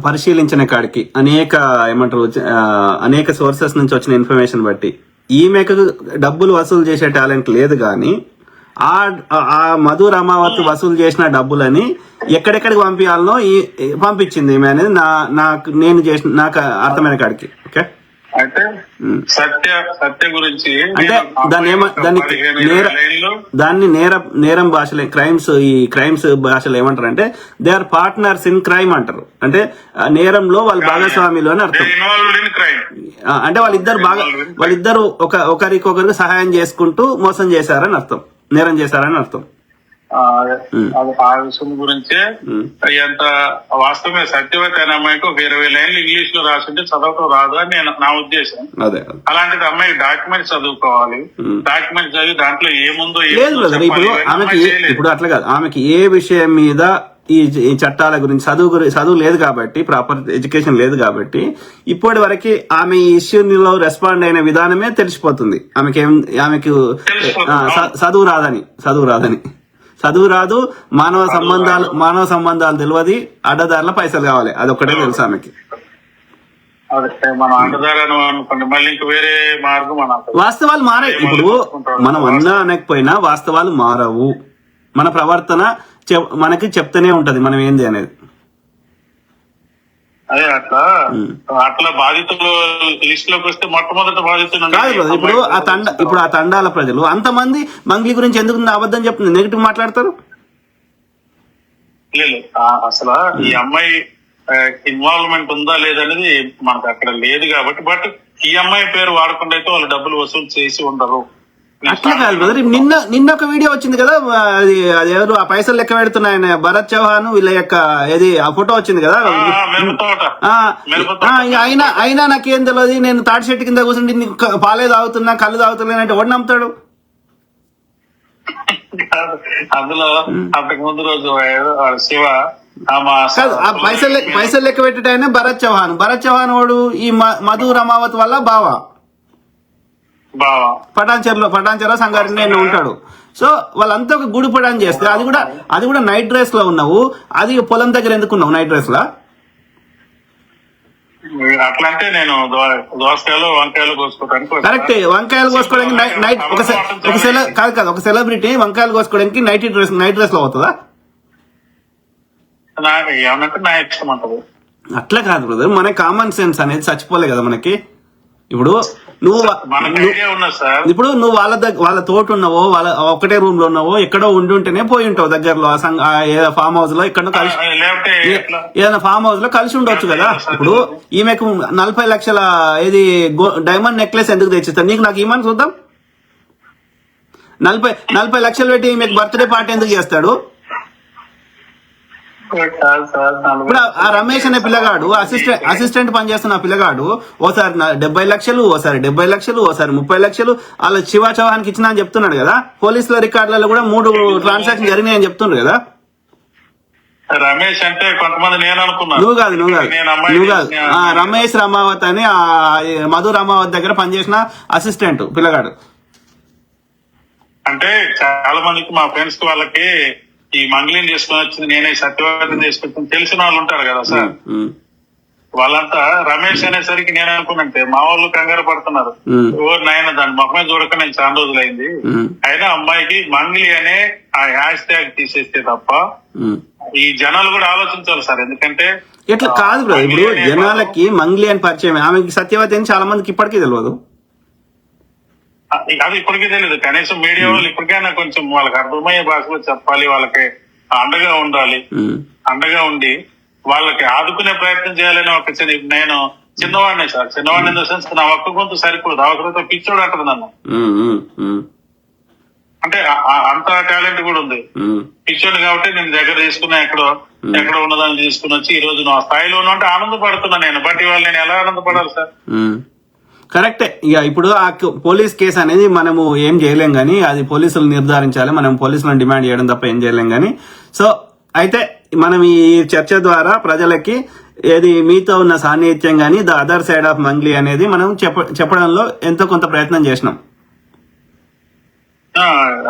పరిశీలించిన కాడికి అనేక సోర్సెస్ నుంచి వచ్చిన ఇన్ఫర్మేషన్ బట్టి ఈమెకు డబ్బులు వసూలు చేసే టాలెంట్ లేదు, కానీ ఆ మధు రామావత్ వసూలు చేసిన డబ్బులని ఎక్కడెక్కడికి పంపించాలనో పంపించింది ఈమె అనేది నాకు అర్థమైన కాడికి. ఓకే, అయితే సత్య గురించి అంటే దాన్ని నేరం భాషలో క్రైమ్స్ భాషలో ఏమంటారు అంటే they are partners in crime అంటారు. అంటే నేరంలో వాళ్ళ భాగస్వామిలో అని అర్థం. అంటే వాళ్ళిద్దరు ఒకరికొకరికి సహాయం చేసుకుంటూ మోసం చేశారని అర్థం, నేరం చేశారని అర్థం. ఆ విషయం గురించే ఎంత వాస్తవమే. సత్యవతి అనే అమ్మాయికి ఒక 20 లైన్లు ఇంగ్లీష్ లో రాసింటే చదవటం రాదు అని నా ఉద్దేశం. అలాంటిది అమ్మాయి డాక్యుమెంట్స్ చదువుకోవాలి, డాక్యుమెంట్స్ చదివి దాంట్లో ఏముందో ఇప్పుడు అట్లా కాదు. ఆమెకి ఏ విషయం మీద ఈ చట్టాల గురించి చదువు లేదు కాబట్టి, ప్రాపర్ ఎడ్యుకేషన్ లేదు కాబట్టి ఇప్పటి వరకు ఆమె ఈ ఇష్యూలో రెస్పాండ్ అయిన విధానమే తెలిసిపోతుంది. ఆమెకు చదువు రాదు, మానవ సంబంధాలు తెలియదు, అడ్డదారుల పైసలు కావాలి, అదొక్కటే తెలుసు ఆమెకి. వాస్తవాలు మారాయి. ఇప్పుడు మనం అన్నా అనకపోయినా వాస్తవాలు మారవు. మన ప్రవర్తన మనకి చెప్తూనే ఉంటది మనం ఏంది అనేది. అదే అట్లా బాధితులు లిస్ట్ లోకి వస్తే మొట్టమొదటి బాధితులు కాదు. ఇప్పుడు ఆ తండాల ప్రజలు అంతమంది మంగ్లీ గురించి ఎందుకు అబద్ధం చెప్తుంది, నెగిటివ్ మాట్లాడతారు? లేదు, అసలు ఈ అమ్మాయి ఇన్వాల్వ్మెంట్ ఉందా లేదనేది మనకు అక్కడ లేదు కాబట్టి, బట్ ఈ అమ్మాయి పేరు వాడకుండా అయితే వాళ్ళు డబ్బులు వసూలు చేసి ఉండరు. అట్లా కాదు బ్రదర్. నిన్న ఒక వీడియో వచ్చింది కదా, అది ఎవరు ఆ పైసలు లెక్క పెడుతున్నాయన భరత్ చౌహాన్ వీళ్ళ యొక్క ఏది ఆ ఫోటో వచ్చింది కదా. అయినా నాకేం తెలియదు, నేను తాటి చెట్టు కింద కూర్చుంటే పాలే తాగుతున్నా కళ్ళు తాగుతున్నానంటే ఎవడు నమ్ముతాడు? అందులో అంతకు ముందు రోజు శివ పైసలు లెక్క పెట్టేట భరత్ చౌహాన్ వాడు ఈ మధు రమావత్ వల్ల బావా పటాన్చెరులో సంగారెడ్డి ఉంటాడు. సో వాళ్ళంతా ఒక గుడి పడాన్ చేస్తే అది కూడా నైట్ డ్రెస్ లో ఉన్నావు, అది పొలం దగ్గర ఎందుకున్నావు నైట్ డ్రెస్ లో? అట్లంటే నేను దోసకాయలు వంకాయలు కోసుకోవడానికి కరెక్ట్. వంకాయలు కోసుకోవడానికి నైట్ ఒక సెలబ్రిటీ వంకాయలు కోసుకోవడానికి నైట్ డ్రెస్ లో అవుతుందా? ఏమనంటే నా ఇష్టం అంటది. అట్లా కాదు బ్రదర్, మన కామన్ సెన్స్ అనేది చచ్చిపోలే కదా మనకి. ఇప్పుడు నువ్వు వాళ్ళ తోట ఉన్నావో, వాళ్ళ ఒకటే రూమ్ లో ఉన్నావో, ఎక్కడో ఉండుంటేనే పోయి ఉంటావు దగ్గరలో ఫామ్ హౌస్ లో, ఎక్కడో కలిసి ఏదైనా ఫామ్ హౌస్ లో కలిసి ఉండొచ్చు కదా. ఇప్పుడు ఈమెకు 40 లక్షల ఏది డైమండ్ నెక్లెస్ ఎందుకు తెచ్చిస్తాను నీకు? నాకు ఈమని చూద్దాం. 40 లక్షలు పెట్టి ఈమెకు బర్త్డే పార్టీ ఎందుకు చేస్తాడు? ఇప్పుడు ఆ రమేష్ అనే పిల్లగాడు అసిస్టెంట్ పనిచేస్తున్న పిల్లగాడు ఓసారి 70 లక్షలు, ఓసారి 70 లక్షలు, ఓసారి 30 లక్షలు అలా శివ చౌహాన్కి ఇచ్చినా అని చెప్తున్నాడు కదా. పోలీసుల రికార్డులలో కూడా 3 ట్రాన్సాక్షన్ జరిగినాయని చెప్తున్నాడు కదా. రమేష్ అంటే కొంతమంది నేను అనుకున్నాను. నువ్వు కాదు రమేష్ రామావత్ అని మధు రామావత్ దగ్గర పనిచేసిన అసిస్టెంట్ పిల్లగాడు. అంటే చాలా మందికి మా ఫ్రెండ్స్ వాళ్ళకి ఈ మంగ్లీని చేసుకుని వచ్చింది నేనే, సత్యవాదం చేసుకొచ్చింది తెలిసిన వాళ్ళు ఉంటారు కదా సార్. వాళ్ళంతా రమేష్ అనేసరికి నేను అనుకున్నంటే మా వాళ్ళు కంగారు పడుతున్నారు. ఓ నాయన దాని ముఖమే చూడక నేను చాలా రోజులైంది. అయినా అమ్మాయికి మంగ్లీ అనే ఆ హ్యాష్ ట్యాగ్ తీసేస్తే తప్ప ఈ జనాలు కూడా ఆలోచించాలి సార్. ఎందుకంటే ఇట్లా కాదు బ్రో, ఇప్పుడు జనాలకి మంగ్లీ అని పరిచయం, ఆమెకి సత్యవతి అని చాలా మందికి ఇప్పటికీ తెలియదు. అది ఇప్పటికీ తెలియదు. కనీసం మీడియా వాళ్ళు ఇప్పటికైనా కొంచెం వాళ్ళకి అర్థమయ్యే భాషలో చెప్పాలి, వాళ్ళకి అండగా ఉండాలి. అండగా ఉండి వాళ్ళకి ఆదుకునే ప్రయత్నం చేయాలని ఒక నేను చిన్నవాడిని సార్. చిన్నవాడిని ఇన్ ద సెన్స్ నా ఒక్క గొంతు సరిపోదు, అవసరంతో పిచ్చోడు అంటది నన్ను. అంటే అంత టాలెంట్ కూడా ఉంది. పిచ్చోడు కాబట్టి నేను దగ్గర తీసుకున్నా, ఎక్కడో ఉన్నదాన్ని తీసుకుని వచ్చి ఈ రోజు నా స్థాయిలో ఉన్నా అంటే ఆనందపడుతున్నా నేను. బట్ ఇవాళ నేను ఎలా ఆనందపడాలి సార్? కరెక్టే. ఇక ఇప్పుడు ఆ పోలీస్ కేసు అనేది మనము ఏం చేయలేం గానీ, అది పోలీసులు నిర్ధారించాలి, మనం పోలీసులను డిమాండ్ చేయడం తప్ప ఏం చేయలేం గానీ. సో అయితే మనం ఈ చర్చ ద్వారా ప్రజలకి ఏది మీతో ఉన్న సాన్నిహిత్యం గానీ, the other side of Mangli అనేది మనం చెప్పడంలో ఎంతో కొంత ప్రయత్నం చేసినాం.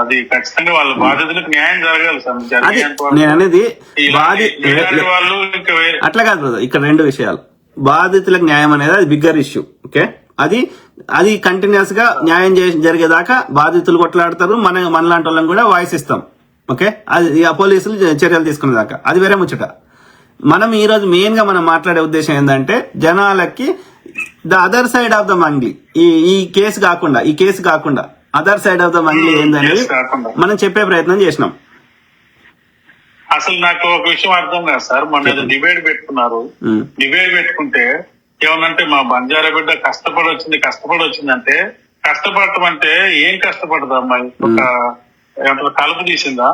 అది ఖచ్చితంగా వాళ్ళ బాధితులకు న్యాయం జరగాలి సార్. అది నేను అనేది అట్లా కాదు బ్రదర్, ఇక్కడ రెండు విషయాలు. బాధితులకు న్యాయం అనేది అది బిగ్గర్ ఇష్యూ. ఓకే, అది కంటిన్యూస్ గా న్యాయం జరిగేదాకా బాధితులు కొట్లాడతారు, మనలాంటి వాళ్ళని కూడా వాయిస్ ఇస్తాం. ఓకే, అది పోలీసులు చర్యలు తీసుకునేదాకా అది వేరే ముచ్చట. మనం ఈ రోజు మెయిన్ గా మనం మాట్లాడే ఉద్దేశం ఏంటంటే జనాలకి the other side of the Mangli, ఈ కేసు కాకుండా other side of the Mangli ఏందనేది మనం చెప్పే ప్రయత్నం చేసినాం. అసలు నాకు ఒక విషయం అర్థం కాదు సార్. మొన్న ఏదో డిబేట్ పెట్టుకున్నారు. డిబేట్ పెట్టుకుంటే ఏమనంటే మా బంజారా బిడ్డ కష్టపడి వచ్చిందంటే, కష్టపడటం అంటే ఏం కష్టపడదు అమ్మాయి? ఒక కలుపు తీసిందా,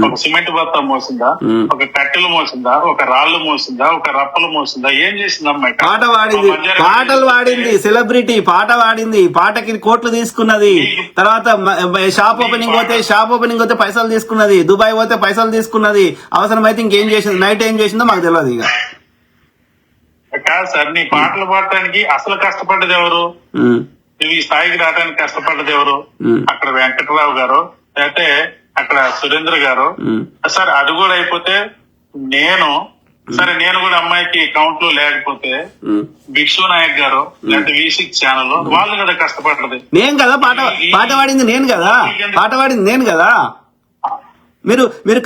ఒక సిమెంట్ బత్తా మోసిందా, ఒక కట్టెలు మోసిందా, ఒక రాళ్లు మోసిందా, ఒక రప్పలు మోసిందా? ఏం చేసింది అమ్మాయి? పాటలు పాడింది, సెలబ్రిటీ పాట పాడింది, పాటకి కోట్లు తీసుకున్నది. తర్వాత షాప్ ఓపెనింగ్ పోతే పైసలు తీసుకున్నది, దుబాయ్ పోతే పైసలు తీసుకున్నది. అవసరమైతే ఇంకేం చేసింది, నైట్ ఏం చేసిందో మాకు తెలియదు. ఇక కాదు సార్, నీ పాటలు పాడటానికి అసలు కష్టపడ్డది ఎవరు? నువ్వు ఈ స్థాయికి రావడానికి కష్టపడ్డది ఎవరు? అక్కడ వెంకటరావు గారు, లేకపోతే అక్కడ సురేంద్ర గారు. సార్ అది కూడా అయిపోతే నేను కూడా అమ్మాయికి అకౌంట్ లో లేకపోతే భిక్షు నాయక్ గారు లేకపోతే V6 ఛానల్ వాళ్ళు కదా కష్టపడ్డది. నేను కదా పాట పాడింది, నేను కదా. మీరు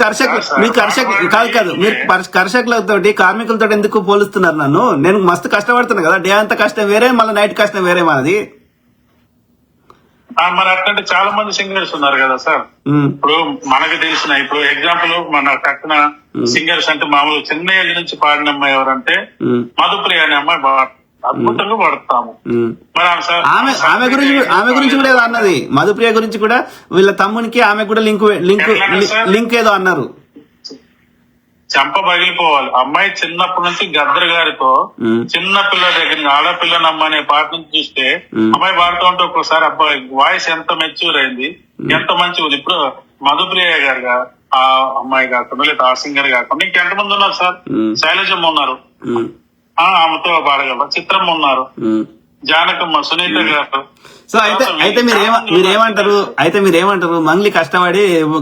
కర్షకులతోటి కార్మికులతో ఎందుకు పోలుస్తున్నారు నన్ను? నేను మస్తు కష్టపడుతున్నా కదా, డే అంతా కష్టం వేరే, మళ్ళీ నైట్ కష్టం వేరే మాది. మరి అట్లాంటి చాలా మంది సింగర్స్ ఉన్నారు కదా సార్. ఇప్పుడు మనకు తెలిసిన, ఇప్పుడు ఎగ్జాంపుల్ మన కట్టిన సింగర్స్ అంటే మామూలు చిన్న ఏజ్ నుంచి పాడిన అమ్మాయి ఎవరంటే మధుప్రియ అనే అమ్మాయి అద్భుతంగా పడతాము. మరి ఆమె గురించి కూడా ఏదో అన్నది, మధుప్రియ గురించి కూడా వీళ్ళ తమ్మునికి ఆమె కూడా లింక్ ఏదో అన్నారు. చెంప పగిలిపోవాలి. అమ్మాయి చిన్నప్పటి నుంచి గద్దర్ గారితో చిన్న పిల్ల దగ్గర ఆడపిల్లనమ్మ అనే పాట నుంచి చూస్తే అమ్మాయి పాడుతూ ఉంటే ఒక్కోసారి అబ్బాయి వాయిస్ ఎంత మెచ్యూర్ అయింది, ఎంత మంచి ఉంది. ఇప్పుడు మధుప్రియ గారు ఆ అమ్మాయి కాకుండా లేదా ఆ సింగర్ కాకుండా ఇంకెంతమంది ఉన్నారు సార్? శైలజమ్మ ఉన్నారు, ఆమెతో పాడగలరు. చిత్రమ్మ ఉన్నారు, జానకమ్మ, సునీత గారు. సో అయితే మీరేమంటారు? మంగ్లీ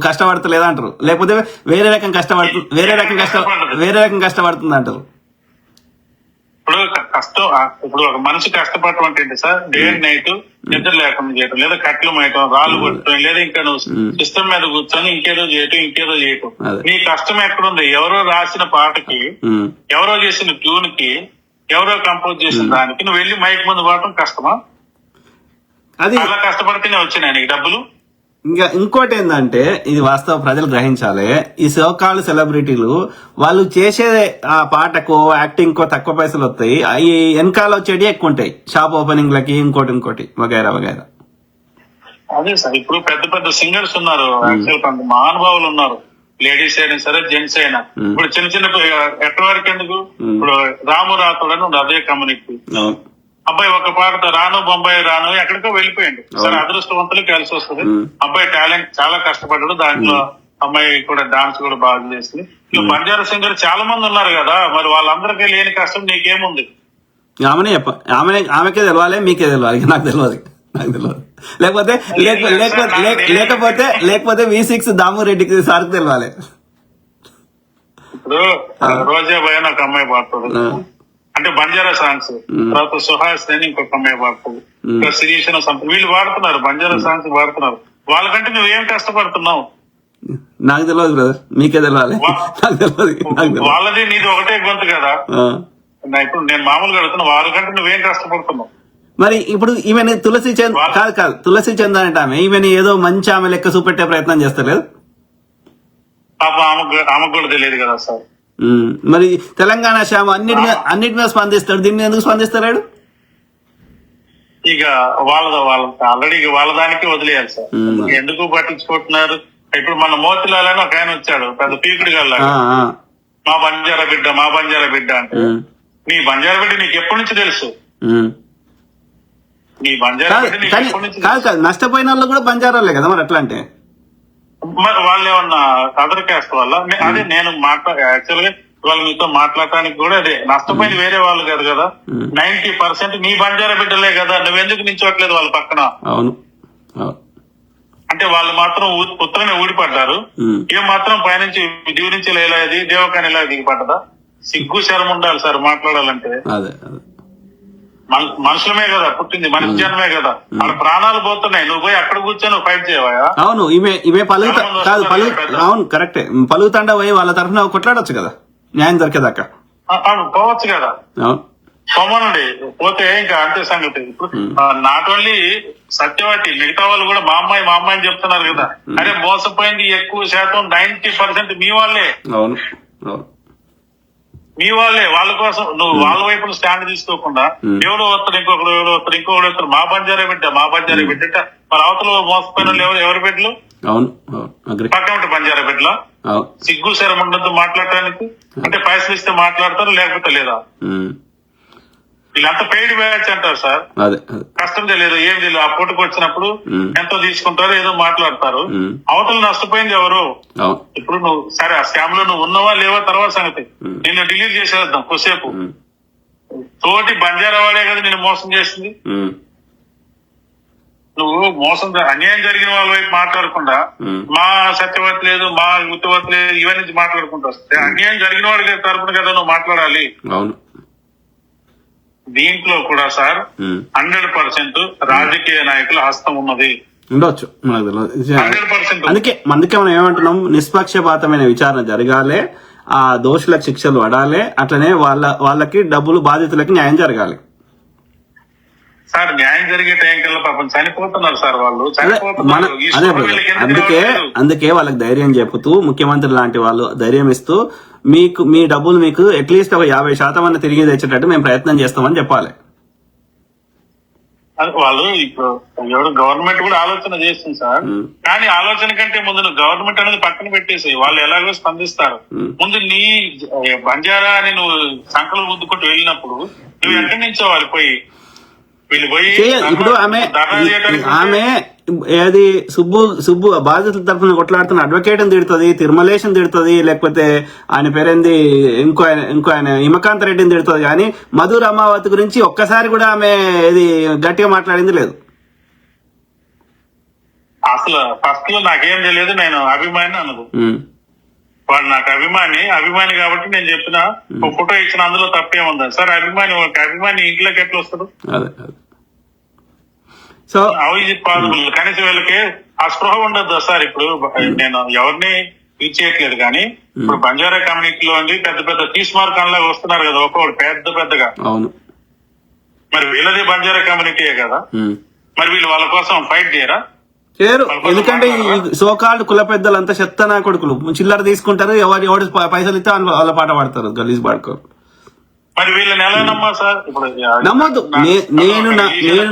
కష్టపడతలేదా అంటారు, లేకపోతే వేరే రకం కష్టపడుతుంది అంటారు? ఇప్పుడు ఒక మనిషి కష్టపడటం అంటే సార్ డే అండ్ నైట్ నిద్ర లేకుండా చేయటం, లేదా కట్టెలు మేయటం, రాళ్ళు కొట్టడం, లేదా ఇంకా నువ్వు సిస్టమ్ మీద కూర్చొని ఇంకేదో చేయటం. నీ కష్టం ఎక్కడుంది? ఎవరో రాసిన పాటకి, ఎవరో చేసిన ట్యూన్ కి, ఎవరో కంపోజ్ చేసిన దానికి నువ్వు వెళ్ళి మైక్ ముందు పాడటం కష్టమా? అది అలా కష్టపడితేనే వచ్చినాయి నీకు డబ్బులు. ఇంకా ఇంకోటి ఏంటంటే, ఇది వాస్తవ ప్రజలు గ్రహించాలి. ఈ సోకాల్ సెలబ్రిటీలు వాళ్ళు చేసే ఆ పాటకో యాక్టింగ్ కో తక్కువ పైసలు వస్తాయి, అవి వెనకాల వచ్చేటి ఎక్కువ ఉంటాయి, షాప్ ఓపెనింగ్ లకి ఇంకోటి వగైరా. అదే సార్, ఇప్పుడు పెద్ద సింగర్స్ ఉన్నారు, యాక్చువల్ మహానుభావులు ఉన్నారు, లేడీస్ అయినా సరే జెంట్స్ అయినా. ఇప్పుడు చిన్న ఎక్కడి వరకు ఎందుకు, ఇప్పుడు రాము రాతుడని అదే కమ్యూనిటీ అబ్బాయి ఒక పాటతో రాను బొంబాయి రాను ఎక్కడికో వెళ్ళిపోయింది. సరే అదృష్టవంతులు కలిసి వస్తుంది. అబ్బాయి టాలెంట్ చాలా కష్టపడ్డాడు, దాంట్లో అమ్మాయి కూడా డాన్స్ కూడా బాగా చేసింది. బంజారా సింగర్ చాలా మంది ఉన్నారు కదా, మరి వాళ్ళందరికీ లేని కష్టం నీకేముంది? ఆమెకే తెలవాలి, మీకే తెలవాలి, నాకు తెలియదు. లేకపోతే V6 దామురెడ్డికి సార్కి తెలవాలి. ఇప్పుడు రోజా భయ నాకు అమ్మాయి పాడుతుంది, అంటే బంజారా సాంగ్స్, తర్వాత సుహాస్ అని ఇంకొక అమ్మాయి పాడుతుంది, ఇంకా శిరీష్ అని సంథింగ్, వీళ్ళు వాడుతున్నారు, బంజారా సాంగ్స్ వాడుతున్నారు. వాళ్ళకంటే నువ్వేం కష్టపడుతున్నావు? నాకు తెలియదు బ్రదర్, మీకే తెలియాలి. నాకు తెలియదు. వాళ్ళది నీది ఒకటే గొంతు కదా. ఇప్పుడు నేను మామూలుగా అడుగుతున్నా, వాళ్ళకంటే నువ్వేం కష్టపడుతున్నావు? మరి ఇప్పుడు ఈమె తులసి చంద్ కాదు తులసి చంద్ అంటే ఈమెని ఏదో మంచి ఆమె లెక్క చూపెట్టే ప్రయత్నం చేస్తలేదు. పాప ఆమెకు కూడా తెలియదు కదా సార్. మరి తెలంగాణ శ్యామ అన్నిటి మీద స్పందిస్తాడు, దీన్ని ఎందుకు స్పందిస్తలేడు? ఇక వాళ్ళ ఆల్రెడీ వాళ్ళ దానికి వదిలేయాలి సార్. ఎందుకు పట్టించుకుంటున్నారు? ఇప్పుడు మన మోతిలాల్ అని ఒక ఆయన వచ్చాడు, పెద్ద పీకుడు గల్లా, మా బంజారా బిడ్డ అంటే, నీ బంజారా బిడ్డ నీకు ఎప్పటి నుంచి తెలుసు? నీ బంజారా బిడ్డ నీకు ఎప్పటి నుంచి? కాదు, నష్టపోయిన వాళ్ళు కూడా బంజారాలే కదా, మరి అట్లా అంటే మరి వాళ్ళు ఏమన్నా అదర్ క్యాస్ట్ వల్ల? అదే నేను యాక్చువల్ గా వాళ్ళు మీతో మాట్లాడటానికి కూడా అదే, నష్టపోయింది వేరే వాళ్ళు కాదు కదా, 90% నీ బంజారా బిడ్డలే కదా, నువ్వెందుకు నించోట్లేదు వాళ్ళ పక్కన? అవును. అంటే వాళ్ళు మాత్రం ఉత్తరనే ఊడిపడ్డారు, ఏం మాత్రం పైనుంచి దిగురించి లేది దేవకాని ఇలా దిగిపడ్డదా? సిగ్గు శరం ఉండాలి సార్ మాట్లాడాలంటే. మనుషులమే కదా పుట్టింది, మనిషి జనమే కదా, వాళ్ళ ప్రాణాలు పోతున్నాయి, నువ్వు పోయి అక్కడ కూర్చొని ఫైట్ చేయవా? అవును, ఈమె అవును కరెక్టే, పలుకుతాండా పోయి వాళ్ళ తరఫున కొట్లాడొచ్చు కదా, న్యాయం దొరికేదాకా. పోవచ్చు కదా, పొమ్మనండి, పోతే ఇంకా అంతే సంగతి. ఇప్పుడు నాట్ ఓన్లీ సత్యవతి, మిగతా వాళ్ళు కూడా మా అమ్మాయి అని చెప్తున్నారు కదా. అరే మోసపోయింది ఎక్కువ శాతం 90% మీ వాళ్ళే. అవును, మీ వాళ్ళే. వాళ్ళ కోసం నువ్వు వాళ్ళ వైపు స్టాండ్ తీసుకోకుండా ఎవడో వస్తారు, ఇంకొకడు వస్తారు, మా బంజారా బిడ్డ మరి అవతల మోసపోయిన వాళ్ళు ఎవరి బిడ్డలు? పక్కన బంజారా బిడ్డలో సిగ్గు శరం ఉండద్దు మాట్లాడటానికి. అంటే పైసలు ఇస్తే మాట్లాడతారు, లేకపోతే లేదా? వీళ్ళంతా పెయిడ్ బ్యాచ్ అంటారు సార్. కష్టం తెలియదు, ఏం తెలియదు. ఆ పూటకు వచ్చినప్పుడు ఎంతో తీసుకుంటారు, ఏదో మాట్లాడతారు. అవతల నష్టపోయింది ఎవరు? ఇప్పుడు నువ్వు సరే ఆ స్కామ్ లో నువ్వు ఉన్నవా లేవా తర్వాత సంగతి, నిన్ను డిలీట్ చేసేద్దాం కొద్దిసేపు. తోటి బంజారా వాడే కదా నిన్ను మోసం చేసింది. నువ్వు మోసం అన్యాయం జరిగిన వాళ్ళ వైపు మాట్లాడకుండా మా సత్యవతి లేదు, మా గుత్తవతి లేదు, ఇవన్నీ మాట్లాడుకుంటూ వస్తే అన్యాయం జరిగిన వాడి తరపున కదా నువ్వు మాట్లాడాలి. దీంట్లో కూడా సార్ 100% రాజకీయ నాయకుల హస్తం ఉన్నది ఉండొచ్చు, మనకు తెలియదు. 100%. అందుకే మనం ఏమంటున్నాం, నిష్పక్షపాతమైన విచారణ జరగాలి, ఆ దోషులకు శిక్షలు పడాలి, అట్లనే వాళ్ళకి డబ్బులు బాధితులకి న్యాయం జరగాలి సార్. న్యాయం జరిగే టైం కల్లా పాపం చనిపోతున్నారు సార్ వాళ్ళు. అందుకే వాళ్ళకి ధైర్యం చెబుతూ, ముఖ్యమంత్రి లాంటి వాళ్ళు ధైర్యం ఇస్తూ, మీ డబ్బులు మీకు అట్లీస్ట్ ఒక 50% అన్న తిరిగి తెచ్చేటట్టు మేము ప్రయత్నం చేస్తామని చెప్పాలి. వాళ్ళు ఇప్పుడు గవర్నమెంట్ కూడా ఆలోచన చేస్తుంది సార్, కానీ ఆలోచన కంటే ముందు గవర్నమెంట్ అనేది పక్కన పెట్టేసి వాళ్ళు ఎలాగో స్పందిస్తారు. ముందు నీ బంజారా అని నువ్వు సంకలు గుద్దుకుంటూ వెళ్ళినప్పుడు నువ్వు ఎక్కడి నుంచో వాళ్ళు పోయి ఇప్పుడు ఆమె ఏది సుబ్బు బాధితుల తరఫున కొట్లాడుతున్న అడ్వకేట్ తిడుతుంది, తిరుమలేశన్ తిడుతుంది, లేకపోతే ఆయన పేరేంది ఇంకో ఆయన హిమకాంత్ రెడ్డిని తిడుతుంది, కానీ మధు రమావతి గురించి ఒక్కసారి కూడా ఆమె ఇది గట్టిగా మాట్లాడింది లేదు. అసలు ఫస్ట్ లో నాకేం తెలియదు, నేను అభిమాని అన్నది. వాడు నాకు అభిమాని కాబట్టి నేను చెప్పిన ఫోటో ఇచ్చిన, అందులో తప్పేముందా సార్? అభిమాని ఇంట్లోకి ఎట్లా వస్తాడు? So possible. కనీసం వీళ్ళకి ఆ స్పృహ ఉండదు సార్. ఇప్పుడు నేను ఎవరిని యూజ్ చేయట్లేదు, కానీ ఇప్పుడు బంజారా కమ్యూనిటీలో పెద్ద పెద్ద తీసుమార్క్ లాగా వస్తున్నారు కదా ఒక్కొక్కటి పెద్దగా. మరి వీళ్ళది బంజారా కమ్యూనిటీయే కదా, మరి వీళ్ళు వాళ్ళ కోసం ఫైట్ చేయరా? చేయరు. ఎందుకంటే ఈ సోకాల్డ్ కుల పెద్దలంతా చెత్తనా కొడుకులు, చిల్లర తీసుకుంటారు, ఎవరు పైసలు ఇస్తే వాళ్ళ పాట పాడతారు, గలీజ్ పాడుకోరు. మరి వీళ్ళని ఎలా నమ్మాలి సార్? ఇప్పుడు నమ్మొద్దు. నేను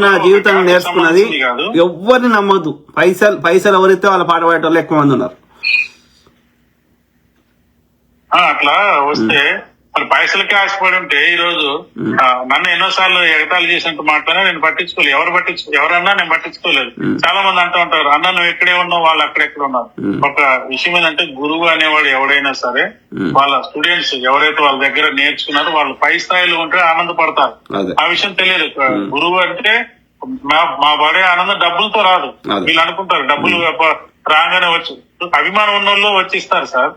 నా జీవితం నేర్చుకున్నది, ఎవరిని నమ్మొద్దు. పైసలు ఎవరిస్తే వాళ్ళ పాట పాడే వాళ్ళు ఎక్కువ మంది ఉన్నారు. అట్లా వస్తే మరి పైసలకి ఆశపడి ఉంటే ఈ రోజు నన్ను ఎన్నోసార్లు ఎగతాళి చేసినట్టు మాట్లాడినా నేను పట్టించుకోలేదు. ఎవరన్నా నేను పట్టించుకోలేదు. చాలా మంది అంటూ ఉంటారు, అన్న నువ్వు ఎక్కడే ఉన్నావు, వాళ్ళు అక్కడెక్కడ ఉన్నారు. ఒక విషయం ఏంటంటే, గురువు అనేవాడు ఎవడైనా సరే వాళ్ళ స్టూడెంట్స్ ఎవరైతే వాళ్ళ దగ్గర నేర్చుకున్నారో వాళ్ళు పై స్థాయిలో ఉంటే ఆనందపడతారు. ఆ విషయం తెలియదు. గురువు అంటే మా పడే ఆనందం డబ్బులతో రాదు. వీళ్ళు అనుకుంటారు డబ్బులు రాగానే వచ్చి, అభిమానం ఉన్న వాళ్ళు వచ్చి ఇస్తారు సార్.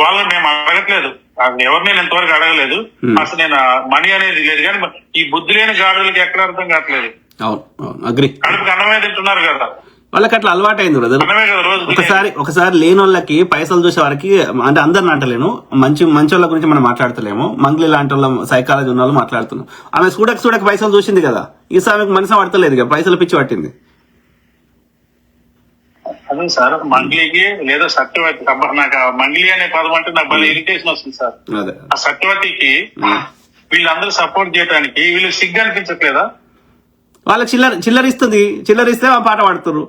వాళ్ళని మేము అడగట్లేదు. అసలు ఎవరు నేను ఇంతవరకు అడగలేదు. అసలు నేను మనీ అనేది లేదు, కానీ ఈ బుద్ధి లేని గాడులకి ఎక్కడ అర్థం కావట్లేదు. అవును అవును అగ్రి. కడుపుకి అన్నమే తింటున్నారు కదా, వాళ్ళకి అట్లా అలవాటైంది బ్రదర్. అన్నమే కదా రోజు. ఒకసారి లేని వాళ్ళకి పైసలు చూసే వారికి, అంటే అందరిని అంటలేను, మంచి వాళ్ళ గురించి మనం మాట్లాడతలేము. మంగ్లీ లాంటి వాళ్ళ సైకాలజీ ఉన్న వాళ్ళు మాట్లాడుతున్నాం. ఆమె చూడక పైసలు చూసింది కదా, ఈసారి ఆమెకు మనసు పడతలేదు కదా, పైసలు పిచ్చి పట్టింది. అదే సార్, మంగ్లీకి లేదా సత్యవతి, నాకు ఆ మంగ్లీ అనే పదం అంటే నాకు భలే ఇరిటేషన్ వస్తుంది సార్. అదే ఆ సత్యవతికి వీళ్ళందరూ సపోర్ట్ చేయడానికి వీళ్ళు సిగ్గు అనిపించట్లేదా? వాళ్ళకి చిల్లరిస్తుంది, చిల్లరిస్తే ఆ పాట పాడుతున్నారు.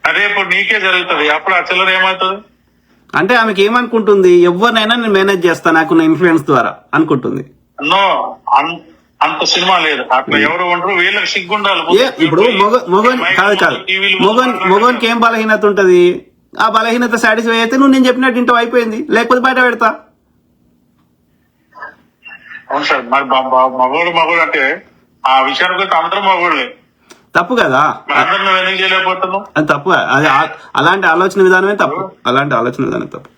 అదే ఇప్పుడు నీకే జరుగుతుంది, అప్పుడు ఆ చిల్లర ఏమవుతుంది అంటే ఆమెకి ఏమనుకుంటుంది, ఎవరినైనా నేను మేనేజ్ చేస్తా నాకున్న ఇన్ఫ్లుయెన్స్ ద్వారా అనుకుంటుంది. నో, అంత సినిమా లేదు అట్లా. ఎవరు ఉండరు, వీళ్ళకి సిగ్గుండాలి. ఇప్పుడు మొగన్ కాదు మొగన్కి ఏం బలహీనత ఉంటది, ఆ బలహీనత సాటిస్ఫై అయితే నువ్వు నేను చెప్పినట్టు ఇంటో అయిపోయింది, లేకపోతే బయట పెడతా. అవును సార్, మరి మగోడు అంటే ఆ విషయానికి వస్తే అందరూ మగోళ్ళే. తప్పు కదా, అందరూ నువ్వు ఎందుకు చేయలేకపోతున్నావు? అది తప్పు. అది అలాంటి ఆలోచన విధానమే తప్పు, అలాంటి ఆలోచన విధానం తప్పు.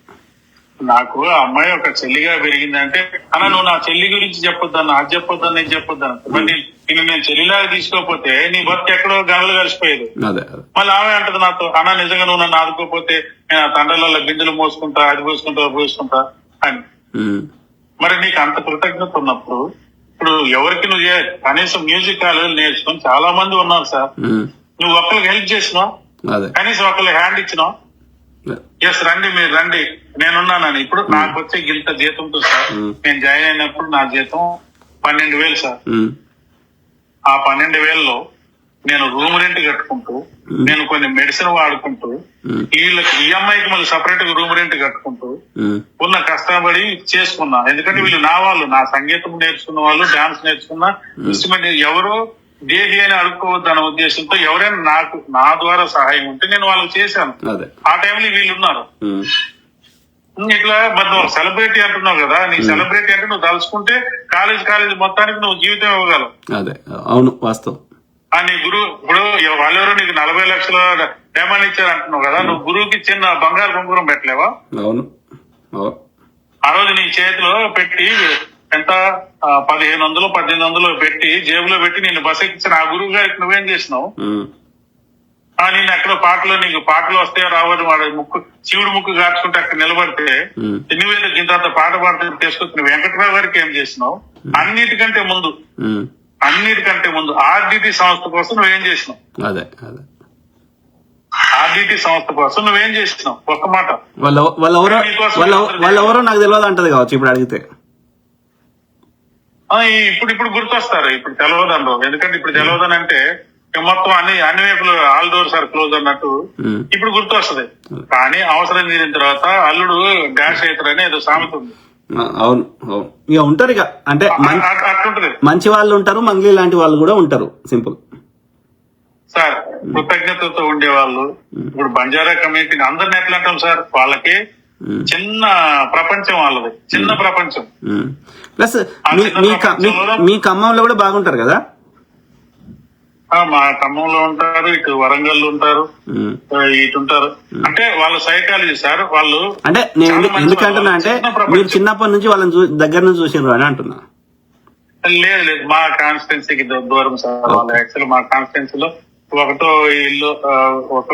నాకు ఆ అమ్మాయి ఒక చెల్లిగా పెరిగిందంటే, అన్న నువ్వు నా చెల్లి గురించి చెప్పొద్దన్న, అది చెప్పొద్దని నేను చెప్పొద్దాను. మరి నేను చెల్లిలాగా తీసుకోకపోతే నీ భర్త ఎక్కడో గంగలు కలిసిపోయేది. మళ్ళీ ఆమె అంటది నాతో, అన్న నిజంగా నువ్వు నన్ను ఆదుకోకపోతే నేను ఆ తండ్రులలో బిందులు మోసుకుంటా, అది పోసుకుంటా అని. మరి నీకు అంత కృతజ్ఞత ఉన్నప్పుడు ఇప్పుడు ఎవరికి నువ్వు కనీసం మ్యూజిక్ కాలేజీలు నేర్చుకుని చాలా మంది ఉన్నారు సార్. నువ్వు ఒక్కరికి హెల్ప్ చేసినావు, కనీసం ఒకరికి హ్యాండ్ ఇచ్చినావు. ఎస్ రండి, మీరు రండి, నేనున్నానని. ఇప్పుడు నాకు వచ్చే గింత జీతంతో సార్, నేను జాయిన్ అయినప్పుడు నా జీతం 12,000 సార్. ఆ 12,000లో నేను రూమ్ రెంట్ కట్టుకుంటూ, నేను కొన్ని మెడిసిన్ వాడుకుంటూ, వీళ్ళకి ఈఎంఐకి మళ్ళీ సపరేట్ గా రూమ్ రెంట్ కట్టుకుంటూ ఉన్న కష్టపడి చేసుకున్నా. ఎందుకంటే వీళ్ళు నా వాళ్ళు, నా సంగీతం నేర్చుకున్న వాళ్ళు, డాన్స్ నేర్చుకున్న ఇన్స్ట్రుమెంట్, ఎవరు దేహి అని అడుక్కోవద్దు అనే ఉద్దేశంతో ఎవరైనా నా ద్వారా సహాయం ఉంటే నేను వాళ్ళకి చేశాను. ఆ టైంలో వీళ్ళు ఉన్నారు. ఇట్లా మరి నువ్వు సెలబ్రిటీ అంటున్నావు కదా, నీ సెలబ్రిటీ అంటే నువ్వు తలుచుకుంటే కాలేజ్ మొత్తానికి నువ్వు జీవితం ఇవ్వగలవు. అదే అవును వాస్తవం. నీ గురువు ఇప్పుడు వాళ్ళెవరో నీకు 40 లక్షల డైమండ్ ఇచ్చారు అంటున్నావు కదా, నువ్వు గురువుకి చిన్న బంగారు కుంకురం పెట్టలేవా? అవును. ఆ రోజు నీ చేతిలో పెట్టి ఎంత 1,500 1,800 పెట్టి జేబులో పెట్టి నేను బస్ ఎక్కించిన ఆ గురువు గారికి నువ్వేం చేసినావు? నేను ఎక్కడో నీకు పాటలు వస్తాయో రావని వాడు శివుడు ముక్కు గార్చుకుంటే అక్కడ నిలబడితే నువ్వేదో ఇంత పాట పాడుతూ తీసుకొచ్చిన వెంకటరావు గారికి ఏం చేసినావు? అన్నిటికంటే ముందు ఆర్డిటి సంస్థ కోసం నువ్వేం చేసినావు? ఆర్డిటి సంస్థ కోసం నువ్వేం చేసినావు? ఒక్క మాట. వాళ్ళెవరో నాకు తెలియదు అంటది కావచ్చు ఇప్పుడు అడిగితే. ఇప్పుడు గుర్తొస్తారు, ఇప్పుడు తెలవదంలో. ఎందుకంటే ఇప్పుడు తెలవదని అంటే మొత్తం అన్ని వైపులు ఆల్ డోర్స్ ఆర్ క్లోజ్ అన్నట్టు ఇప్పుడు గుర్తొస్తుంది. కానీ అవసరం తీరిన తర్వాత అల్లుడు డాష్ అవుతారని ఏదో సామెత ఉంది. అవును ఇక ఉంటారు, ఇక అంటే అట్లుంటది. మంచి వాళ్ళు ఉంటారు, మంగ్లీ లాంటి వాళ్ళు కూడా ఉంటారు. Simple sir. కృతజ్ఞతతో ఉండేవాళ్ళు ఇప్పుడు బంజారా కమ్యూనిటీని అందరిని ఎట్లా అంటాం సార్, వాళ్ళకి చిన్న ప్రపంచం, వాళ్ళది చిన్న ప్రపంచం. ప్లస్ మీ ఖమ్మంలో కూడా బాగుంటారు కదా. మా ఖమ్మంలో ఉంటారు, ఇటు వరంగల్ ఉంటారు, ఇటు ఉంటారు. అంటే వాళ్ళ సైకాలజీ సార్. వాళ్ళు అంటే నేను ఎందుకంటున్నా అంటే మీరు చిన్నప్పటి నుంచి వాళ్ళని దగ్గర నుంచి చూసినారు అని అంటున్నా. లేదు, మా కాన్స్టిట్యున్సీకి దూరం సార్. వాళ్ళు యాక్చువల్ మా కాన్స్టిట్యున్సీలో ఒకటో ఇల్లు, ఒక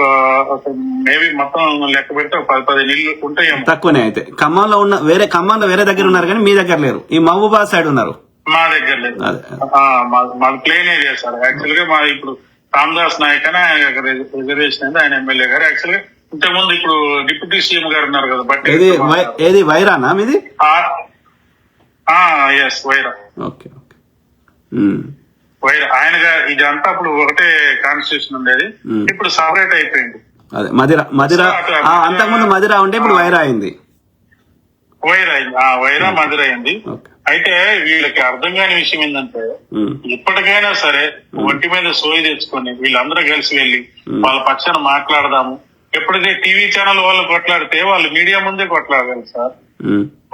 మేబీ మొత్తం లెక్క పెడితే 10-15 ఇల్లు ఉంటాయి. తక్కువనే అయితే. ఖమ్మంలో వేరే దగ్గర ఉన్నారు కానీ మీ దగ్గర లేరు, ఈ మహబూబాద్ సైడ్ ఉన్నారు. మా దగ్గర లేదు, మాది ప్లేన్ ఏరియా సార్. యాక్చువల్ గా మా ఇప్పుడు రామదాస్ నాయక్ అని రిజర్వేషన్ అయింది, ఆయన ఎమ్మెల్యే గారు. యాక్చువల్ గా ఇంతకుముందు ఇప్పుడు డిప్యూటీ సీఎం గారు ఉన్నారు కదా, బట్ ఏది వైరానా మీది? ఎస్ వైరా. ఓకే వైరా ఆయనగా ఇదంతా అప్పుడు ఒకటే కాన్స్టిట్యూషన్ ఉండేది, ఇప్పుడు సపరేట్ అయిపోయింది. అదే మదిరా అంతకుముందు మదిరా ఉంటే ఇప్పుడు వైరా అయింది. వైరా మదిర అయింది. అయితే వీళ్ళకి అర్థం కాని విషయం ఏంటంటే ఇప్పటికైనా సరే ఒంటి మీద సోయి తెచ్చుకొని వీళ్ళందరూ కలిసి వెళ్ళి వాళ్ళ పక్షాన మాట్లాడదాము. ఎప్పుడైతే టీవీ ఛానల్ వాళ్ళు కొట్లాడితే వాళ్ళు మీడియా ముందే కొట్లాడగలరు సార్.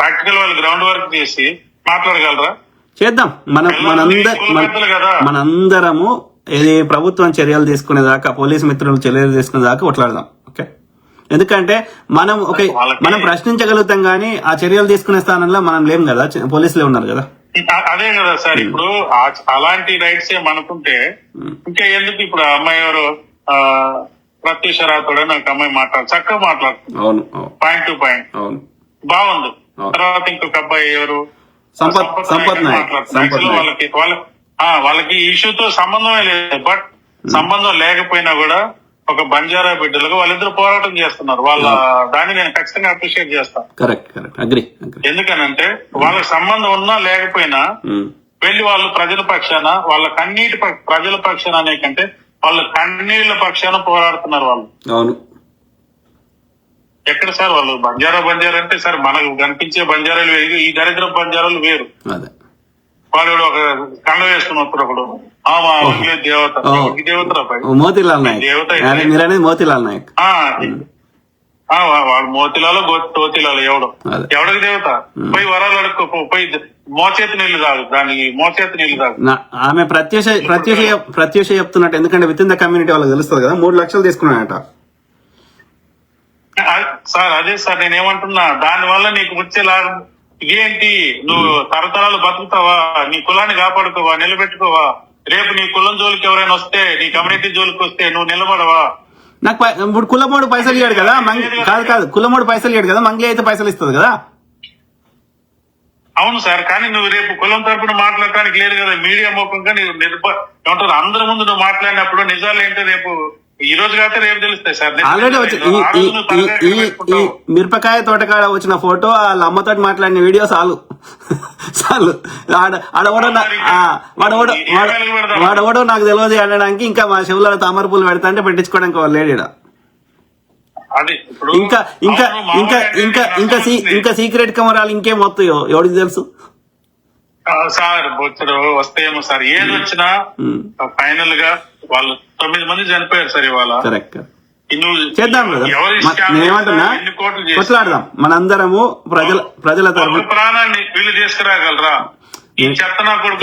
ప్రాక్టికల్ వాళ్ళు గ్రౌండ్ వర్క్ చేసి మాట్లాడగలరా? చేద్దాం. మనందరము ఇది ప్రభుత్వం చర్యలు తీసుకునేదాకా, పోలీసు మిత్రులు చర్యలు తీసుకునేదాకా కొట్లాడదాం. ఓకే, ఎందుకంటే మనం మనం ప్రశ్నించగలుగుతాం కానీ ఆ చర్యలు తీసుకునే స్థానంలో మనం లేం కదా, పోలీసులే ఉన్నారు కదా. అదే కదా సార్, ఇప్పుడు అలాంటి రైట్స్ మనకుంటే ఇంకా ఎందుకు? ఇప్పుడు ఆ అమ్మాయి ఎవరు ప్రత్యూష రాథోడ్ అని ఒక అమ్మాయి చక్కగా మాట్లాడుతుంది, అవును, పాయింట్ టు పాయింట్, అవును, బాగుంది. తర్వాత ఇంకొక అబ్బాయి ఎవరు సంపత్ నాయక్ వాళ్ళకి ఇష్యూతో సంబంధమే లేదు. బట్ సంబంధం లేకపోయినా కూడా ఒక బంజారా బిడ్డలుగా వాళ్ళిద్దరు పోరాటం చేస్తున్నారు. వాళ్ళ దాన్ని నేను ఖచ్చితంగా అప్రిషియేట్ చేస్తాను. Correct, agri. ఎందుకనంటే వాళ్ళకి సంబంధం ఉన్నా లేకపోయినా వెళ్ళి వాళ్ళు ప్రజల పక్షాన, వాళ్ళ కన్నీటి ప్రజల పక్షాన అనే కంటే వాళ్ళ కన్నీళ్ల పక్షాన పోరాడుతున్నారు వాళ్ళు. అవును. ఎక్కడ సార్ వాళ్ళు బంజారా అంటే సార్ మనకు కనిపించే బంజారాలు వేరు, ఈ దరిద్ర బంజారాలు వేరు. వాడు ఒక కండ వేసుకున్నప్పుడు ఒకడు దేవత మోతీలాల్ నాయక్, దేవత మోతీలాల్ నాయక్, వాడు మోతిలాలో తోతిలాలో ఎవడికి దేవత? పోయి వరాలు అడుక్కో, పోయి మోచేతి నీళ్లు తాగు, దానికి మోచేతి నీళ్లు తాగు. ఆమె ప్రత్యూష చెప్తున్నట్టు, ఎందుకంటే విత్ ఇన్ ద కమ్యూనిటీ వాళ్ళకి తెలుస్తుంది కదా, 3 లక్షలు తీసుకున్నాడట సార్. అదే సార్ నేనేమంటున్నా, దాని వల్ల నీకు వచ్చే లాభం ఇదేంటి? నువ్వు తరతరాలు బతుకుతావా? నీ కులాన్ని కాపాడుకోవా, నిలబెట్టుకోవా? రేపు నీ కులం జోలికి ఎవరైనా వస్తే, నీ కమ్యూనిటీ జోలికి వస్తే నువ్వు నిలబడవా? నాకు ఇప్పుడు కులమోడు పైసలు ఇయ్యాడు కదా, కాదు కులమోడు పైసలు ఇయ్యాడు కదా, మంగ్లీ అయితే పైసలు ఇస్తుంది కదా. అవును సార్, కానీ నువ్వు రేపు కులం తరపున మాట్లాడటానికి లేదు కదా. మీడియా ముఖంగా ఏమంటారు, అందరి ముందు నువ్వు మాట్లాడినప్పుడు నిజాలు ఏంటో రేపు ఈ రోజు కాకపోతే రేపు తెలుస్తాయి సార్. ఆల్రెడీ ఈ మిరపకాయ తోటకాడ వచ్చిన ఫోటో, వాళ్ళ అమ్మతో మాట్లాడిన వీడియో వాడవడో నాకు తెలియదు అనడానికి, ఇంకా మా చెవులలో తామర పూలు పెడతా అంటే పెట్టించుకోవడానికి వాళ్ళు లేడు. ఇంకా సీక్రెట్ కెమెరాలు ఇంకేం వస్తాయో ఎవరికి తెలుసు సార్. బొచ్చుడు వస్తాయేమో సార్. ఏది వచ్చినా ఫైనల్ గా వాళ్ళు 9 మంది చనిపోయారు సార్ ఇవాళ. చేద్దాం కదా, నేనేమంటున్నా, కొట్లాడదాం మనందరము ప్రజల తరఫున. ప్రాణాన్ని వీళ్ళు తీసుకురాగలరా? ఈ చెత్తనా కొడుకు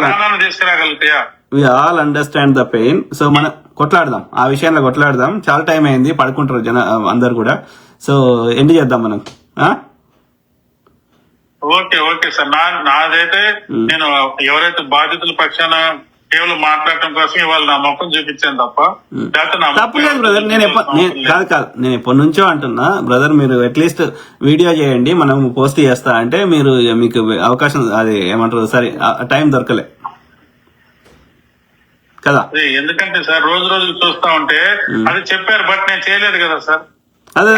ప్రాణాన్ని తీసుకురాగలుగుతాయా? We all understand the pain. So మనం కొట్లాడదాం, ఆ విషయంలో కొట్లాడదాం. చాలా టైం అయింది, పడుకుంటారు అందరు కూడా. సో ఎండ్ చేద్దాం మనం. Okay sir. నాదైతే నేను ఎవరైతే బాధితుల పక్షాన కేవలం మాట్లాడటం కోసం ఇవాళ నా మొక్కను చూపించాను తప్ప తప్పలేదు బ్రదర్. నేను ఎప్పటి నుంచో అంటున్నా బ్రదర్, మీరు అట్లీస్ట్ వీడియో చేయండి, మనం పోస్ట్ చేస్తా అంటే మీరు మీకు అవకాశం అది ఏమంటారు సరే టైం దొరకలే కదా. ఎందుకంటే సార్ రోజు చూస్తా ఉంటే అది చెప్పారు, బట్ నేను చేయలేదు కదా సార్. అదే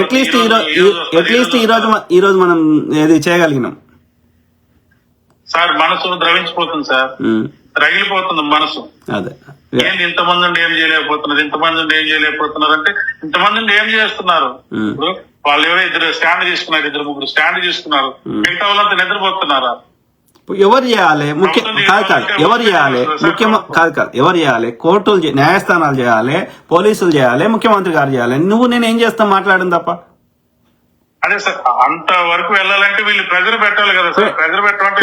అట్లీస్ట్ ఈ రోజు మనం ఏది చేయగలిగినాం సార్. మనసు ద్రవించిపోతుంది సార్, రగిలిపోతుంది మనసు. అదే ఏంటి ఇంతమంది ఉండి ఏం చేయలేకపోతున్నారు, ఇంతమంది ఉండి ఏం చేయలేకపోతున్నారు అంటే ఇంతమంది ఉండి ఏం చేస్తున్నారు? ఇప్పుడు వాళ్ళు ఎవరో 2 స్టాండ్ తీసుకున్నారు, 2-3 స్టాండ్ తీసుకున్నారు, మిగతా వాళ్ళంతా నిద్రపోతున్నారా? ఎవరు చేయాలి? ఎవరు చేయాలి? ఎవరు చేయాలి? కోర్టులు, న్యాయస్థానాలు చేయాలి, పోలీసులు చేయాలి, ముఖ్యమంత్రి గారు చేయాలి. నేను ఏం చేస్తాం మాట్లాడడం తప్ప. అదే సార్, అంత వరకు వెళ్ళాలంటే వీళ్ళు ప్రెజర్ పెట్టాలి కదా సార్. ప్రెజర్ పెట్టాలంటే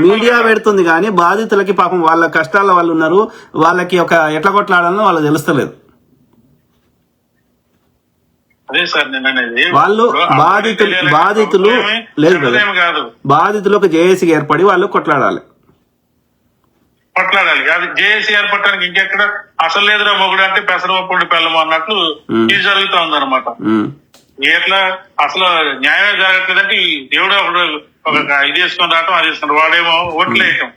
మీడియా పెడుతుంది కానీ బాధితులకి పాపం వాళ్ళ కష్టాల వాళ్ళు ఉన్నారు, వాళ్ళకి ఒక ఎట్లా కొట్లాడాలని వాళ్ళకి తెలుస్తలేదు. అదే సార్ నేను అనేది, వాళ్ళు బాధితులు లేదు కదా, బాధితులు ఒక జేఏసీ ఏర్పడి వాళ్ళు కొట్లాడాలి. అది జేఏసీ ఏర్పడటానికి ఇంకెక్కడ అసలు లేదురా మొగుడు అంటే పెసరపప్పుడు పెళ్ళము అన్నట్లు ఇది జరుగుతా ఉందన్నమాట. ఎట్లా అసలు న్యాయం జరగట్లేదంటే ఈ దేవుడు ఒక ఇది వేసుకొని రావటం, అది వేసుకుని వాడేమో ఓట్లు వేయటం.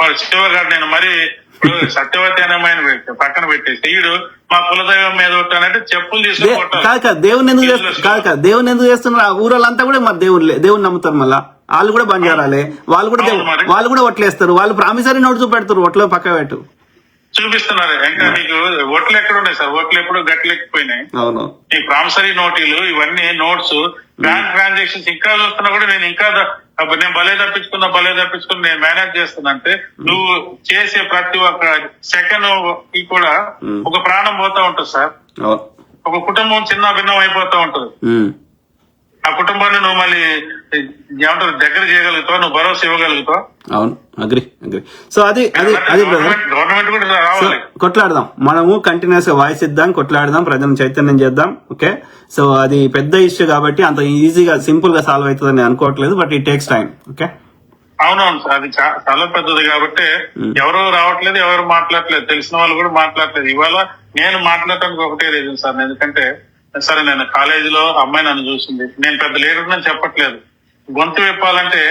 వాడు శివగాడు నేను మరి ఇప్పుడు సత్యవతి అనే అమ్మాయిని పక్కన పెట్టేసి వీడు మా కులదైవం మీద కొట్టానంటే చెప్పులు తీసుకొని దేవుని ఎందుకు చేస్తున్నారు? ఊరోళ్ళంతా కూడా మరి దేవుని నమ్ముతారు. మళ్ళా వాళ్ళు కూడా బంజారాలే, వాళ్ళు కూడా ఓట్లేస్తారు. వాళ్ళు ప్రామిసరీ నోట్ చూపెడతారు, ఓట్లు పక్క పెట్టు చూపిస్తున్నారు. ఇంకా మీకు ఓట్లు ఎక్కడ ఉన్నాయి సార్? ఓట్లు ఎప్పుడు గట్లెక్కిపోయినాయి. అవును, ఈ ప్రామిసరీ నోటీలు ఇవన్నీ నోట్స్, బ్యాంక్ ట్రాన్సాక్షన్స్ ఇంకా చూస్తున్నా కూడా నేను భలే తప్పించుకుని నేను మేనేజ్ చేస్తున్నా అంటే నువ్వు చేసే ప్రతి ఒక్క సెకండ్ కి కూడా ఒక ప్రాణం పోతా ఉంటుంది సార్. ఒక కుటుంబం చిన్న భిన్నం అయిపోతా ఉంటుంది. ఆ కుటుంబాన్ని నువ్వు మళ్ళీ ఏమంటారు దగ్గర చేయగలుగుతావు, నువ్వు భరోసా ఇవ్వగలుగుతావు. అవును, అగ్రి. సో అది బ్రదర్, గవర్నమెంట్ కూడా రావాలి. కొట్లాడదాం, మనము కంటిన్యూస్ గా వాయిస్ ఇద్దాం, కొట్లాడదాం, ప్రజలను చైతన్యం చేద్దాం. ఓకే, సో అది పెద్ద ఇష్యూ కాబట్టి అంత ఈజీగా సింపుల్ గా సాల్వ్ అవుతుందని అనుకోవట్లేదు, but it takes time. Okay, అవునవును సార్, అది చాలా పెద్దది కాబట్టి ఎవరు రావట్లేదు, ఎవరు మాట్లాడలేదు, తెలిసిన వాళ్ళు కూడా మాట్లాడలేదు. ఇవాళ నేను మాట్లాడటానికి ఒకటే రీజన్ సార్, ఎందుకంటే సరే నేను కాలేజీలో అమ్మాయి నన్ను చూసింది, నేను పెద్ద లీడర్ అని చెప్పట్లేదు, గొంతు విప్పాలంటే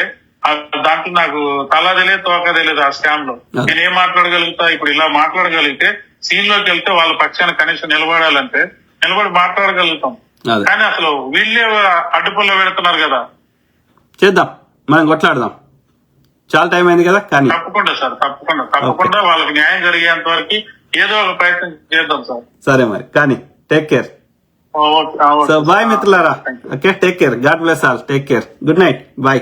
దాంట్లో నాకు తలా తెలియదు, తోక తెలియదు. ఆ స్కామ్ లో నేను ఏం మాట్లాడగలుగుతా? ఇప్పుడు ఇలా మాట్లాడగలిగితే సీన్ లోకి వెళ్తే వాళ్ళ పక్షాన కనీసం నిలబడాలంటే నిలబడి మాట్లాడగలుగుతాం. కానీ అసలు వీళ్ళే అడ్డుపల్లో పెడుతున్నారు కదా. చేద్దాం, మనం కొట్లాడదాం, చాలా టైం అయింది కదా. కానీ తప్పకుండా సార్, తప్పకుండా వాళ్ళకి న్యాయం జరిగేంత వరకు ఏదో ఒక ప్రయత్నం చేద్దాం సార్. సరే మరి, కానీ టేక్ కేర్. సో బాయ్ మిత్రులారా. Okay, take care, God bless all, take care, good night, bye.